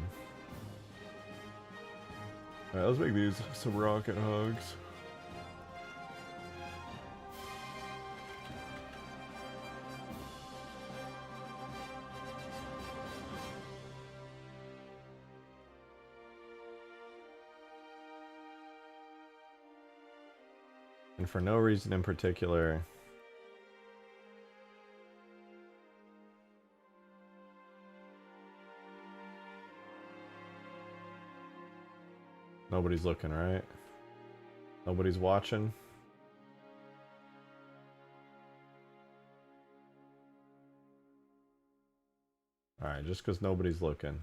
Alright, let's make these some rocket hugs. And for no reason in particular, nobody's looking, right? Nobody's watching. Alright, just because nobody's looking.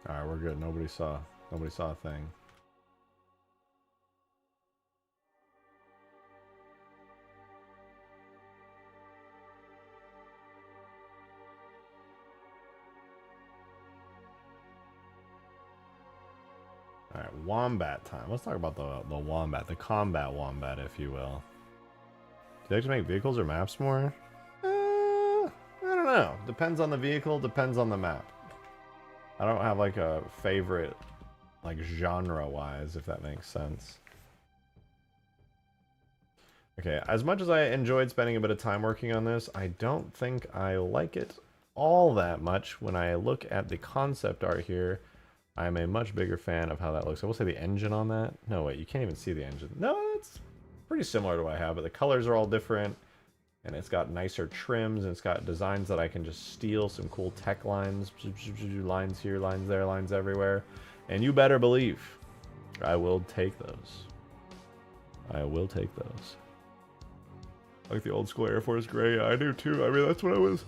Alright, we're good. Nobody saw a thing. Alright, Wombat time. Let's talk about the Wombat, the combat Wombat, if you will. Do you like to make vehicles or maps more? I don't know. Depends on the vehicle, depends on the map. I don't have like a favorite, like genre-wise, if that makes sense. Okay, as much as I enjoyed spending a bit of time working on this, I don't think I like it all that much. When I look at the concept art here, I'm a much bigger fan of how that looks. I will say the engine on that. No, wait, you can't even see the engine. No, pretty similar to what I have, but the colors are all different. And it's got nicer trims, and it's got designs that I can just steal, some cool tech lines. Lines here, lines there, lines everywhere. And you better believe I will take those. I will take those. Like the old school Air Force Gray. I do too. I mean, that's what I was...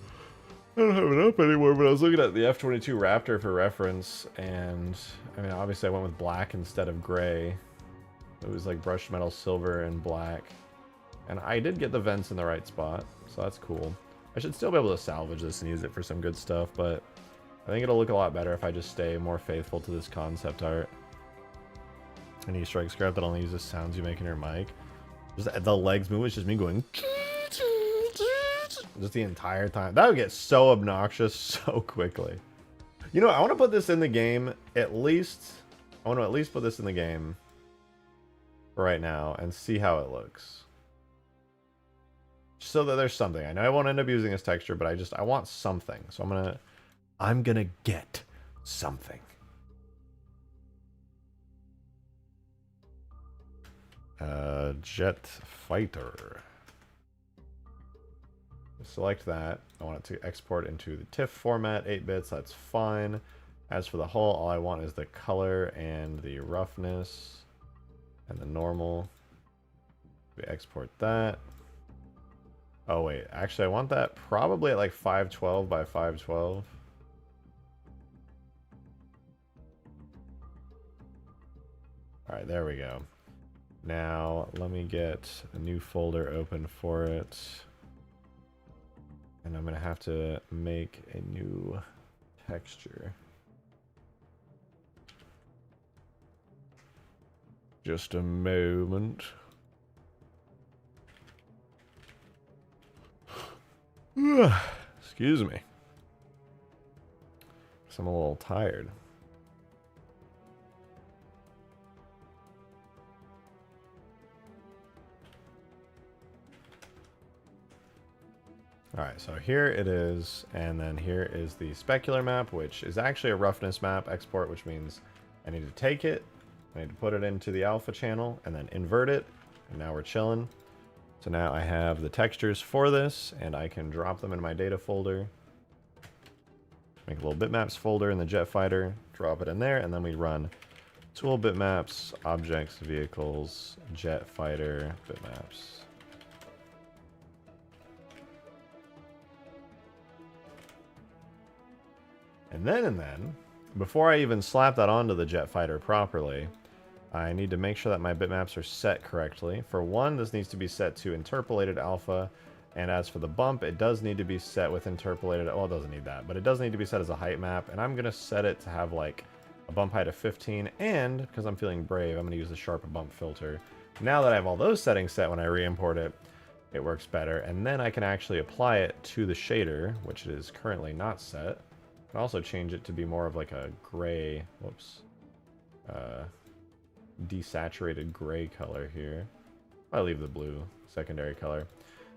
I don't have it up anymore, but I was looking at the F-22 Raptor for reference, and I mean, obviously I went with black instead of gray. It was like brushed metal silver and black. And I did get the vents in the right spot, so that's cool. I should still be able to salvage this and use it for some good stuff, but I think it'll look a lot better if I just stay more faithful to this concept art. An Easter egg script that only uses sounds you make in your mic. Just the legs move, it's just me going just the entire time. That would get so obnoxious so quickly. You know, I want to put this in the game at least. I want to at least put this in the game right now and see how it looks. So that there's something. I know I won't end up using this texture, but I want something. So I'm gonna get something. Jet fighter. Select that. I want it to export into the TIFF format, 8 bits, that's fine. As for the hull, all I want is the color and the roughness and the normal. We export that. Oh wait, actually I want that probably at like 512 by 512. Alright, there we go. Now let me get a new folder open for it. And I'm gonna have to make a new texture. Just a moment. Excuse me. 'Cause I'm a little tired. Alright, so here it is, and then here is the specular map, which is actually a roughness map export, which means I need to take it, I need to put it into the alpha channel, and then invert it, and now we're chilling. So now I have the textures for this, and I can drop them in my data folder. Make a little bitmaps folder in the jet fighter, drop it in there, and then we run tool bitmaps, objects, vehicles, jet fighter, bitmaps. And then, before I even slap that onto the jet fighter properly, I need to make sure that my bitmaps are set correctly. For one, this needs to be set to interpolated alpha, and as for the bump, it does need to be set with interpolated, well, it doesn't need that, but it does need to be set as a height map, and I'm going to set it to have like a bump height of 15, and because I'm feeling brave, I'm going to use the sharp bump filter. Now that I have all those settings set when I re-import it, it works better, and then I can actually apply it to the shader, which is currently not set. I can also change it to be more of like a gray, whoops, desaturated gray color here. I'll leave the blue secondary color.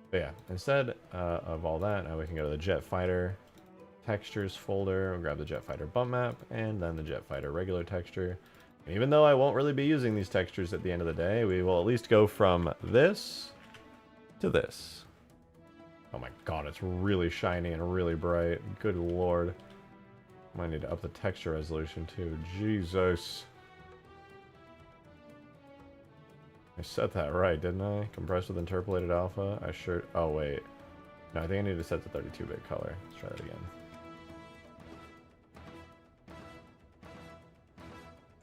But yeah, instead of all that, now we can go to the jet fighter textures folder, we'll grab the jet fighter bump map, and then the jet fighter regular texture. And even though I won't really be using these textures at the end of the day, we will at least go from this to this. Oh my god, it's really shiny and really bright. Good lord. Might need to up the texture resolution too. Jesus. I set that right, didn't I? Compressed with interpolated alpha. I sure... Oh, wait. No, I think I need to set the 32-bit color. Let's try that again.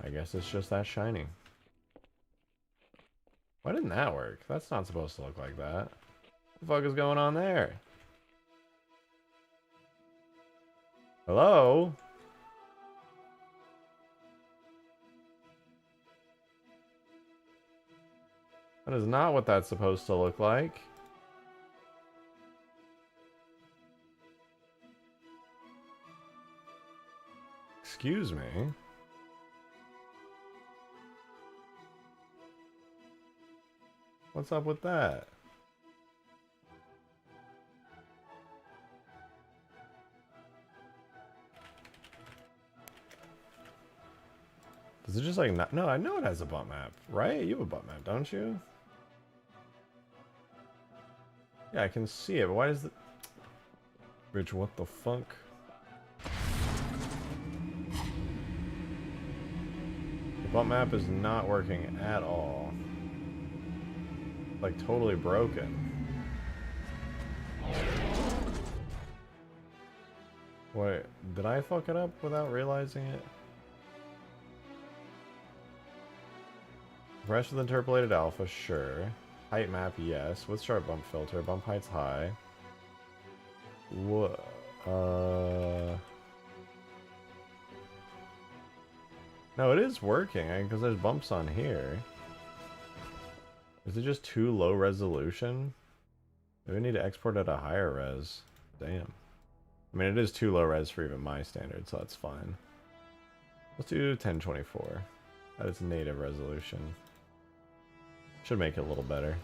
I guess it's just that shiny. Why didn't that work? That's not supposed to look like that. What the fuck is going on there? Hello? That is not what that's supposed to look like. Excuse me. What's up with that? Does it just like not... No, I know it has a bump map, right? You have a bump map, don't you? Yeah, I can see it, but why does the... Bitch, what the fuck? The bump map is not working at all. Like, totally broken. Wait, did I fuck it up without realizing it? Rest with interpolated alpha, sure. Height map, yes. With sharp bump filter, bump height's high. What? No, it is working, because there's bumps on here. Is it just too low resolution? Maybe we need to export at a higher res. Damn. I mean, it is too low res for even my standards, so that's fine. Let's do 1024. That is native resolution. Should make it a little better.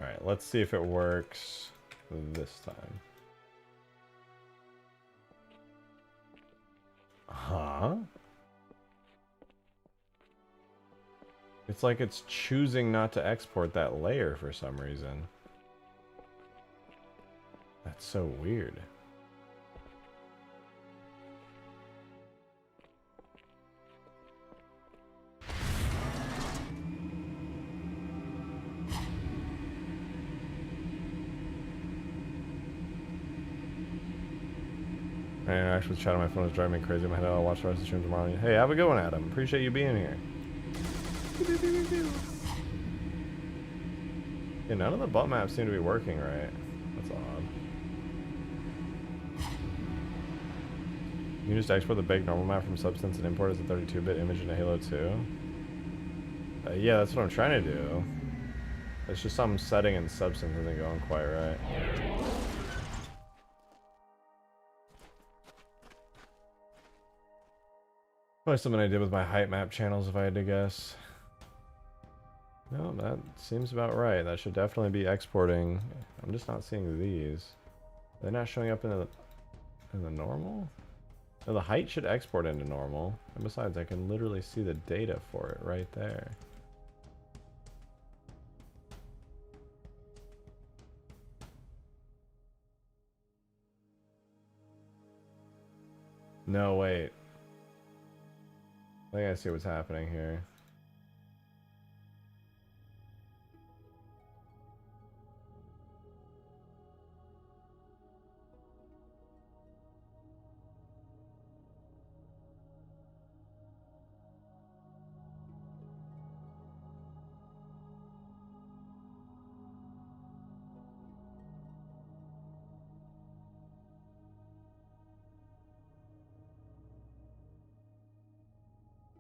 Alright, let's see if it works this time. Huh? It's like it's choosing not to export that layer for some reason. That's so weird. My interaction with chat on my phone is driving me crazy. My head out. I'll watch the rest of the stream tomorrow. Hey, have a good one, Adam. Appreciate you being here. Yeah, none of the bump maps seem to be working right. That's odd. You can just export the baked normal map from Substance and import as a 32-bit image into Halo 2. Yeah, that's what I'm trying to do. It's just some setting in Substance isn't going quite right. Probably something I did with my height map channels if I had to guess. No, that seems about right. That should definitely be exporting. I'm just not seeing these. They're not showing up in the normal? No, the height should export into normal. And besides, I can literally see the data for it right there. No, wait. I think I see what's happening here.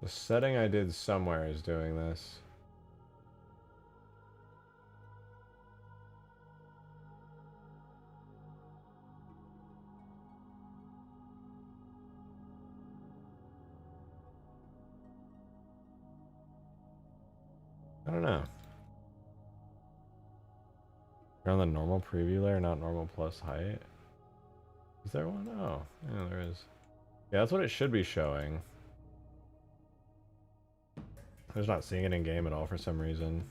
The setting I did somewhere is doing this. I don't know. You're on the normal preview layer, not normal plus height. Is there one? Oh, yeah, there is. Yeah, that's what it should be showing. I'm just not seeing it in game at all for some reason.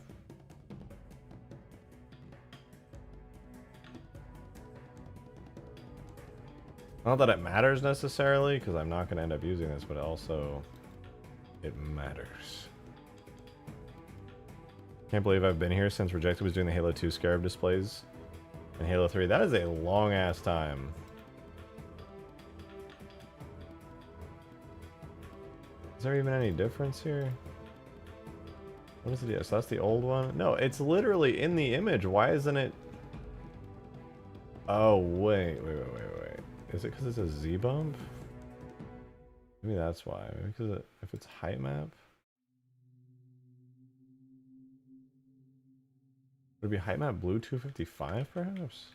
Not that it matters necessarily, because I'm not going to end up using this, but also it matters. Can't believe I've been here since Rejected was doing the Halo 2 Scarab displays and Halo 3. That is a long ass time. Is there even any difference here? What is it? So that's the old one? No, it's literally in the image. Why isn't it? Oh, wait. Is it because it's a Z bump? Maybe that's why. Maybe because if it's height map? Would it be height map blue 255 perhaps?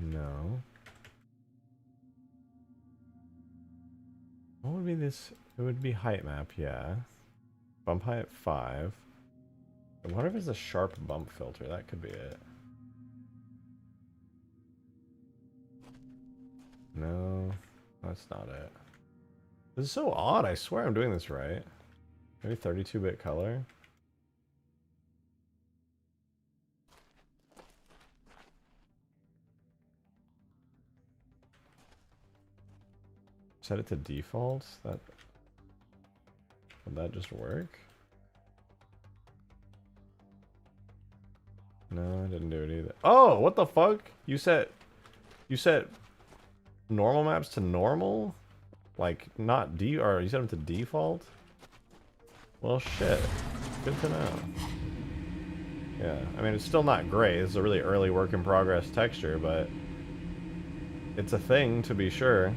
No. What would be this? It would be height map, yeah. Bump height 5. I wonder if it's a sharp bump filter. That could be it. No, that's not it. This is so odd. I swear I'm doing this right. Maybe 32-bit color. Set it to default. Would that just work? No, I didn't do it either. Oh, what the fuck? You set normal maps to normal? Like not or you set them to default? Well, shit. Good to know. Yeah, I mean it's still not great. It's a really early work in progress texture, but it's a thing to be sure.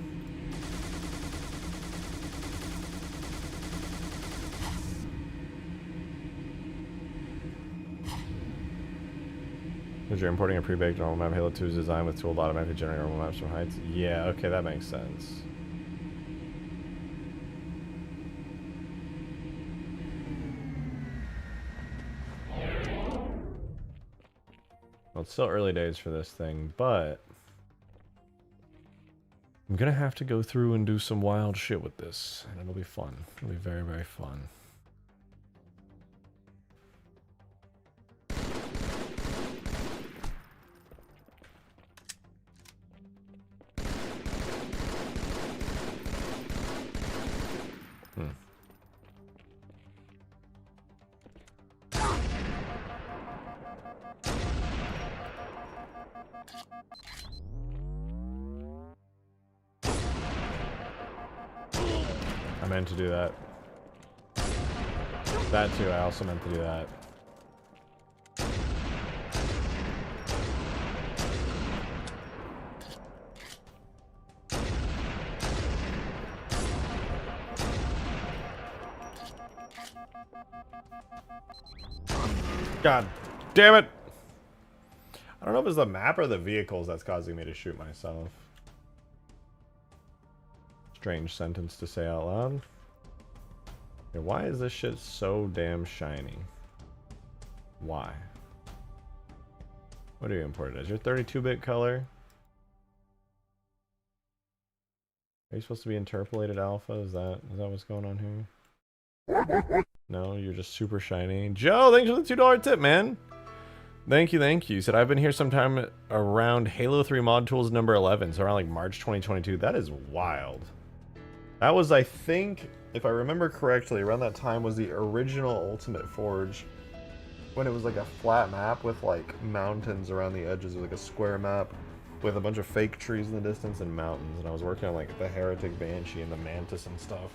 Because you're importing a pre-baked normal map, Halo 2 is designed with tool to automatically generate normal maps from heights. Yeah, okay, that makes sense. Well, it's still early days for this thing, but I'm gonna have to go through and do some wild shit with this, and it'll be fun. It'll be very, very fun. I meant to do that. That too, I also meant to do that. God damn it! I don't know if it's the map or the vehicles that's causing me to shoot myself. Strange sentence to say out loud. Okay, why is this shit so damn shiny? Why? What do you import it as? Your 32-bit color? Are you supposed to be interpolated alpha? Is that what's going on here? No, you're just super shiny. Joe, thanks for the $2 tip, man. Thank you, thank you. You said I've been here sometime around Halo 3 mod tools number 11, so around like March 2022. That is wild. That was, I think, if I remember correctly, around that time was the original Ultimate Forge, when it was like a flat map with like mountains around the edges, like a square map with a bunch of fake trees in the distance and mountains, and I was working on like the Heretic Banshee and the Mantis and stuff.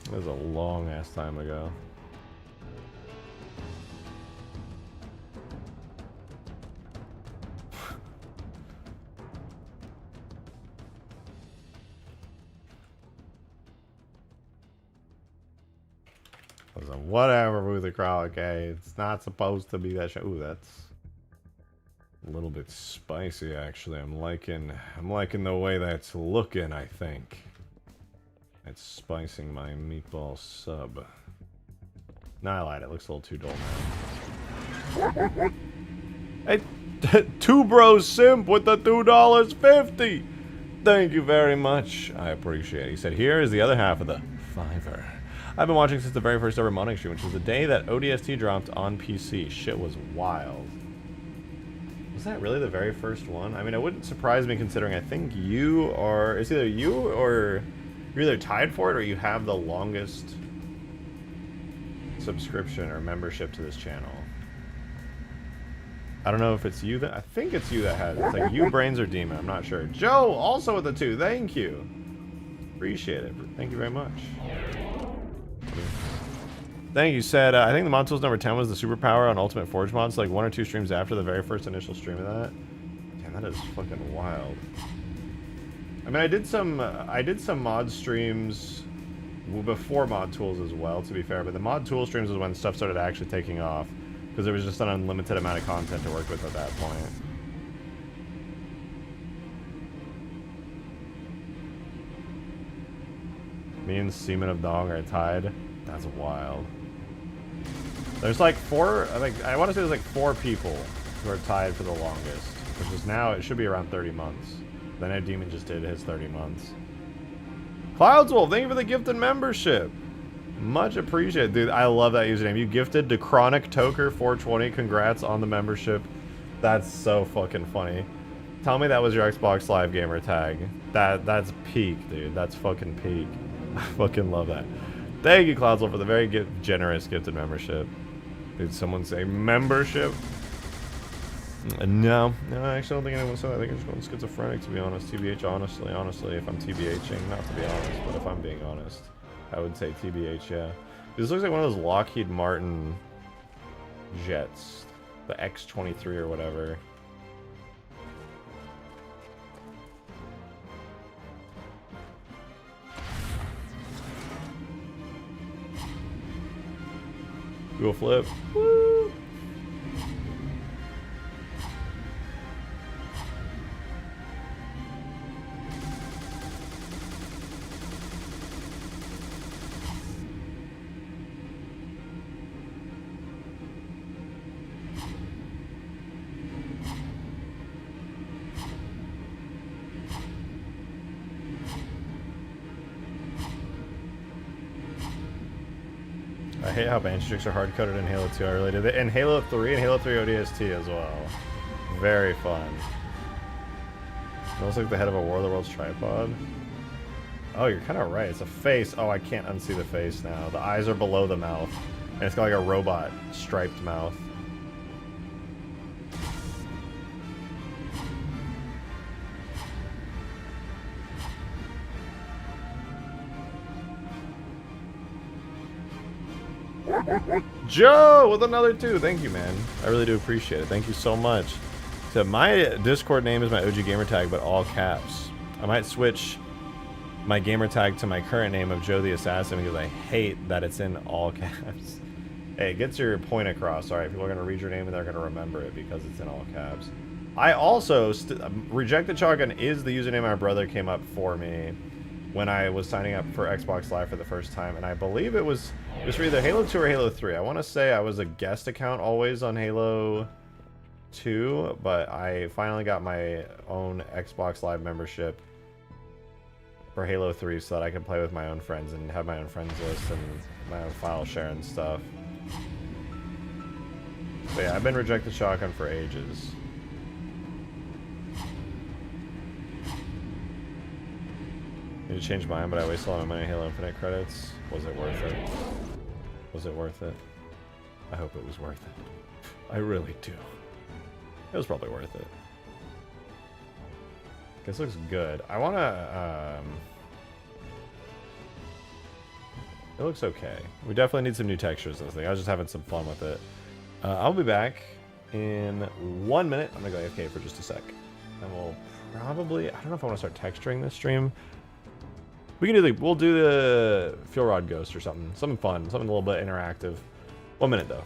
It was a long ass time ago. Whatever, Ruther Crawl, okay? It's not supposed to be that shit. Ooh, that's a little bit spicy, actually. I'm liking the way that's looking, I think. It's spicing my meatball sub. No, I lied. It looks a little too dull now. Hey, Two Bros Simp with the $2.50. Thank you very much. I appreciate it. He said, here is the other half of the $5. I've been watching since the very first ever modding stream, which was the day that ODST dropped on PC. Shit was wild. Was that really the very first one? I mean, it wouldn't surprise me considering I think you are... It's either you or... You're either tied for it or you have the longest subscription or membership to this channel. I don't know if it's you that... I think it's you that has it. It's like you, Brains, or Demon. I'm not sure. Joe, also with the 2. Thank you. Appreciate it. Thank you very much. Thank you. Said, I think the mod tools number 10 was the superpower on Ultimate Forge mods, like 1 or 2 streams after the very first initial stream of that. Damn, that is fucking wild. I mean, I did some mod streams before mod tools as well, to be fair, but the mod tool streams was when stuff started actually taking off, because there was just an unlimited amount of content to work with at that point. Me and Seaman of Dong are tied. That's wild. There's like four, I want to say there's like 4 people who are tied for the longest, which is now, it should be around 30 months. Then a demon just did his 30 months. Cloudswolf, thank you for the gifted membership. Much appreciated. Dude, I love that username. You gifted to Chronic Toker 420. Congrats on the membership. That's so fucking funny. Tell me that was your Xbox Live gamer tag. That's peak, dude. That's fucking peak. I fucking love that. Thank you, Cloudswolf, for the very generous gifted membership. Did someone say membership? No, I actually don't think anyone said that. I think I'm just going schizophrenic, to be honest. TBH, honestly, if I'm TBHing, not to be honest, but if I'm being honest, I would say TBH, yeah. This looks like one of those Lockheed Martin jets, the X-23 or whatever. Go flip. Woo! I hate how Banshee tricks are hard-coded in Halo 2. I really did. In Halo 3 and Halo 3 ODST as well. Very fun. It looks like the head of a War of the Worlds tripod. Oh, you're kind of right. It's a face. Oh, I can't unsee the face now. The eyes are below the mouth. And it's got like a robot striped mouth. Joe with another 2. Thank you, man. I really do appreciate it. Thank you so much. So my Discord name is my OG gamer tag, but all caps. I might switch my gamer tag to my current name of Joe the Assassin because I hate that it's in all caps. Hey, it gets your point across. All right, people are going to read your name and they're going to remember it because it's in all caps. I also, Rejected Shotgun is the username my brother came up for me when I was signing up for Xbox Live for the first time, and I believe it was for either Halo 2 or Halo 3. I want to say I was a guest account always on Halo 2, but I finally got my own Xbox Live membership for Halo 3 so that I could play with my own friends and have my own friends list and my own file share and stuff. But yeah, I've been Rejected Shotgun for ages. Need to change mine, but I wasted a lot of money on Halo Infinite credits. Was it worth it? Was it worth it? I hope it was worth it. I really do. It was probably worth it. This looks good. I wanna, it looks okay. We definitely need some new textures this thing. I was just having some fun with it. I'll be back in 1 minute. I'm gonna go AFK for just a sec. And we'll probably, I don't know if I want to start texturing this stream. We can do we'll do the Fuel Rod Ghost or something. Something fun, something a little bit interactive. 1 minute though.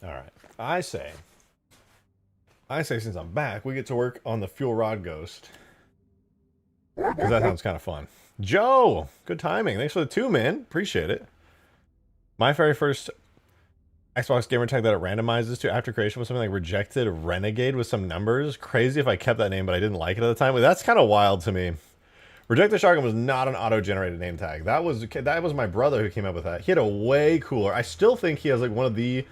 Alright. I say since I'm back, we get to work on the fuel rod ghost. Because that sounds kind of fun. Joe! Good timing. Thanks for the 2, man. Appreciate it. My very first Xbox gamer tag that it randomizes to after creation was something like rejected renegade with some numbers. Crazy if I kept that name, but I didn't like it at the time. That's kind of wild to me. Rejected shotgun was not an auto-generated name tag. That was my brother who came up with that. He had a way cooler. I still think he has like one of the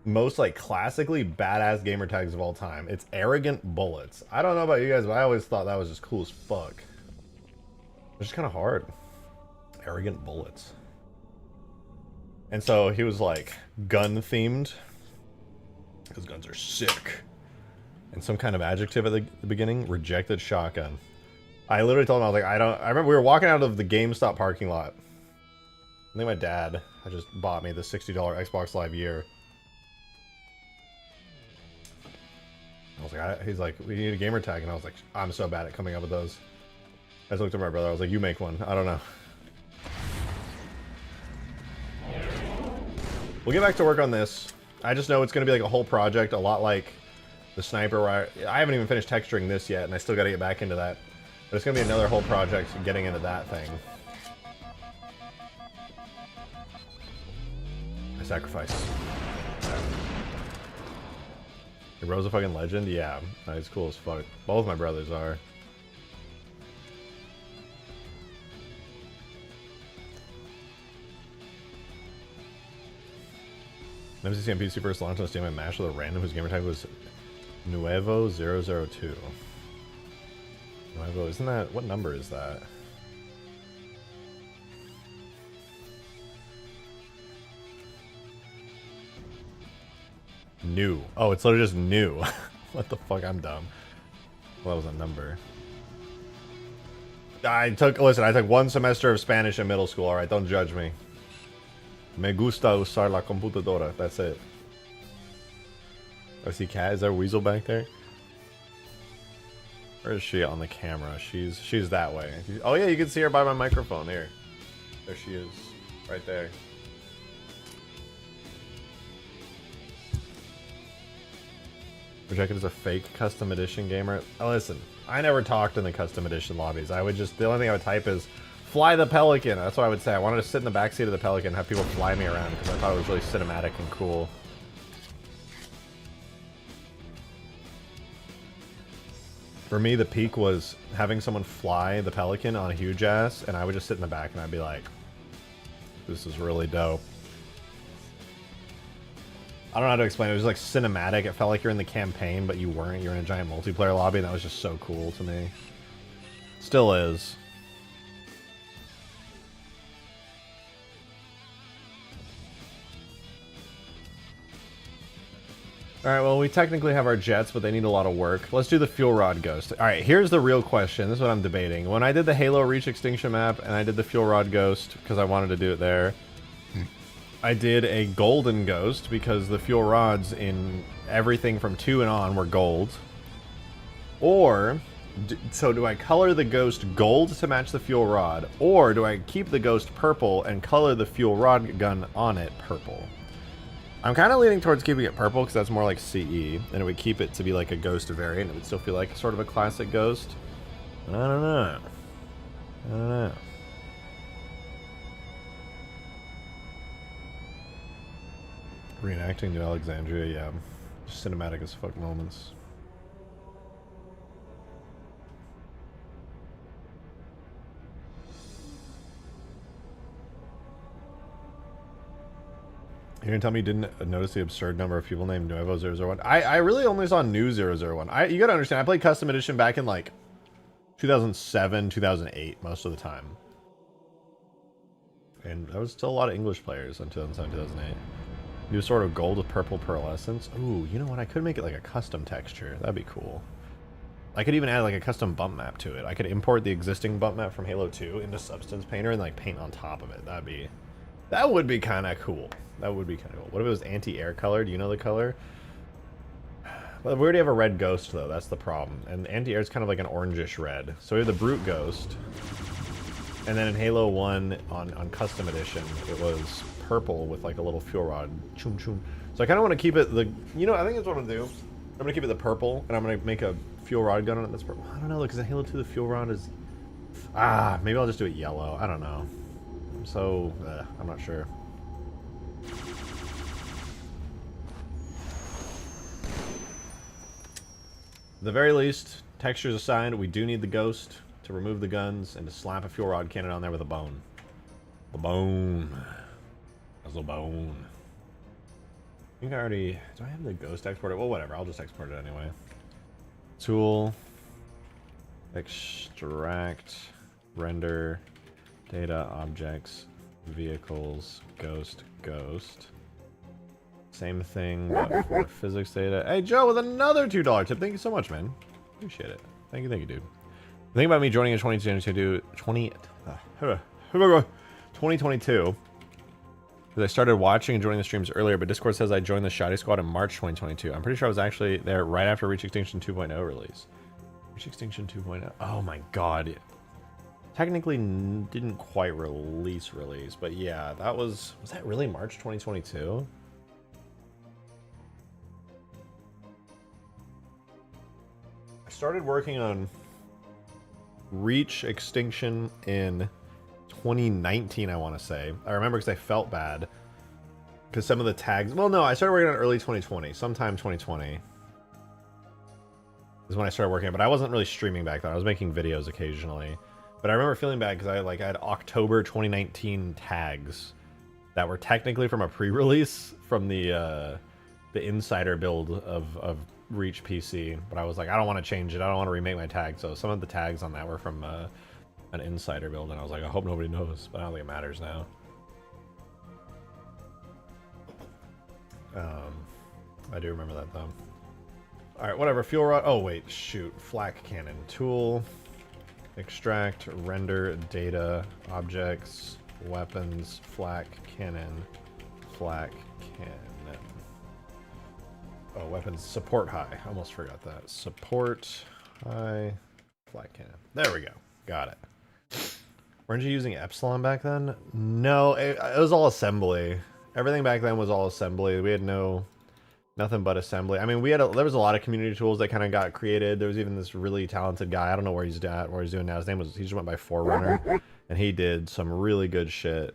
most like classically badass gamer tags of all time. It's arrogant bullets. I don't know about you guys, but I always thought that was just cool as fuck. It's just kind of hard. Arrogant bullets. And so he was like gun themed because guns are sick. And some kind of adjective at the beginning. Rejected shotgun. I literally told him, I was like, I remember we were walking out of the GameStop parking lot. I think my dad had just bought me the $60 Xbox Live year. I was like, he's like, we need a gamer tag. And I was like, I'm so bad at coming up with those. I just looked at my brother. I was like, you make one. I don't know. We'll get back to work on this. I just know it's going to be like a whole project, a lot like the sniper, where I haven't even finished texturing this yet, and I still got to get back into that. But it's going to be another whole project getting into that thing. I sacrifice. Your bro's a fucking legend? Yeah, he's cool as fuck. Both my brothers are. Never seen PC first launched on Steam and matched with a random whose gamertag was Nuevo002. Nuevo, isn't that, what number is that? New. Oh, it's literally just new. What the fuck, I'm dumb. Well, that was a number. Listen, I took 1 semester of Spanish in middle school, alright? Don't judge me. Me gusta usar la computadora. That's it. Oh, see cat? Is there a weasel back there? Where is she on the camera? She's that way. Oh yeah, you can see her by my microphone here. There she is. Right there. Rejected as a fake custom edition gamer. Oh, listen, I never talked in the custom edition lobbies. I would just, the only thing I would type is fly the Pelican. That's what I would say. I wanted to sit in the backseat of the Pelican and have people fly me around because I thought it was really cinematic and cool. For me, the peak was having someone fly the Pelican on a huge ass, and I would just sit in the back and I'd be like, this is really dope. I don't know how to explain it. It was like cinematic. It felt like you're in the campaign, but you weren't. You're in a giant multiplayer lobby, and that was just so cool to me. Still is. Alright, well, we technically have our jets, but they need a lot of work. Let's do the fuel rod ghost. Alright, here's the real question. This is what I'm debating. When I did the Halo Reach Extinction map, and I did the fuel rod ghost, because I wanted to do it there, I did a golden ghost, because the fuel rods in everything from 2 and on were gold. Or, so do I color the ghost gold to match the fuel rod, or do I keep the ghost purple and color the fuel rod gun on it purple? I'm kind of leaning towards keeping it purple because that's more like CE, and it would keep it to be like a ghost variant. It would still feel like sort of a classic ghost. I don't know. I don't know. Reenacting New Alexandria, yeah. Just cinematic as fuck moments. You're gonna tell me you didn't notice the absurd number of people named Nuevo001? I really only saw New001. You gotta understand, I played Custom Edition back in like 2007, 2008 most of the time. And there was still a lot of English players in 2007, 2008. New sort of gold with purple pearlescence. Ooh, you know what? I could make it like a custom texture. That'd be cool. I could even add like a custom bump map to it. I could import the existing bump map from Halo 2 into Substance Painter and like paint on top of it. That would be kind of cool. That would be kind of cool. What if it was anti-air color? Do you know the color? Well, we already have a red ghost, though. That's the problem. And anti-air is kind of like an orangish red. So we have the brute ghost. And then in Halo 1 on Custom Edition, it was purple with like a little fuel rod. Choom choom. So I kind of want to keep it the, you know, I think that's what I'm gonna do. I'm gonna keep it the purple, and I'm gonna make a fuel rod gun on it that's purple. I don't know, because the Halo 2, the fuel rod is, maybe I'll just do it yellow. I don't know. So I'm not sure. At the very least, textures aside, we do need the ghost to remove the guns and to slap a fuel rod cannon on there with a bone. The bone. That's a bone. I think I already... Do I have the ghost exported? Well, whatever. I'll just export it anyway. Tool. Extract. Render. Data, objects, vehicles, ghost, ghost. Same thing, but for physics data. Hey, Joe, with another $2 tip. Thank you so much, man. Appreciate it. Thank you, dude. The thing about me joining in 2022, 2022, is I started watching and joining the streams earlier, but Discord says I joined the Shoddy Squad in March 2022. I'm pretty sure I was actually there right after Reach Extinction 2.0 release. Reach Extinction 2.0. Oh my god. Technically didn't quite release, but yeah, that was that really March 2022? I started working on Reach Extinction in 2019, I want to say. I remember because I felt bad. Because some of the tags... Well, no, I started working on early 2020. Sometime 2020 is when I started working on it. But I wasn't really streaming back then. I was making videos occasionally. But I remember feeling bad because I had October 2019 tags that were technically from a pre-release from the insider build of Reach PC. But I was like, I don't want to change it. I don't want to remake my tag. So some of the tags on that were from an insider build, and I was like, I hope nobody knows. But I don't think it matters now. I do remember that though. All right, whatever. Fuel rod. Oh wait, shoot. Flak cannon tool. Extract, render, data, objects, weapons, flak cannon, flak cannon. Oh, weapons, support high. I almost forgot that. Support high, flak cannon. There we go. Got it. Weren't you using Epsilon back then? No, it was all assembly. Everything back then was all assembly. We had nothing but assembly. I mean, there was a lot of community tools that kind of got created. There was even this really talented guy. I don't know where he's at, what he's doing now. He just went by Forerunner, and he did some really good shit.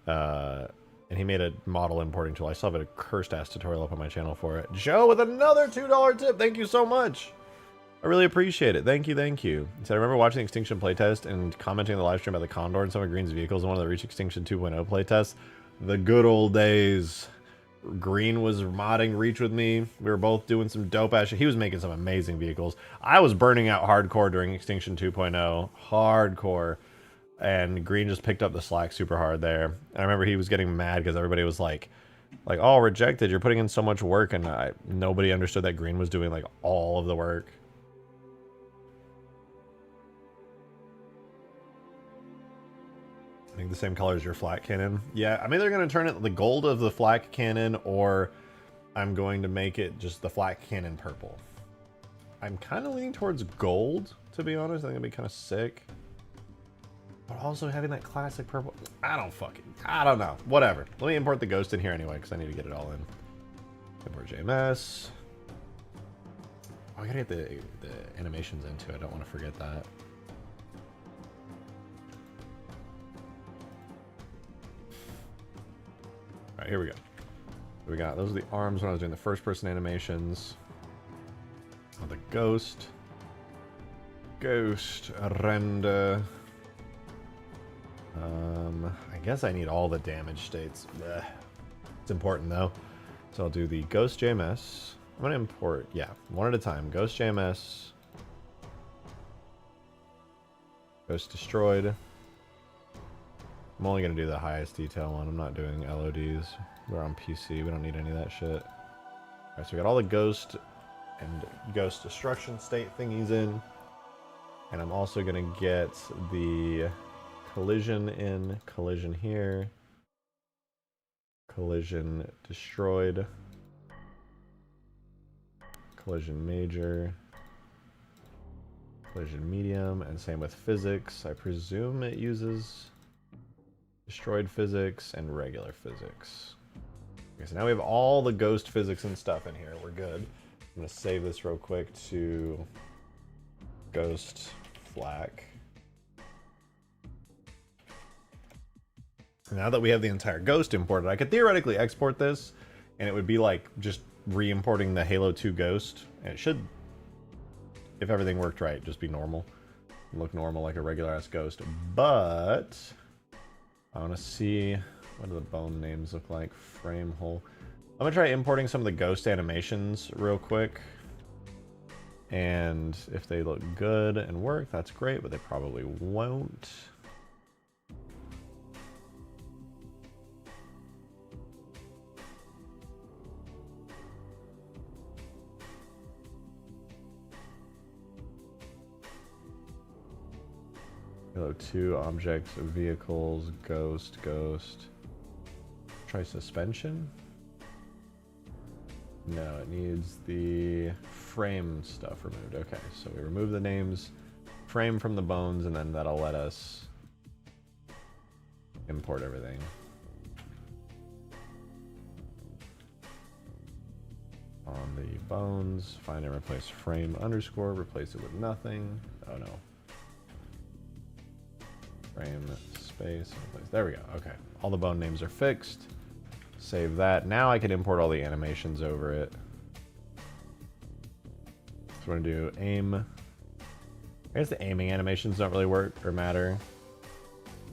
And he made a model importing tool. I still have a cursed ass tutorial up on my channel for it. Joe with another $2 tip. Thank you so much. I really appreciate it. Thank you, thank you. He said, I remember watching the Extinction playtest and commenting on the live stream about the Condor and some of Green's vehicles in one of the Reach Extinction 2.0 playtests. The good old days. Green was modding Reach with me. We were both doing some dope ass shit. He was making some amazing vehicles. I was burning out hardcore during Extinction 2.0. Hardcore. And Green just picked up the slack super hard there. And I remember he was getting mad because everybody was like, oh, rejected. You're putting in so much work. And nobody understood that Green was doing like all of the work. I think the same color as your flak cannon. Yeah, I'm either going to turn it the gold of the flak cannon, or I'm going to make it just the flak cannon purple. I'm kind of leaning towards gold, to be honest. I think it'd be kind of sick. But also having that classic purple. I don't know. Whatever. Let me import the ghost in here anyway, because I need to get it all in. Import JMS. Oh, I gotta get the animations into it. I don't want to forget that. Alright, here we go. We got, those are the arms when I was doing the first person animations. Oh, the ghost. Ghost, render. I guess I need all the damage states. Blech. It's important though. So I'll do the ghost JMS. I'm gonna import, yeah, one at a time. Ghost JMS. Ghost destroyed. I'm only going to do the highest detail one. I'm not doing LODs. We're on PC. We don't need any of that shit. Alright, so we got all the ghost and ghost destruction state thingies in. And I'm also going to get the collision in. Collision here. Collision destroyed. Collision major. Collision medium. And same with physics. I presume it uses... Destroyed physics and regular physics. Okay, so now we have all the ghost physics and stuff in here. We're good. I'm gonna save this real quick to ghost flak. Now that we have the entire ghost imported, I could theoretically export this, and it would be like just re-importing the Halo 2 ghost, and it should, if everything worked right, just be normal. Look normal like a regular ass ghost. But I want to see, what do the bone names look like? Frame hole. I'm gonna try importing some of the ghost animations real quick, and if they look good and work, that's great, but they probably won't. Halo 2, objects, vehicles, ghost. Try suspension? No, it needs the frame stuff removed. Okay, so we remove the names, frame from the bones, and then that'll let us import everything. On the bones, find and replace frame underscore, replace it with nothing. Oh no. Frame space, replace. There we go. Okay, all the bone names are fixed. Save that. Now I can import all the animations over it. So we're gonna do aim. I guess the aiming animations don't really work or matter.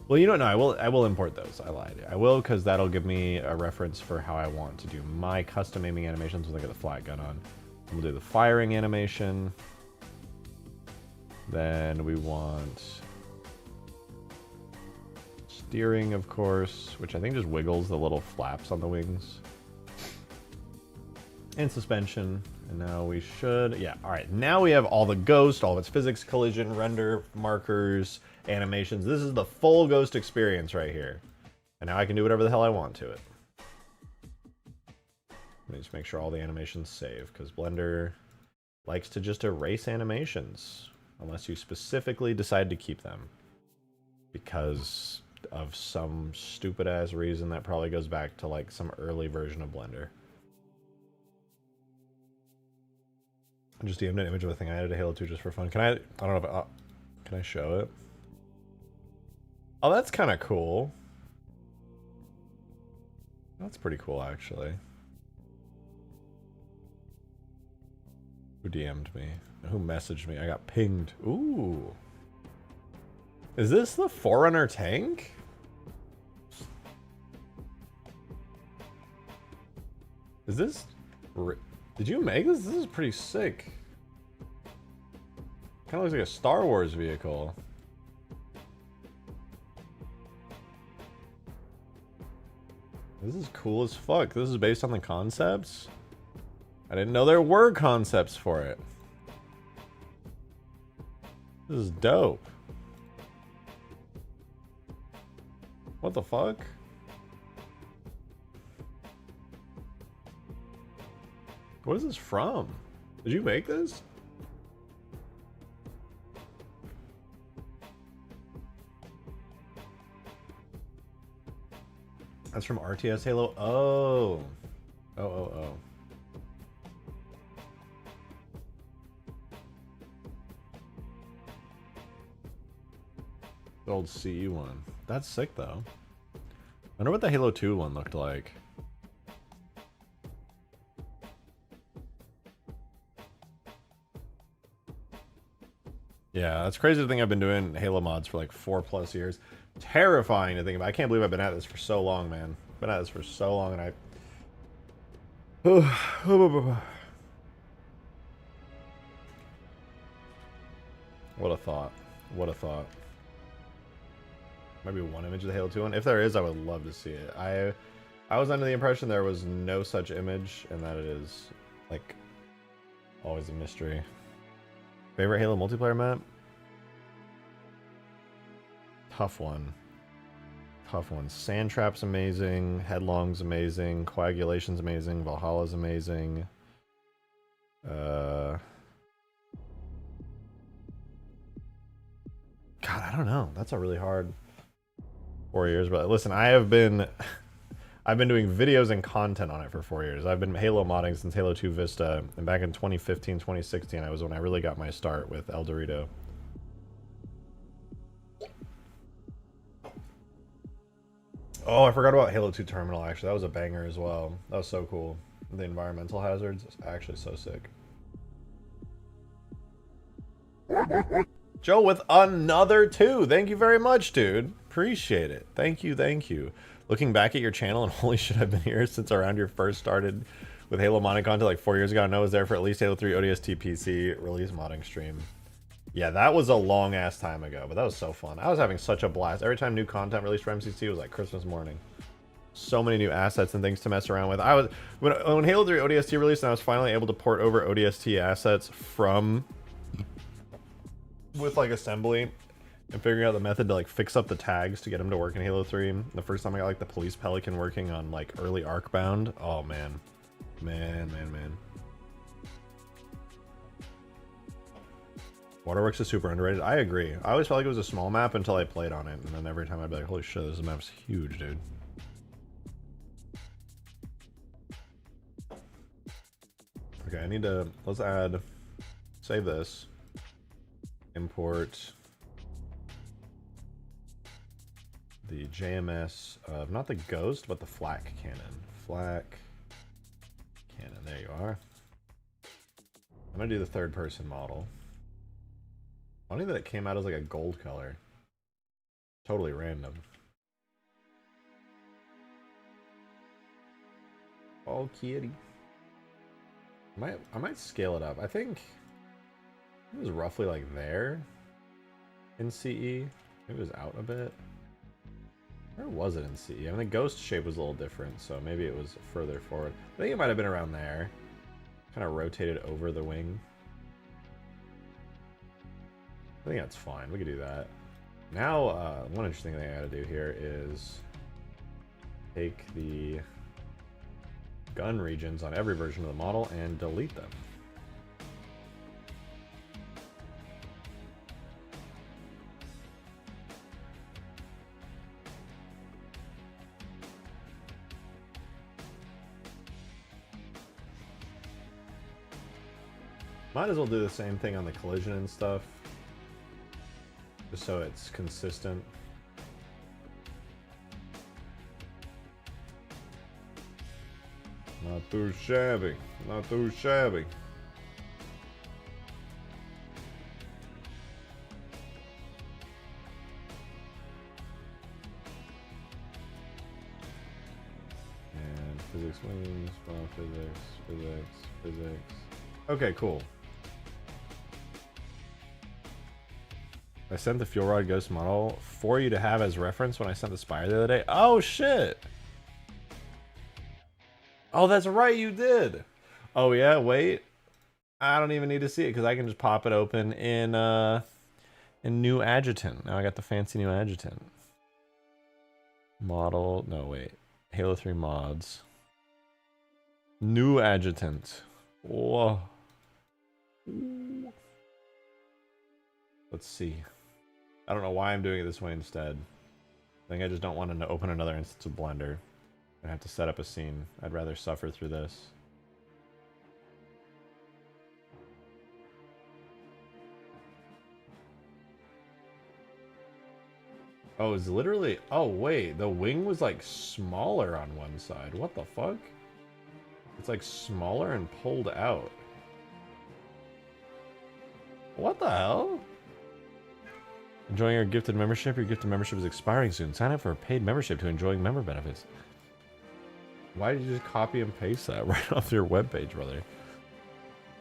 Well, you don't know. I will import those. I lied. I will, because that'll give me a reference for how I want to do my custom aiming animations when I get the flat gun on. We'll do the firing animation. Then we want steering, of course, which I think just wiggles the little flaps on the wings. And suspension. And now we should, yeah, all right. Now we have all the ghost, all of its physics, collision, render, markers, animations. This is the full ghost experience right here. And now I can do whatever the hell I want to it. Let me just make sure all the animations save, because Blender likes to just erase animations unless you specifically decide to keep them. Because of some stupid ass reason that probably goes back to like some early version of Blender. I just DM'd an image of a thing I added to Halo 2 just for fun. Can I don't know if can I show it? Oh, that's kind of cool. That's pretty cool, actually. Who DM'd me? Who messaged me? I got pinged. Ooh. Is this the Forerunner tank? Is this... Did you make this? This is pretty sick. Kind of looks like a Star Wars vehicle. This is cool as fuck. This is based on the concepts? I didn't know there were concepts for it. This is dope. What the fuck? What is this from? Did you make this? That's from RTS Halo. Oh. Oh. The old CE one. That's sick though. I wonder what the Halo 2 one looked like. Yeah, that's crazy to think I've been doing Halo mods for like 4+ years. Terrifying to think about. I can't believe I've been at this for so long, man. Been at this for so long, and I... What a thought. What a thought. Maybe one image of the Halo 2 one. If there is, I would love to see it. I was under the impression there was no such image, and that it is, like, always a mystery. Favorite Halo multiplayer map? Tough one. Tough one. Sand Trap's amazing. Headlong's amazing. Coagulation's amazing. Valhalla's amazing. God, I don't know. That's a really hard... 4 years, but listen, I've been doing videos and content on it for 4 years. I've been Halo modding since Halo 2 Vista, and back in 2015, 2016, I was when I really got my start with El Dorito. Oh, I forgot about Halo 2 Terminal, actually. That was a banger as well. That was so cool. The environmental hazards, it's actually so sick. Joe with another 2. Thank you very much, dude. Appreciate it. Thank you, thank you. Looking back at your channel, and holy shit, I've been here since around your first started with Halo modding content like 4 years ago. I know I was there for at least Halo 3 ODST PC release modding stream. Yeah, that was a long ass time ago, but that was so fun. I was having such a blast. Every time new content released for MCC, it was like Christmas morning. So many new assets and things to mess around with. When Halo 3 ODST released, and I was finally able to port over ODST assets from with like assembly and figuring out the method to like fix up the tags to get them to work in Halo 3. The first time I got like the police Pelican working on like early Arcbound. Oh man. Man. Waterworks is super underrated. I agree. I always felt like it was a small map until I played on it, and then every time I'd be like, holy shit, this map's huge, dude. Okay, I need to, let's add, save this, import the JMS of not the Ghost, but the flak cannon. Flak cannon, there you are. I'm gonna do the third person model. Funny that it came out as like a gold color. Totally random. Oh, kitty. I might scale it up. I think it was roughly like there in CE. Maybe it was out a bit. Where was it in CE? I mean, the ghost shape was a little different, so maybe it was further forward. I think it might have been around there. Kind of rotated over the wing. I think that's fine. We could do that. Now, one interesting thing I gotta do here is take the gun regions on every version of the model and delete them. Might as well do the same thing on the collision and stuff, just so it's consistent. Not too shabby, not too shabby. And physics wings, physics. Okay, cool. I sent the Fuel Rod Ghost model for you to have as reference when I sent the Spire the other day. Oh, shit! Oh, that's right, you did! Oh, yeah, wait. I don't even need to see it, because I can just pop it open in New Adjutant. Now I got the fancy New Adjutant. Model, no, wait. Halo 3 mods. New Adjutant. Whoa. Let's see. I don't know why I'm doing it this way instead. I think I just don't want to open another instance of Blender and have to set up a scene. I'd rather suffer through this. Oh, it's literally... Oh, wait. The wing was, like, smaller on one side. What the fuck? It's, like, smaller and pulled out. What the hell? Enjoying your gifted membership? Your gifted membership is expiring soon. Sign up for a paid membership to enjoy member benefits. Why did you just copy and paste that right off your webpage, brother?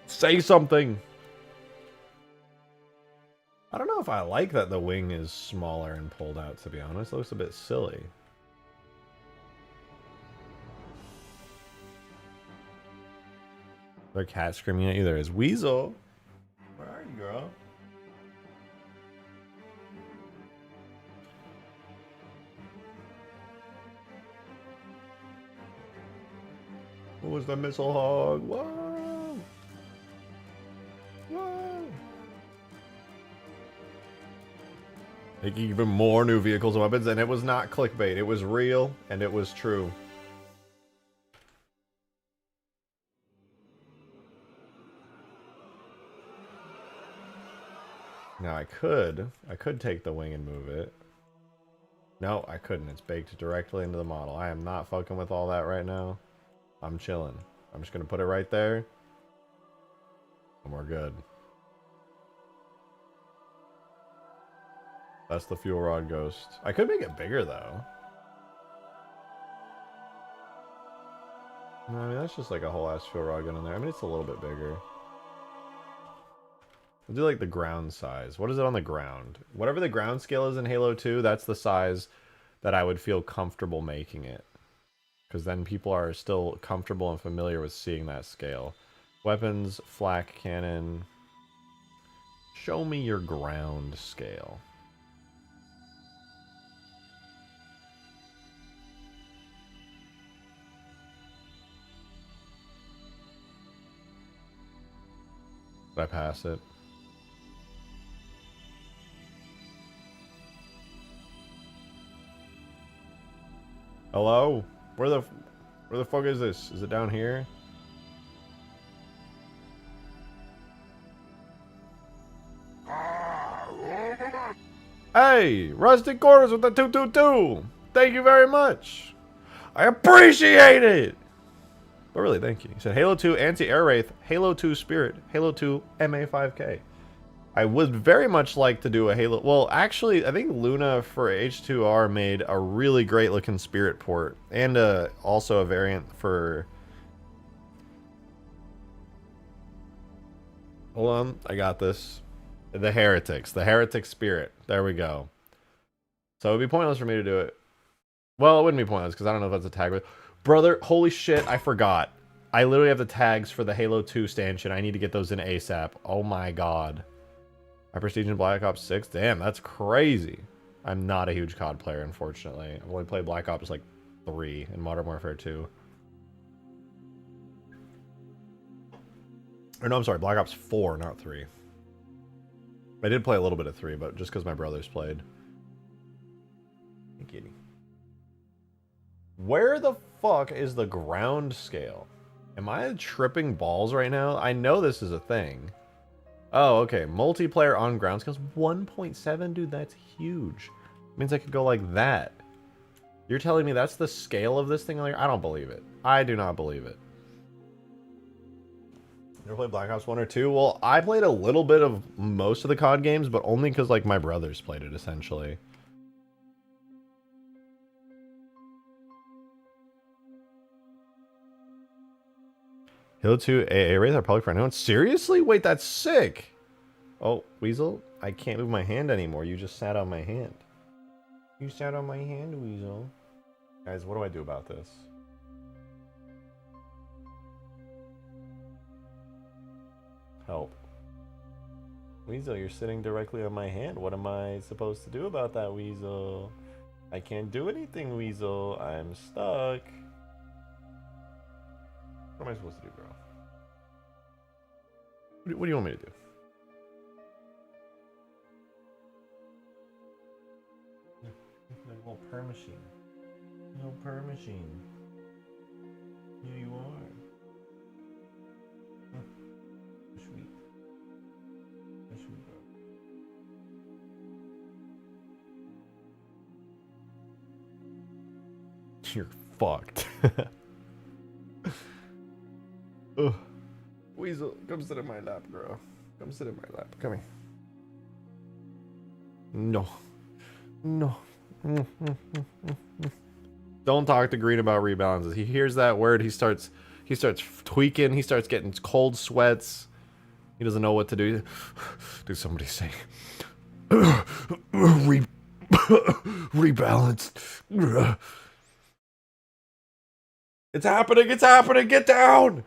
Say something! I don't know if I like that the wing is smaller and pulled out, to be honest. It looks a bit silly. Is there a cat screaming at you? There is. Weasel! Where are you, girl? What was the missile hog? Whoa! Whoa! Hey, Making even more new vehicles and weapons, and it was not clickbait. It was real, and it was true. Now I could take the wing and move it. No, I couldn't. It's baked directly into the model. I am not fucking with all that right now. I'm chilling. I'm just gonna put it right there. And we're good. That's the fuel rod ghost. I could make it bigger though. No, I mean that's just like a whole ass fuel rod gun in there. I mean it's a little bit bigger. We'll do like the ground size. What is it on the ground? Whatever the ground scale is in Halo 2, that's the size that I would feel comfortable making it. Because then people are still comfortable and familiar with seeing that scale. Weapons, flak cannon. Show me your ground scale. Did I pass it? Hello? Where the fuck is this? Is it down here? Hey! Rustic Quarters with the 222! Thank you very much! I appreciate it! But really, thank you. He said Halo 2 Anti-Air Wraith, Halo 2 Spirit, Halo 2 MA5K. I would very much like to do a Halo... Well, actually, I think Luna for H2R made a really great looking Spirit port. And also a variant for... Hold on, I got this. The Heretics. The Heretic Spirit. There we go. So it would be pointless for me to do it. Well, it wouldn't be pointless, because I don't know if that's a tag. But brother, holy shit, I forgot. I literally have the tags for the Halo 2 stanchion. I need to get those in ASAP. Oh my god. My prestige in Black Ops 6? Damn, that's crazy. I'm not a huge COD player, unfortunately. I've only played Black Ops like 3 and Modern Warfare 2. Or no, I'm sorry, Black Ops 4, not 3. I did play a little bit of 3, but just because my brothers played. Hey, kitty. Where the fuck is the ground scale? Am I tripping balls right now? I know this is a thing. Oh, okay. Multiplayer on ground scales. 1.7? Dude, that's huge. Means I could go like that. You're telling me that's the scale of this thing? I don't believe it. I do not believe it. Never played Black Ops 1 or 2? Well, I played a little bit of most of the COD games, but only because, like, my brothers played it, essentially. Halo 2 AA Wraith are probably for anyone. Seriously? Wait, that's sick! Oh, Weasel, I can't move my hand anymore. You just sat on my hand. You sat on my hand, Weasel. Guys, what do I do about this? Help. Weasel, you're sitting directly on my hand. What am I supposed to do about that, Weasel? I can't do anything, Weasel. I'm stuck. What am I supposed to do, girl? What do you want me to do? Little per machine. Little per machine. Here you are. Sweet. Sweet, bro. You're fucked. Ugh. Weasel, come sit in my lap, girl. Come sit in my lap. Come here. No. No. Don't talk to Green about rebalances. He hears that word, he starts tweaking, he starts getting cold sweats. He doesn't know what to do. Did somebody say rebalance? It's happening, it's happening, get down!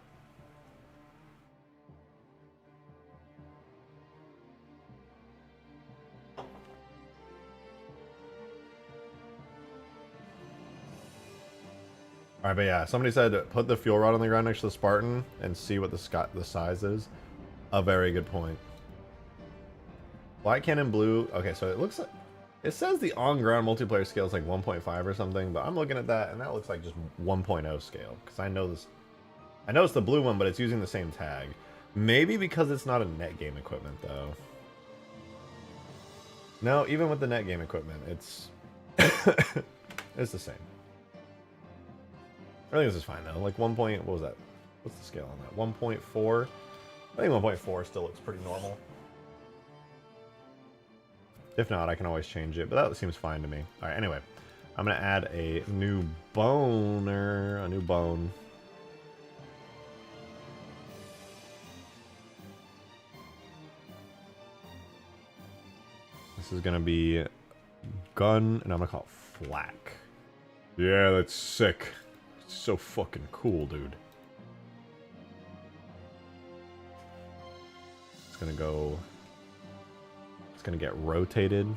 Alright, but yeah, somebody said put the fuel rod on the ground next to the Spartan and see what the size is. A very good point. Black cannon blue. Okay, so it looks It says the on-ground multiplayer scale is like 1.5 or something, but I'm looking at that and that looks like just 1.0 scale. Because I know this, I know it's the blue one, but it's using the same tag. Maybe because it's not a net game equipment though. No, even with the net game equipment, it's it's the same. I think this is fine though. Like 1. What was that? What's the scale on that? 1.4. I think 1.4 still looks pretty normal. If not, I can always change it, but that seems fine to me. All right, anyway, I'm gonna add a new boner, a new bone. This is gonna be gun, and I'm gonna call it flak. Yeah, that's sick. It's so fucking cool, dude. It's gonna go. It's gonna get rotated.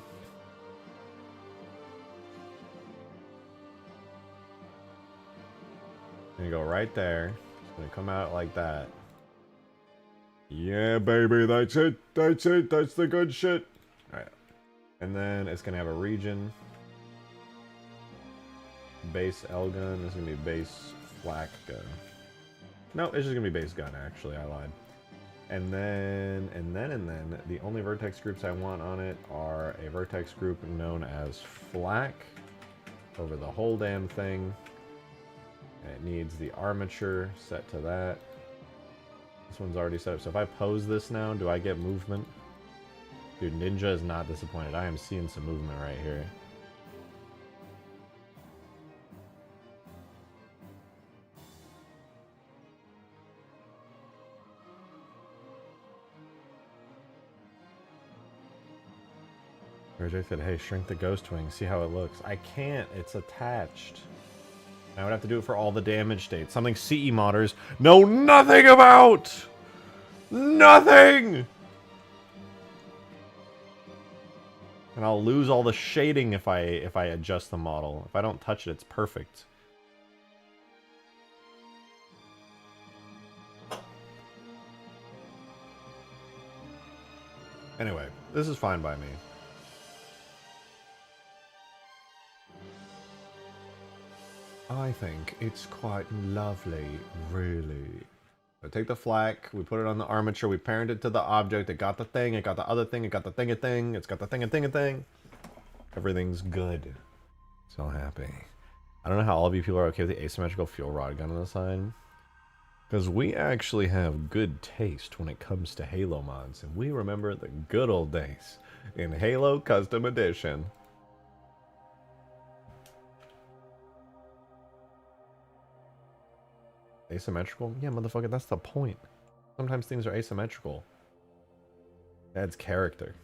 Gonna go right there. It's gonna come out like that. Yeah, baby, that's it. That's it. That's the good shit. All right. And then it's gonna have a region. Base L gun. This is gonna be base flak gun. No, it's just gonna be base gun. Actually, I lied. And then the only vertex groups I want on it are a vertex group known as flak over the whole damn thing. And it needs the armature set to that. This one's already set up. So if I pose this now, do I get movement? Dude, Ninja is not disappointed. I am seeing some movement right here. Reject said, hey, shrink the ghost wing, see how it looks. I can't, it's attached. I would have to do it for all the damage states. Something CE modders know nothing about! Nothing! And I'll lose all the shading if I adjust the model. If I don't touch it, it's perfect. Anyway, this is fine by me. I think it's quite lovely, really. I take the flak, we put it on the armature, we parent it to the object, it got the thing, it got the other thing, it got the thing, it's got the thing. Everything's good. So happy. I don't know how all of you people are okay with the asymmetrical fuel rod gun on the side. Because we actually have good taste when it comes to Halo mods, and we remember the good old days in Halo Custom Edition. Asymmetrical? Yeah, motherfucker, that's the point. Sometimes things are asymmetrical. It adds character.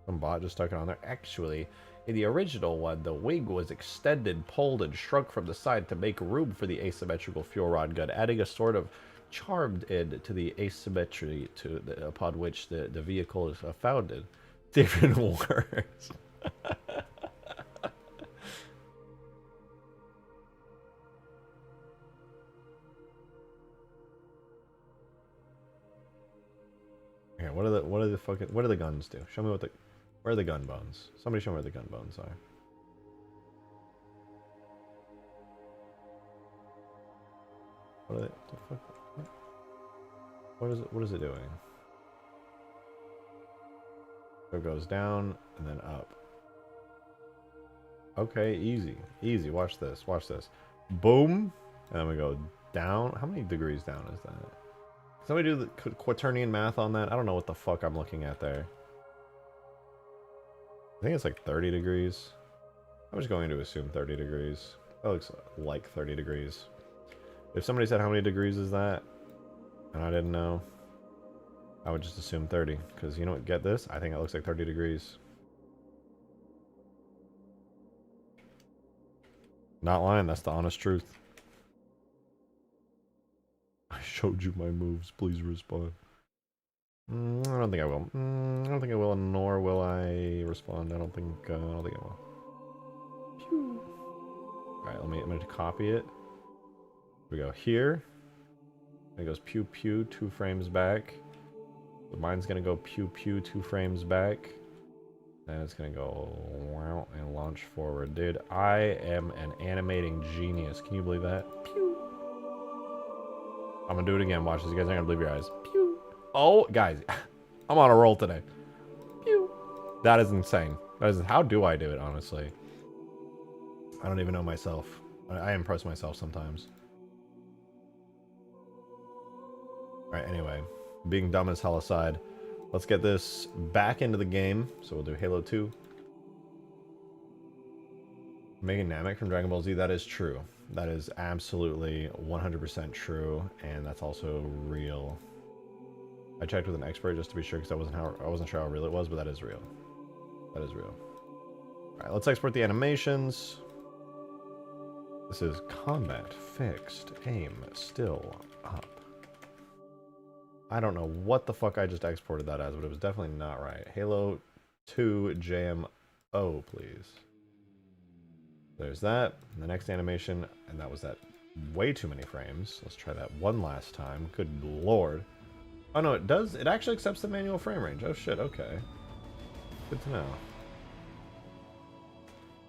Some bot just stuck it on there. Actually, in the original one, the wing was extended, pulled, and shrunk from the side to make room for the asymmetrical fuel rod gun, adding a sort of charmed end to the asymmetry upon which the vehicle is founded. Different words. Okay, what are the guns do? Show me where are the gun bones? Somebody show me where the gun bones are. What are they, the fuck? What is it doing? So it goes down and then up. Okay, easy. Watch this. Boom, and then we go down. How many degrees down is that? Somebody do the quaternion math on that? I don't know what the fuck I'm looking at there. I think it's like 30 degrees. I'm just going to assume 30 degrees. That looks like 30 degrees. If somebody said how many degrees is that, and I didn't know, I would just assume 30. Because you know what, get this? I think it looks like 30 degrees. Not lying, that's the honest truth. I showed you my moves, please respond. I don't think I will. I don't think I will, nor will I respond. I don't think I will. Pew. Alright, I'm gonna copy it. We go here. It goes pew pew 2 frames back. Mine's gonna go pew pew 2 frames back. And it's gonna go wow and launch forward. Dude, I am an animating genius. Can you believe that? Pew. I'm gonna do it again. Watch this. You guys aren't gonna believe your eyes. Pew. Oh, guys, I'm on a roll today. Pew. That is insane. That is, how do I do it, honestly? I don't even know myself. I impress myself sometimes. Alright, anyway. Being dumb as hell aside. Let's get this back into the game. So we'll do Halo 2. Making Namek from Dragon Ball Z, that is true. That is absolutely 100% true, and that's also real. I checked with an expert just to be sure because I wasn't sure how real it was, but that is real. That is real. Alright, let's export the animations. This is combat, fixed, aim, still, up. I don't know what the fuck I just exported that as, but it was definitely not right. Halo 2 JMO, please. There's that. The next animation, and that was at way too many frames. Let's try that one last time. Good lord. Oh no, it does. It actually accepts the manual frame range. Oh shit, okay. Good to know.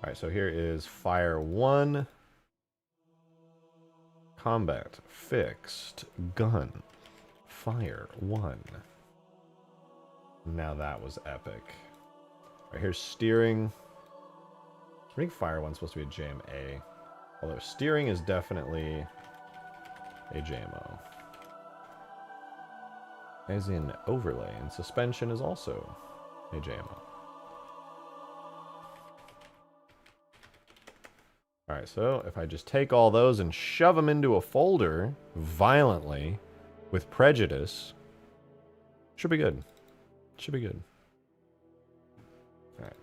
Alright, so here is Fire 1. Combat, fixed, gun. Fire 1. Now that was epic. Right, here's steering. I think Fire 1's supposed to be a JMA. Although steering is definitely a JMO. As in overlay, and suspension is also a JMO. Alright, so if I just take all those and shove them into a folder violently with prejudice, should be good. Should be good. Alright.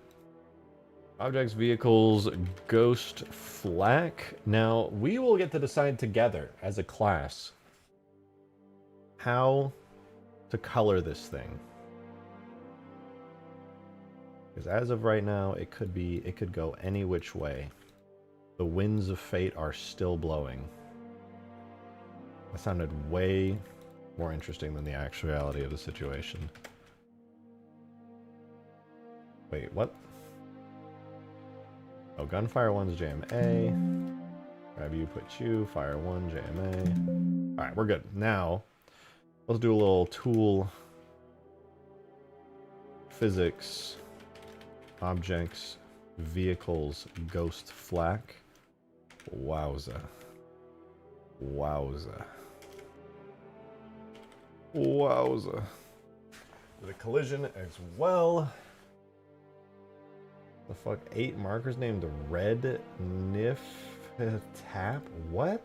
Objects, vehicles, ghost, flak. Now, we will get to decide together as a class how to color this thing. Because as of right now, it could go any which way. The winds of fate are still blowing. That sounded way more interesting than the actuality of the situation. Wait, what? Oh, gunfire 1's JMA. Grab you, put you, fire 1, JMA. Alright, we're good. Now, let's do a little tool physics, objects, vehicles, ghost, flak. Wowza. Wowza. Wowza. The collision as well. The fuck? 8 markers named Red Nif Tap? What?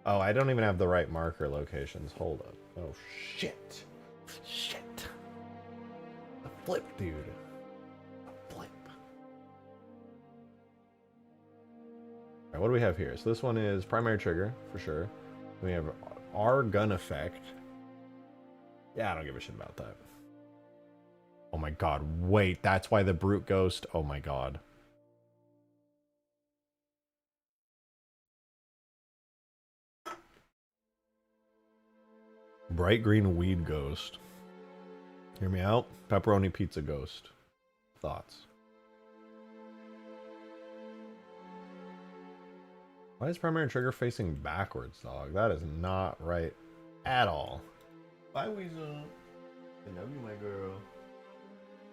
Oh, I don't even have the right marker locations. Hold up. Oh, shit. Shit. A flip, dude. A flip. Alright, what do we have here? So this one is primary trigger, for sure. We have our gun effect. Yeah, I don't give a shit about that. Oh my god, wait, that's why the brute ghost... Oh my god. Bright green weed ghost. Hear me out? Pepperoni pizza ghost. Thoughts? Why is primary trigger facing backwards, dog? That is not right at all. Bye, Weasel. I love you, my girl.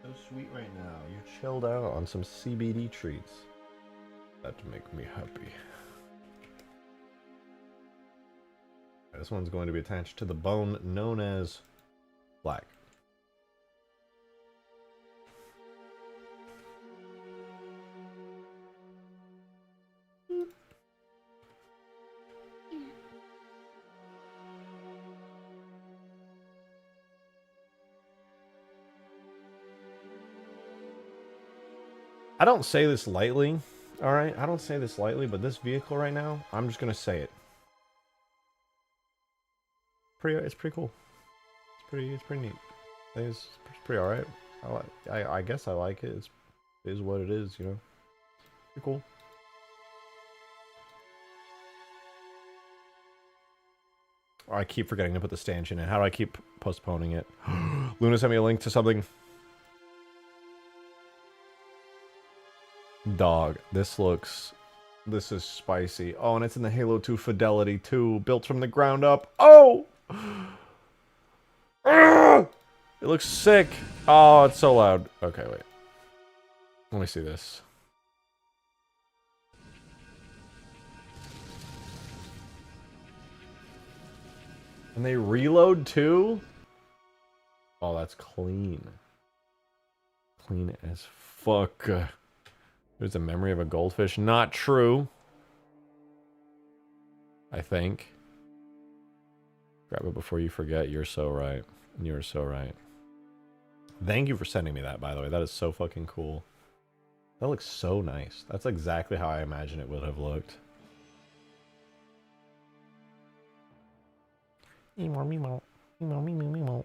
So sweet right now. You chilled out on some CBD treats. That to make me happy. This one's going to be attached to the bone known as black. I don't say this lightly, alright? I don't say this lightly, but this vehicle right now, I'm just gonna say it. It's pretty cool. It's pretty neat. It's pretty alright. I guess I like it. It is what it is, you know? Pretty cool. Oh, I keep forgetting to put the stanchion in. How do I keep postponing it? Luna sent me a link to something. Dog, this is spicy. Oh, and it's in the Halo 2 Fidelity too, built from the ground up. Oh! Ah! It looks sick. Oh, it's so loud. Okay, wait. Let me see this. And they reload too? Oh, that's clean. Clean as fuck. There's a memory of a goldfish. Not true. I think. Grab it before you forget. You're so right. You're so right. Thank you for sending me that, by the way. That is so fucking cool. That looks so nice. That's exactly how I imagine it would have looked. Meemo, meemo. Meemo, meemo, meemo.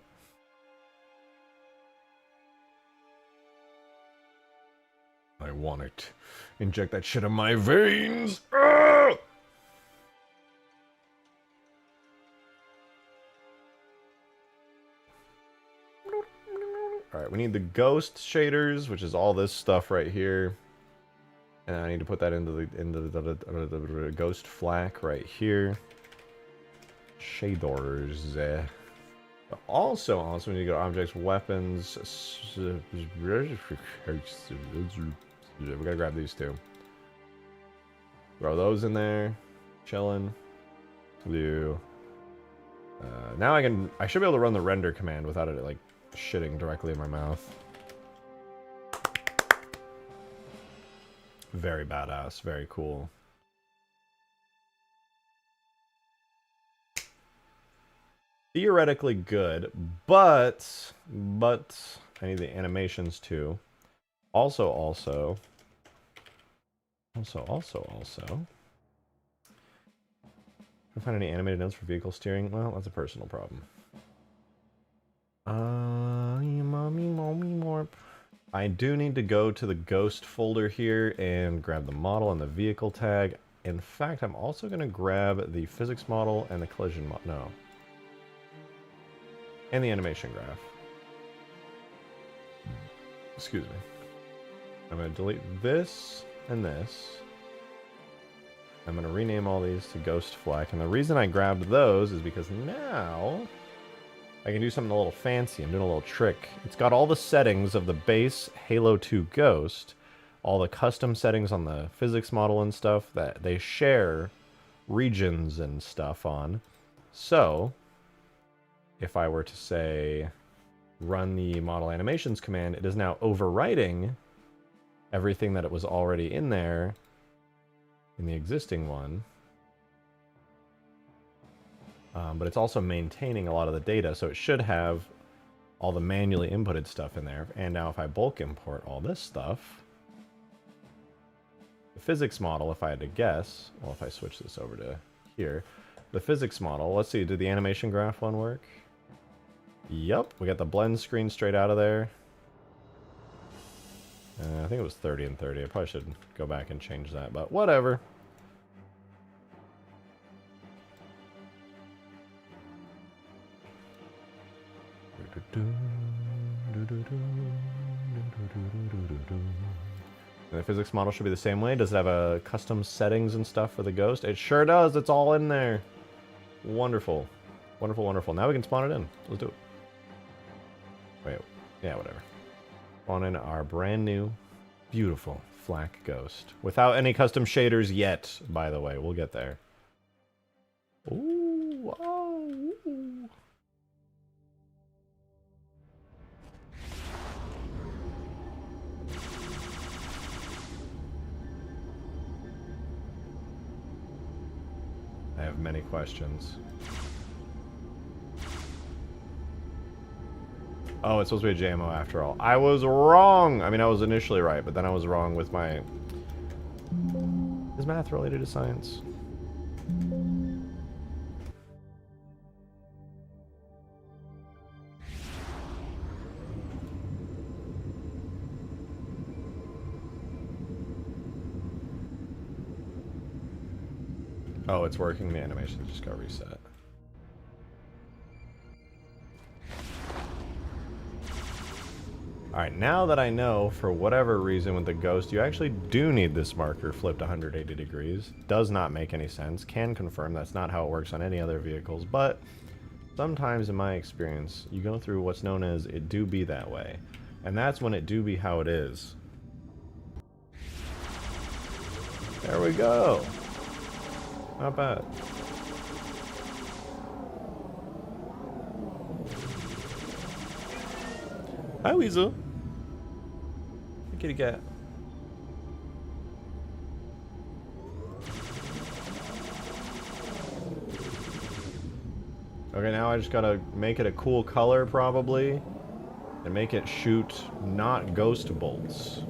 I want it. Inject that shit in my veins. Ah! Alright, we need the ghost shaders, which is all this stuff right here. And I need to put that into the ghost flack right here. Shaders. Also, we need to go to objects, weapons. We gotta grab these two. Throw those in there. Chilling. Do. Now I should be able to run the render command without it like shitting directly in my mouth. Very badass. Very cool. Theoretically good, but I need the animations too. Also. Can I find any animated notes for vehicle steering? Well, that's a personal problem. I do need to go to the ghost folder here and grab the model and the vehicle tag. In fact, I'm also going to grab the physics model and the collision model. No. And the animation graph. Excuse me. I'm going to delete this and this. I'm going to rename all these to Ghost Flack. And the reason I grabbed those is because now I can do something a little fancy. I'm doing a little trick. It's got all the settings of the base Halo 2 Ghost, all the custom settings on the physics model and stuff that they share regions and stuff on. So if I were to say run the model animations command, it is now overwriting everything that it was already in there in the existing one. But it's also maintaining a lot of the data, so it should have all the manually inputted stuff in there. And now if I bulk import all this stuff, the physics model, if I had to guess, well, if I switch this over to here, the physics model, let's see, did the animation graph one work? Yep, we got the blend screen straight out of there. I think it was 30 and 30. I probably should go back and change that, but whatever. And the physics model should be the same way. Does it have a custom settings and stuff for the ghost? It sure does. It's all in there. Wonderful. Wonderful, wonderful. Now we can spawn it in. Let's do it. Wait. Yeah, whatever. Spawn in our brand new, beautiful Flak Ghost. Without any custom shaders yet, by the way. We'll get there. Ooh, oh, ooh. I have many questions. Oh, it's supposed to be a JMO after all. I was wrong! I mean, I was initially right, but then I was wrong with my... Is math related to science? Oh, it's working. The animation just got reset. Alright, now that I know, for whatever reason with the Ghost, you actually do need this marker flipped 180 degrees. Does not make any sense. Can confirm that's not how it works on any other vehicles, but sometimes in my experience, you go through what's known as it do be that way. And that's when it do be how it is. There we go. Not bad. Hi, Weasel. Hey, kitty cat. Okay, now I just gotta make it a cool color, probably. And make it shoot not ghost bolts.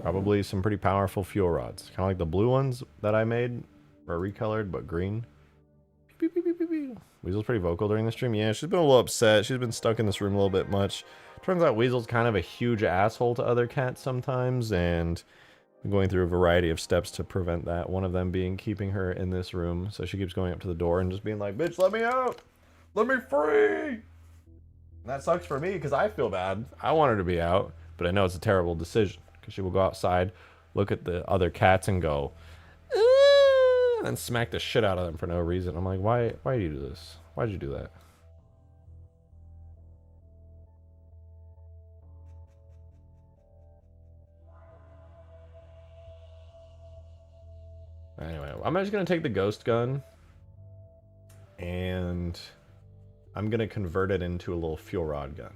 Probably some pretty powerful fuel rods. Kind of like the blue ones that I made. Are recolored, but green. Beep, beep, beep, beep, beep. Weasel's pretty vocal during the stream. Yeah, she's been a little upset. She's been stuck in this room a little bit much. Turns out Weasel's kind of a huge asshole to other cats sometimes, and I'm going through a variety of steps to prevent that. One of them being keeping her in this room. So she keeps going up to the door and just being like, bitch, let me out! Let me free! And that sucks for me because I feel bad. I want her to be out, but I know it's a terrible decision because she will go outside, look at the other cats and go, and smack the shit out of them for no reason. I'm like, why do you do this? Why'd you do that? Anyway, I'm just gonna take the ghost gun and I'm gonna convert it into a little fuel rod gun.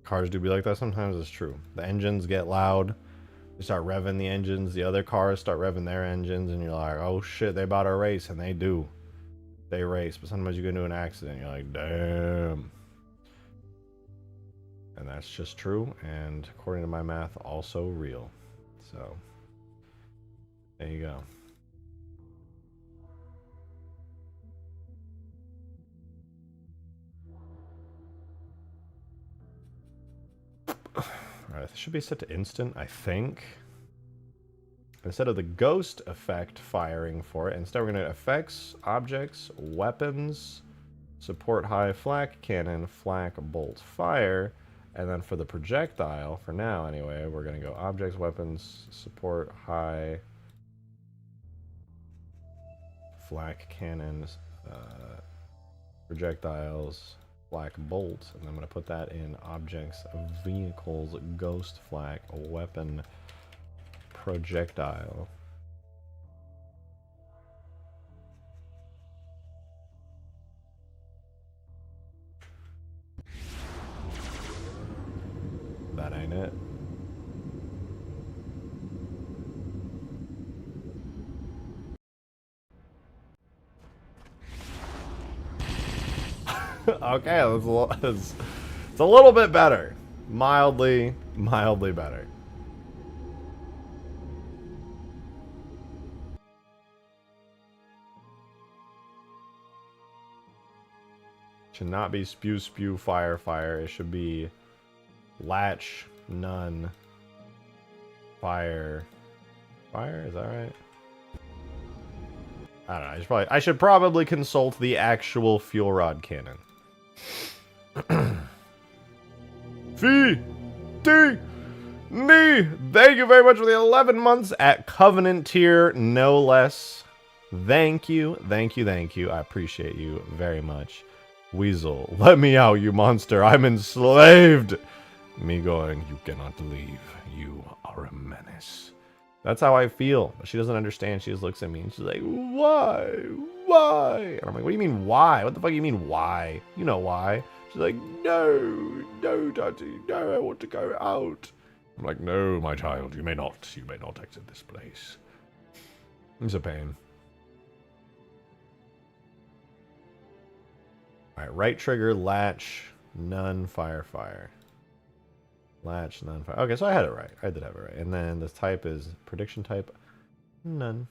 Cars do be like that sometimes, it's true. The engines get loud. You start revving the engines, the other cars start revving their engines, and you're like, oh shit, they about to race, and they do. They race, but sometimes you get into an accident, you're like, damn. And that's just true, and according to my math, also real. So, there you go. Alright, this should be set to instant, I think. Instead of the ghost effect firing for it, instead we're going to effects, objects, weapons, support high flak cannon, flak bolt fire, and then for the projectile, for now anyway, we're going to go objects, weapons, support high flak cannons, projectiles, flak bolt, and I'm going to put that in objects, vehicles, ghost flak, weapon, projectile. That ain't it. Okay, it's a little bit better. Mildly better. Should not be spew, spew, fire, fire. It should be latch, none, fire. Fire? Is that right? I don't know. I should probably consult the actual fuel rod cannon. Fee! D! Knee! Thank you very much for the 11 months at Covenant tier, no less. Thank you, thank you, thank you. I appreciate you very much. Weasel, let me out, you monster. I'm enslaved. Me going, you cannot leave. You are a menace. That's how I feel. But she doesn't understand. She just looks at me and she's like, why? Why? And I'm like, what do you mean, why? What the fuck do you mean, why? You know why. She's like, no, no, Daddy, no, I want to go out. I'm like, no, my child, you may not exit this place. It's a pain. Alright, right trigger, latch, none, fire, fire. Latch, none, fire. Okay, so I had it right. I did have it right. And then this type is prediction type, none.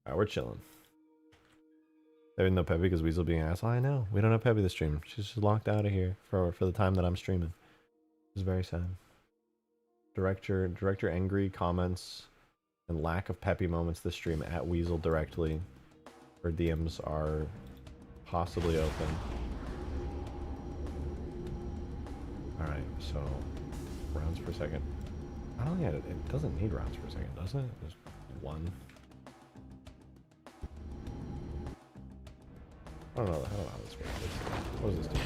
Alright, we're chilling. Having no Peppy because Weasel being an asshole. I know. We don't have Peppy this stream. She's just locked out of here for the time that I'm streaming. It's very sad. Director angry comments and lack of peppy moments this stream at Weasel directly. Her DMs are possibly open. Alright, so rounds per second. I don't think it doesn't need rounds per second, does it? There's one. I don't know how this works. What does this do?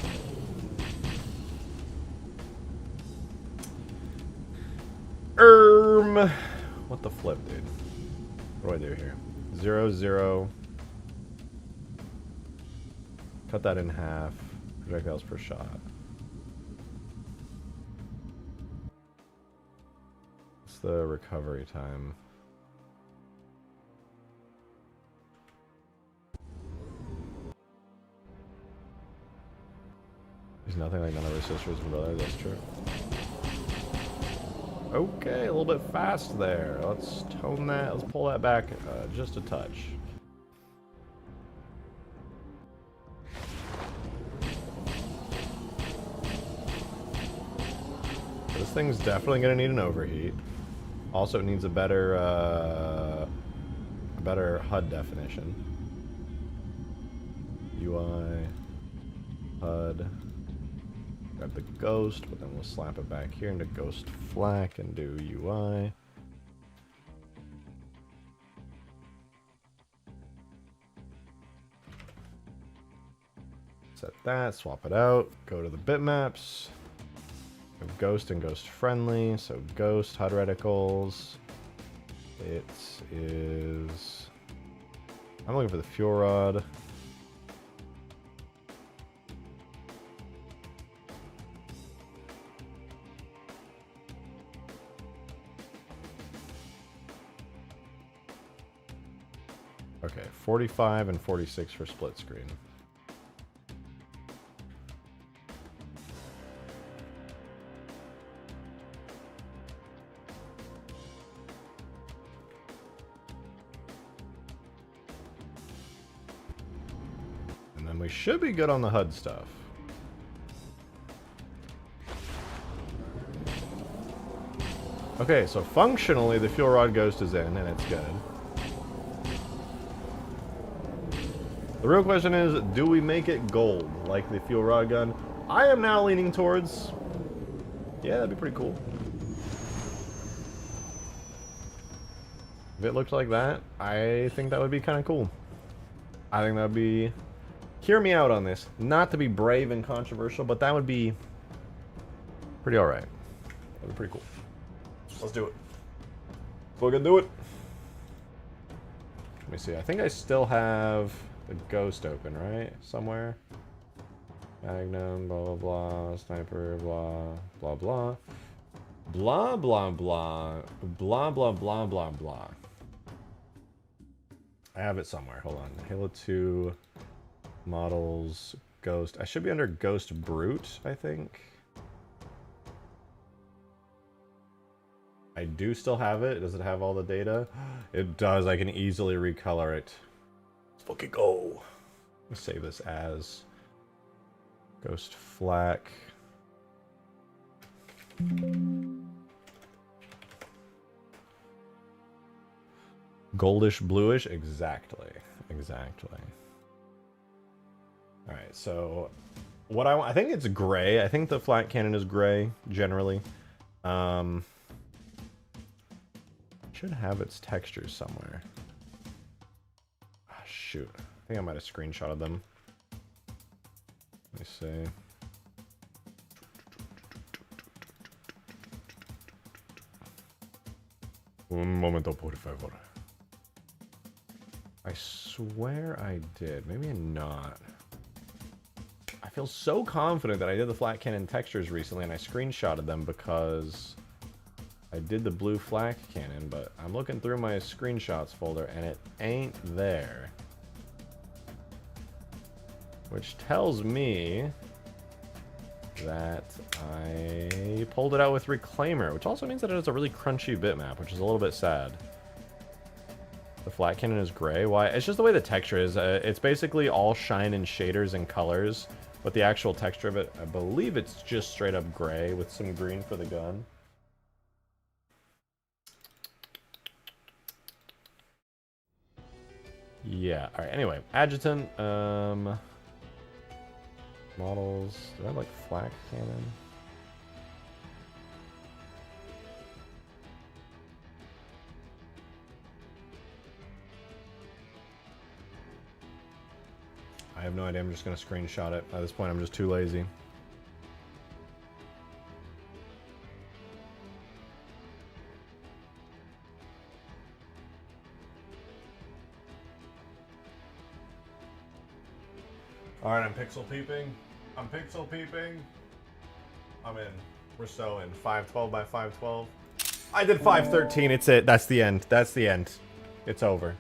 What the flip, dude? What do I do here? 0, 0. Cut that in half. Projectiles per shot. What's the recovery time? There's nothing like none of her sisters and brothers, that's true. Okay, a little bit fast there. Let's tone that, let's pull that back just a touch. This thing's definitely gonna need an overheat. Also, it needs a better HUD definition. UI, HUD. Grab the ghost, but then we'll slap it back here into ghost flak and do UI. Set that, swap it out, go to the bitmaps. Have ghost and ghost friendly, so ghost, HUD reticles. It is... I'm looking for the fuel rod. Okay, 45 and 46 for split screen. And then we should be good on the HUD stuff. Okay, so functionally the fuel rod ghost is in and it's good. The real question is, do we make it gold, like the fuel rod gun? I am now leaning towards... Yeah, that'd be pretty cool. If it looked like that, I think that would be kind of cool. I think that would be... Hear me out on this. Not to be brave and controversial, but that would be... pretty alright. That'd be pretty cool. Let's do it. Fucking do it. Let me see. I think I still have... the ghost open, right? Somewhere. Magnum, blah, blah, blah. Sniper, blah, blah, blah. Blah, blah, blah. Blah, blah, blah, blah, blah. I have it somewhere. Hold on. Halo 2. Models. Ghost. I should be under Ghost Brute, I think. I do still have it. Does it have all the data? It does. I can easily recolor it. Let's fucking go. Let's save this as Ghost Flak. Goldish, bluish, exactly. Exactly. Alright, so what I want, I think it's gray. I think the flat cannon is gray, generally. Should have its textures somewhere. Shoot. I think I might have screenshotted them. Let me see. Un momento, por favor. I swear I did. Maybe not. I feel so confident that I did the flat cannon textures recently and I screenshotted them because I did the blue flak cannon, but I'm looking through my screenshots folder and it ain't there. Which tells me that I pulled it out with Reclaimer, which also means that it has a really crunchy bitmap, which is a little bit sad. The flat cannon is gray. Why? It's just the way the texture is. It's basically all shine and shaders and colors But the actual texture of it, I believe it's just straight up gray with some green for the gun. Yeah, alright, anyway. Adjutant, models. Do I have like flak cannon? I have no idea. I'm just going to screenshot it. At this point, I'm just too lazy. Alright, I'm pixel peeping. I'm pixel peeping. I'm in. We're so in. 512 by 512. I did 513. It's it. That's the end. That's the end. It's over.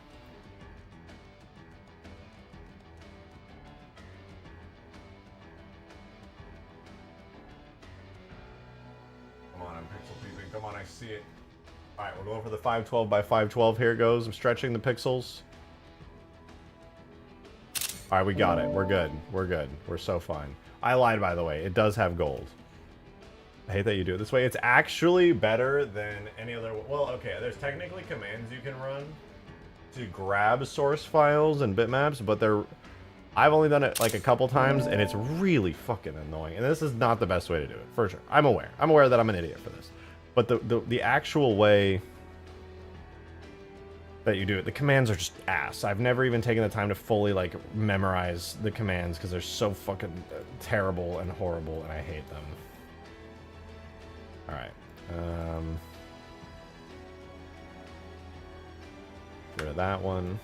Come on, I see it. Alright, we're going for the 512 by 512. Here it goes. I'm stretching the pixels. Alright, we got it. We're good. We're good. We're so fine. I lied, by the way. It does have gold. I hate that you do it this way. It's actually better than any other... Well, okay, there's technically commands you can run to grab source files and bitmaps, but they're... I've only done it like a couple times, and it's really fucking annoying. And this is not the best way to do it, for sure. I'm aware. I'm aware that I'm an idiot for this. But the actual way that you do it, the commands are just ass. I've never even taken the time to fully like memorize the commands because they're so fucking terrible and horrible, and I hate them. All right. Get rid of that one.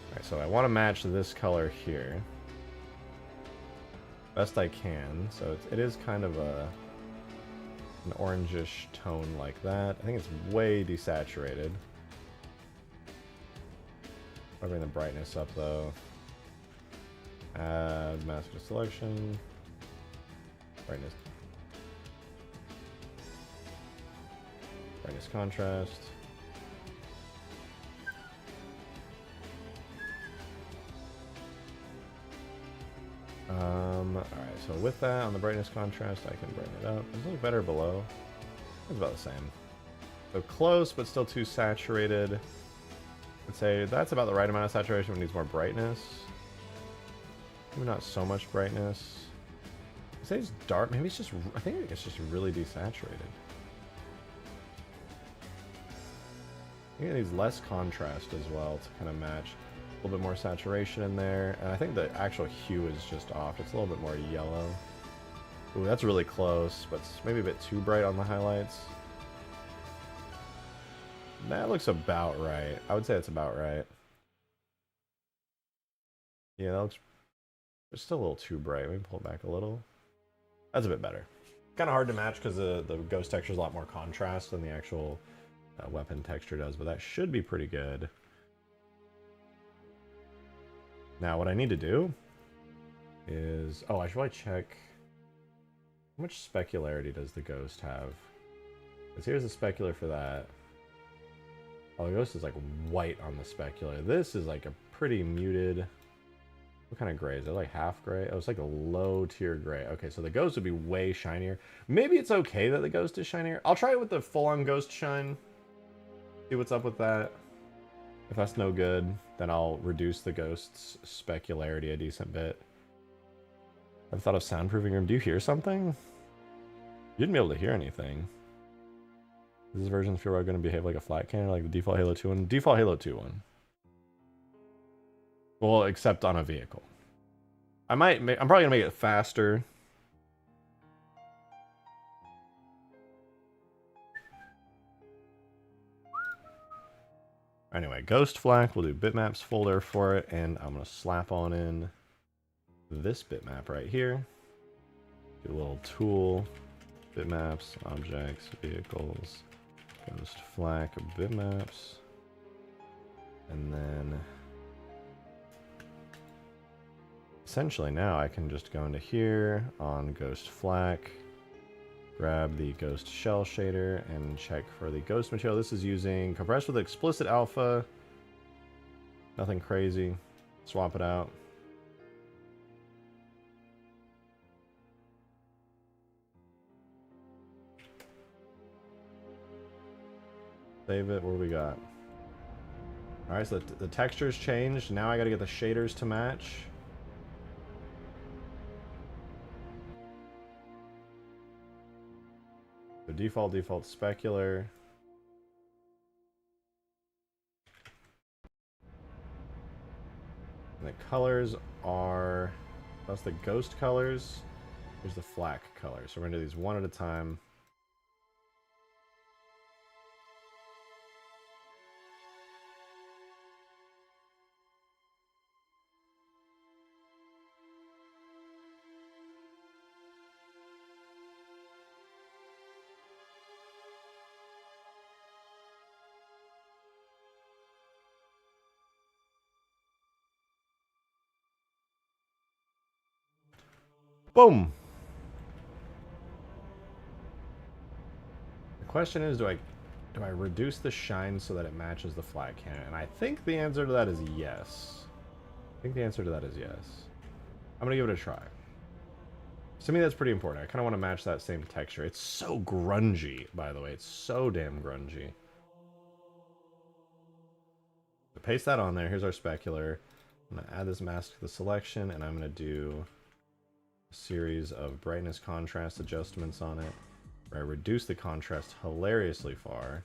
All right, so I want to match this color here best I can. So it is kind of an orangish tone like that. I think it's way desaturated. I'll bring the brightness up though. Add master selection. Brightness. Brightness contrast. Alright, so with that, on the brightness contrast, I can bring it up. Does it look better below? It's about the same. So close, but still too saturated. I'd say that's about the right amount of saturation, but needs more brightness. Maybe not so much brightness. I'd say it's dark. Maybe it's just, I think it's just really desaturated. I think it needs less contrast as well to kind of match. A little bit more saturation in there, and I think the actual hue is just off. It's a little bit more yellow. Ooh, that's really close, but it's maybe a bit too bright on the highlights. That looks about right. I would say it's about right. Yeah, that looks... It's still a little too bright. Maybe pull it back a little. That's a bit better. Kind of hard to match because the ghost texture is a lot more contrast than the actual weapon texture does, but that should be pretty good. Now, what I need to do is... Oh, I should probably check... How much specularity does the ghost have? Because here's the specular for that. Oh, the ghost is like white on the specular. This is like a pretty muted... What kind of gray? Is it like half gray? Oh, it's like a low tier gray. Okay, so the ghost would be way shinier. Maybe it's okay that the ghost is shinier. I'll try it with the full-on ghost shine. See what's up with that. If that's no good, then I'll reduce the ghost's specularity a decent bit. I've thought of soundproofing room. Do you hear something? You didn't be able to hear anything. Is this version feel going to behave like a flat cannon, like the default Halo 2 one? Default Halo 2 one. Well, except on a vehicle. I'm probably gonna make it faster. Anyway, Ghost Flak, we'll do bitmaps folder for it, and I'm gonna slap on in this bitmap right here. Do a little tool, bitmaps, objects, vehicles, Ghost Flak, bitmaps, and then essentially now I can just go into here on Ghost Flak, grab the Ghost Shell shader, and check for the Ghost material. This is using compressed with explicit alpha. Nothing crazy. Swap it out. Save it. What do we got? Alright, so the texture's changed. Now I gotta get the shaders to match. The default specular. And the colors are... That's the ghost colors. Here's the flak color. So we're gonna do these one at a time. Boom! The question is, do I reduce the shine so that it matches the flat cannon? And I think the answer to that is yes. I think the answer to that is yes. I'm gonna give it a try. To me, that's pretty important. I kind of want to match that same texture. It's so grungy, by the way. It's so damn grungy. So paste that on there. Here's our specular. I'm gonna add this mask to the selection, and I'm gonna do series of brightness contrast adjustments on it where I reduce the contrast hilariously far.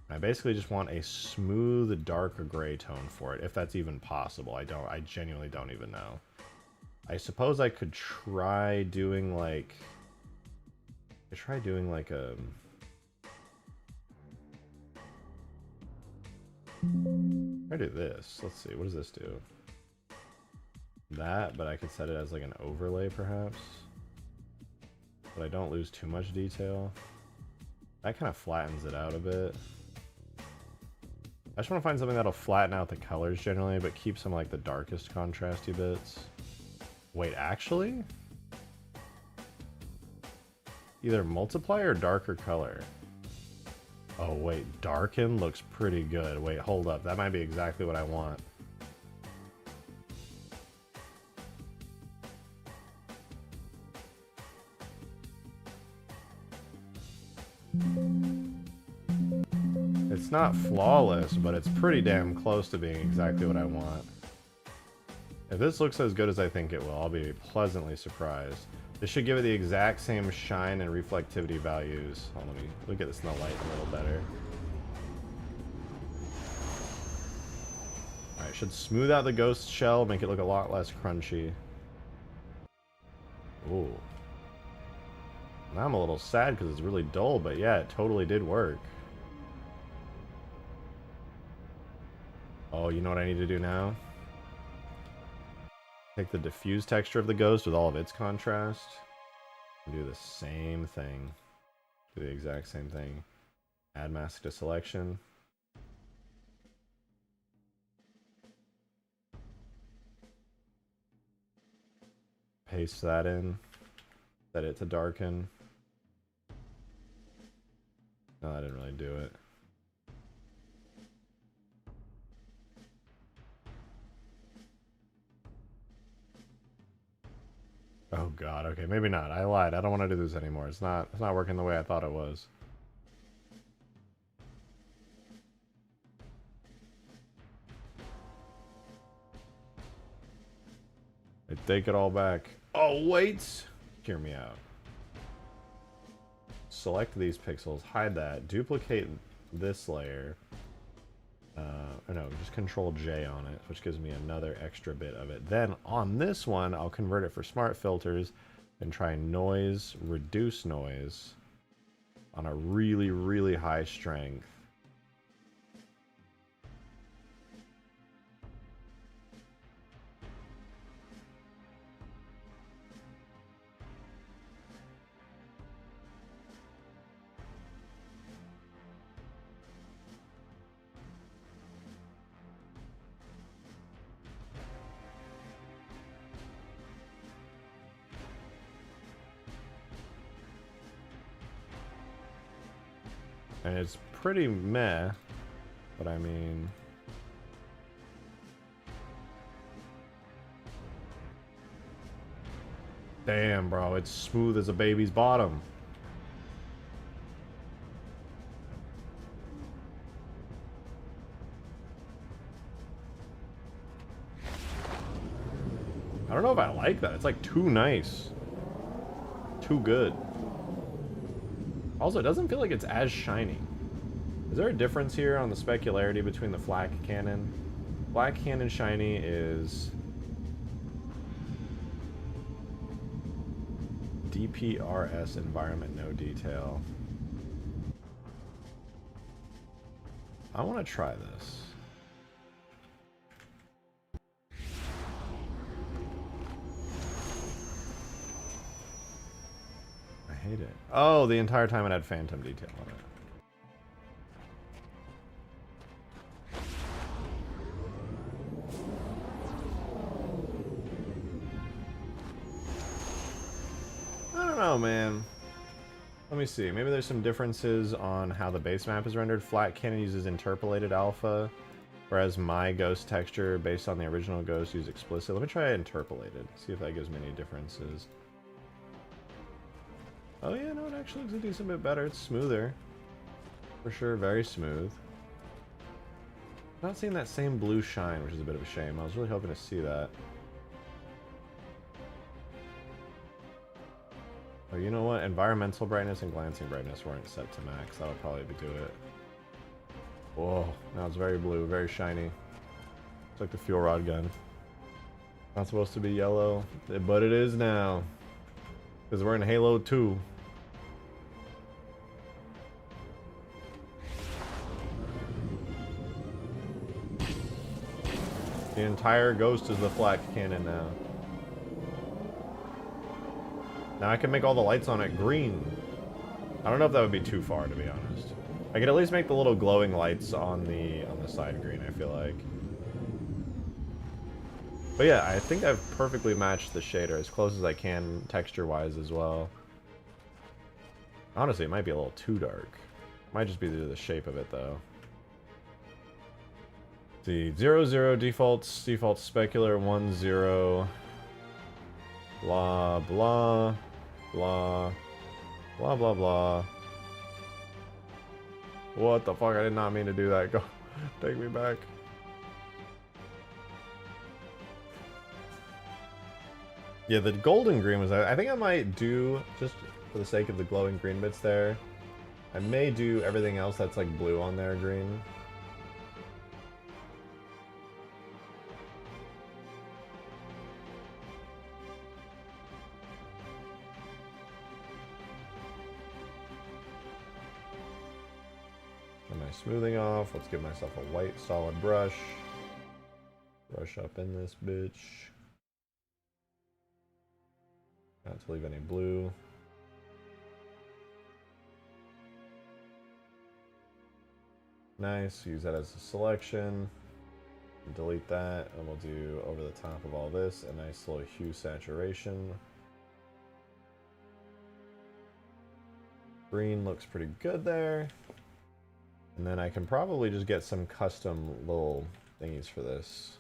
I basically just want a smooth darker gray tone for it, if that's even possible. I genuinely don't even know. I suppose I could try doing like a I do this. Let's see, what does this do? That, but I could set it as like an overlay perhaps. But I don't lose too much detail. That kind of flattens it out a bit. I just want to find something that'll flatten out the colors generally, but keep some like the darkest contrasty bits. Wait, actually? Either multiply or darker color. Oh wait, darken looks pretty good. Wait, hold up. That might be exactly what I want. It's not flawless, but it's pretty damn close to being exactly what I want. If this looks as good as I think it will, I'll be pleasantly surprised. This should give it the exact same shine and reflectivity values. Hold on, let me look at this in the light a little better. Alright, should smooth out the ghost shell, make it look a lot less crunchy. Ooh. Now I'm a little sad because it's really dull, but yeah, it totally did work. Oh, you know what I need to do now? Take the diffuse texture of the ghost with all of its contrast. And do the same thing. Do the exact same thing. Add mask to selection. Paste that in. Set it to darken. No, I didn't really do it. Oh god, okay, maybe not. I lied. I don't want to do this anymore. It's not working the way I thought it was. I take it all back. Oh, wait! Hear me out. Select these pixels, hide that, duplicate this layer. No, just Control J on it, which gives me another extra bit of it. Then on this one, I'll convert it for smart filters and try noise, reduce noise on a really, really high strength. And it's pretty meh, but I mean... Damn, bro, it's smooth as a baby's bottom. I don't know if I like that. It's like too nice. Too good. Also, it doesn't feel like it's as shiny. Is there a difference here on the specularity between the flak cannon? Flak cannon shiny is DPRS environment no detail. I want to try this. I hate it. Oh, the entire time it had phantom detail on it. I don't know, man. Let me see. Maybe there's some differences on how the base map is rendered. Flat Cannon uses interpolated alpha, whereas my ghost texture, based on the original ghost, use explicit. Let me try interpolated. See if that gives me any differences. Oh yeah, no, it actually looks a decent bit better. It's smoother. For sure, very smooth. Not seeing that same blue shine, which is a bit of a shame. I was really hoping to see that. Oh, you know what? Environmental brightness and glancing brightness weren't set to max. That'll probably do it. Whoa, now it's very blue, very shiny. It's like the fuel rod gun. Not supposed to be yellow, but it is now. Because we're in Halo 2. The entire ghost is the flak cannon now. Now I can make all the lights on it green. I don't know if that would be too far, to be honest. I could at least make the little glowing lights on the side green, I feel like. But yeah, I think I've perfectly matched the shader as close as I can texture-wise as well. Honestly, it might be a little too dark. Might just be due to the shape of it, though. See, 0, 0 defaults, default specular, 1, 0. Blah, blah. Blah. Blah, blah, blah. What the fuck? I did not mean to do that. Go. Take me back. Yeah, the golden green was... I think I might do, just for the sake of the glowing green bits there, I may do everything else that's like blue on there green. Smoothing off. Let's give myself a white solid brush. Brush up in this bitch. Not to leave any blue. Nice. Use that as a selection. Delete that, and we'll do over the top of all this a nice little hue saturation. Green looks pretty good there. And then I can probably just get some custom little thingies for this.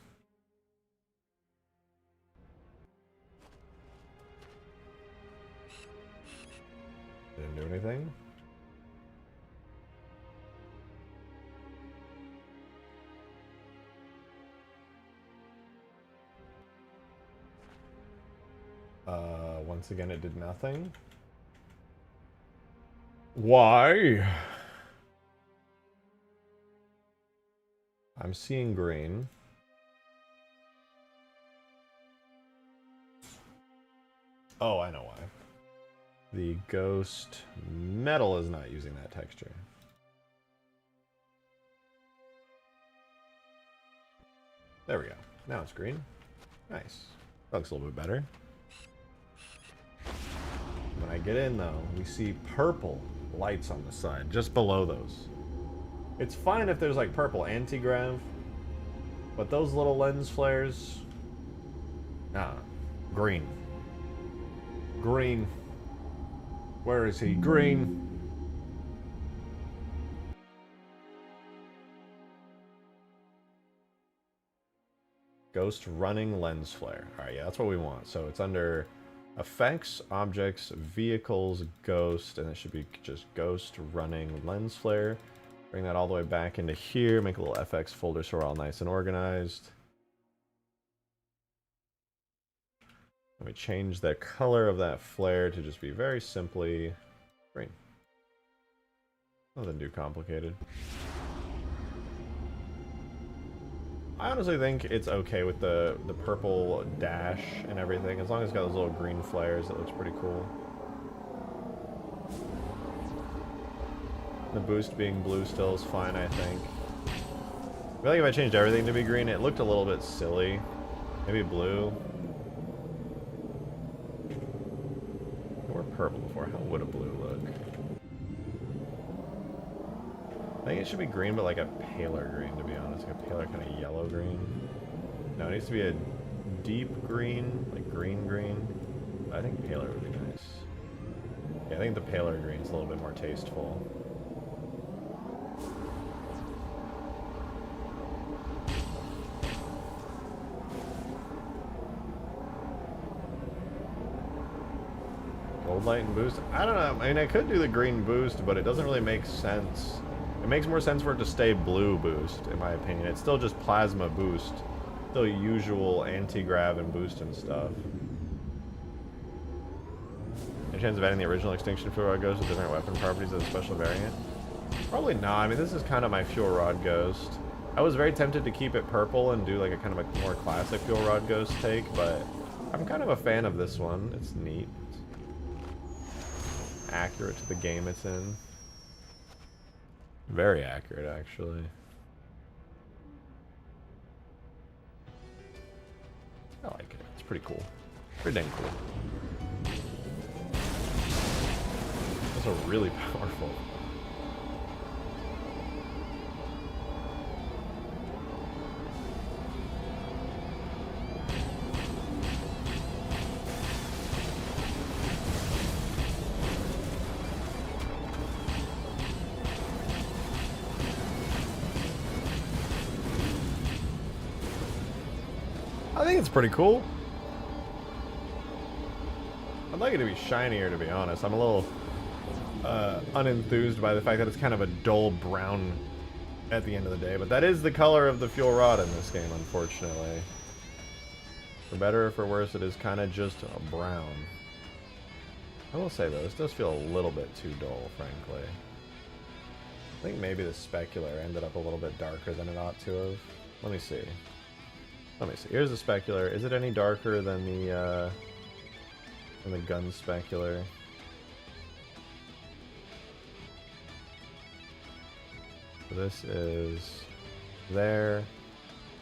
Didn't do anything. Once again, it did nothing. Why? I'm seeing green. Oh, I know why. The ghost metal is not using that texture. There we go. Now it's green. Nice. That looks a little bit better. When I get in, though, we see purple lights on the side, just below those. It's fine if there's like purple anti-grav, but those little lens flares, nah, green. Green. Where is he? Green. Ghost running lens flare. Alright, yeah, that's what we want. So it's under effects, objects, vehicles, ghost, and it should be just ghost running lens flare. Bring that all the way back into here, make a little FX folder so we're all nice and organized. Let me change the color of that flare to just be very simply green. Nothing too complicated. I honestly think it's okay with the purple dash and everything. As long as it's got those little green flares, it looks pretty cool. The boost being blue still is fine, I think. I feel like if I changed everything to be green, it looked a little bit silly. Maybe blue. Or purple before. How would a blue look? I think it should be green, but like a paler green, to be honest. Like a paler kind of yellow green. No, it needs to be a deep green, like green. I think paler would be nice. Yeah, I think the paler green is a little bit more tasteful. Gold light and boost? I don't know. I mean, I could do the green boost, but it doesn't really make sense. It makes more sense for it to stay blue boost, in my opinion. It's still just plasma boost. Still usual anti-grav and boost and stuff. Any chance of adding the original Extinction fuel rod ghost with different weapon properties as a special variant? Probably not. I mean, this is kind of my fuel rod ghost. I was very tempted to keep it purple and do like a kind of a more classic fuel rod ghost take, but I'm kind of a fan of this one. It's neat. It's accurate to the game it's in. Very accurate, actually. I like it. It's pretty cool. Pretty dang cool. Also really powerful. I think it's pretty cool. I'd like it to be shinier, to be honest. I'm a little unenthused by the fact that it's kind of a dull brown at the end of the day, but that is the color of the fuel rod in this game, unfortunately. For better or for worse, it is kind of just a brown. I will say though, this does feel a little bit too dull, frankly. I think maybe the specular ended up a little bit darker than it ought to have. Let me see. Here's the specular. Is it any darker than the gun specular? So this is there.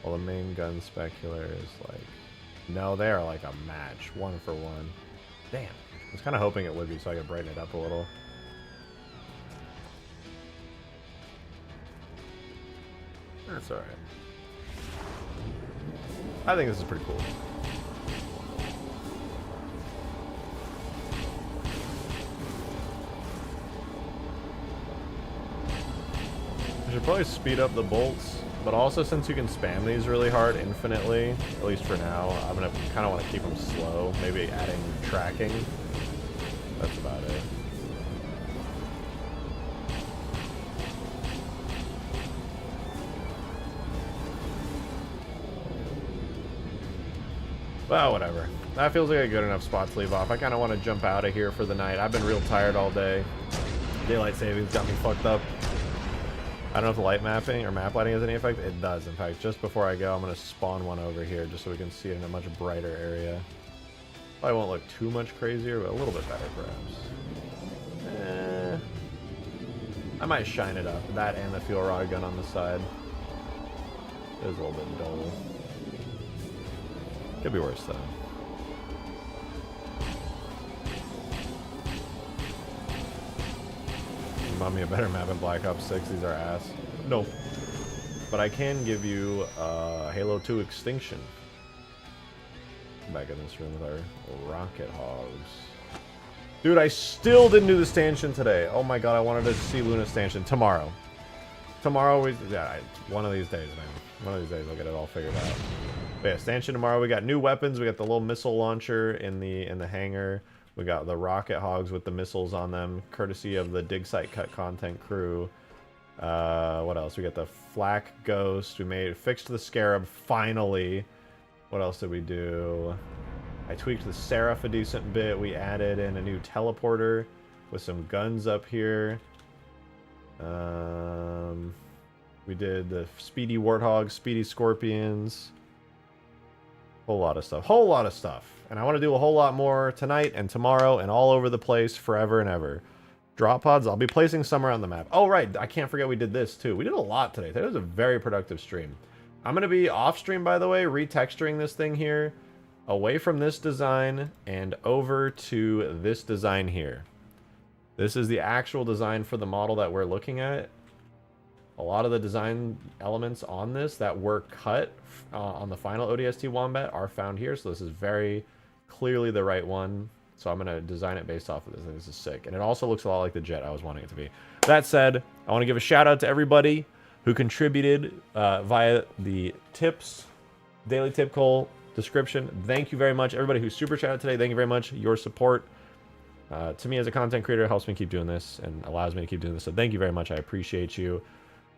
Well, the main gun specular is like... No, they are like a match. 1 for 1. Damn. I was kind of hoping it would be so I could brighten it up a little. That's alright. I think this is pretty cool. I should probably speed up the bolts, but also since you can spam these really hard infinitely, at least for now, I'm gonna kind of want to keep them slow. Maybe adding tracking. That's about it. Well, whatever. That feels like a good enough spot to leave off. I kind of want to jump out of here for the night. I've been real tired all day. Daylight savings got me fucked up. I don't know if the light mapping or map lighting has any effect. It does. In fact, just before I go, I'm going to spawn one over here just so we can see it in a much brighter area. Probably won't look too much crazier, but a little bit better, perhaps. I might shine it up. That and the fuel rod gun on the side. It is a little bit dull. Could be worse, though. Remind me a better map in Black Ops 6. These are ass. No. But I can give you Halo 2 Extinction. Back in this room with our rocket hogs. Dude, I still didn't do the stanchion today. Oh my god, I wanted to see Luna stanchion tomorrow. Tomorrow, one of these days, man. One of these days I'll get it all figured out. But yeah, stanchion tomorrow. We got new weapons. We got the little missile launcher in the hangar. We got the rocket hogs with the missiles on them, courtesy of the Dig Site Cut content crew. What else? We got the flak ghost. We fixed the Scarab finally. What else did we do? I tweaked the Seraph a decent bit. We added in a new teleporter with some guns up here. We did the speedy Warthog, speedy Scorpions. Whole lot of stuff. Whole lot of stuff. And I want to do a whole lot more tonight and tomorrow and all over the place forever and ever. Drop pods, I'll be placing some around the map. Oh, right. I can't forget we did this, too. We did a lot today. Today was a very productive stream. I'm going to be off stream, by the way, retexturing this thing here away from this design and over to this design here. This is the actual design for the model that we're looking at. A lot of the design elements on this that were cut on the final ODST Wombat are found here, so this is very clearly the right one. So I'm going to design it based off of this. I think this is sick. And it also looks a lot like the jet I was wanting it to be. That said, I want to give a shout out to everybody who contributed via the tips, daily tip call description. Thank you very much. Everybody who super chatted today, thank you very much. Your support to me as a content creator helps me keep doing this and allows me to keep doing this. So thank you very much. I appreciate you.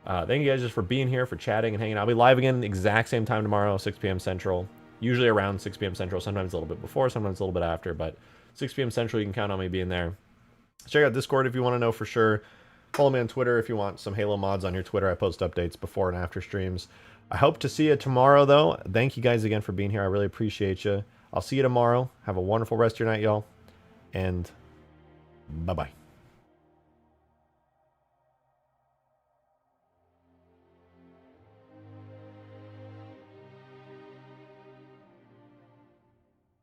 Thank you guys just for being here, for chatting and hanging out. I'll be live again the exact same time tomorrow, 6 p.m. Central. Usually around 6 p.m. Central, sometimes a little bit before, sometimes a little bit after, but 6 p.m. Central, you can count on me being there. Check out Discord if you want to know for sure. Follow me on Twitter if you want some Halo mods on your Twitter. I post updates before and after streams. I hope to see you tomorrow, though. Thank you guys again for being here. I really appreciate you. I'll see you tomorrow. Have a wonderful rest of your night, y'all. And bye-bye.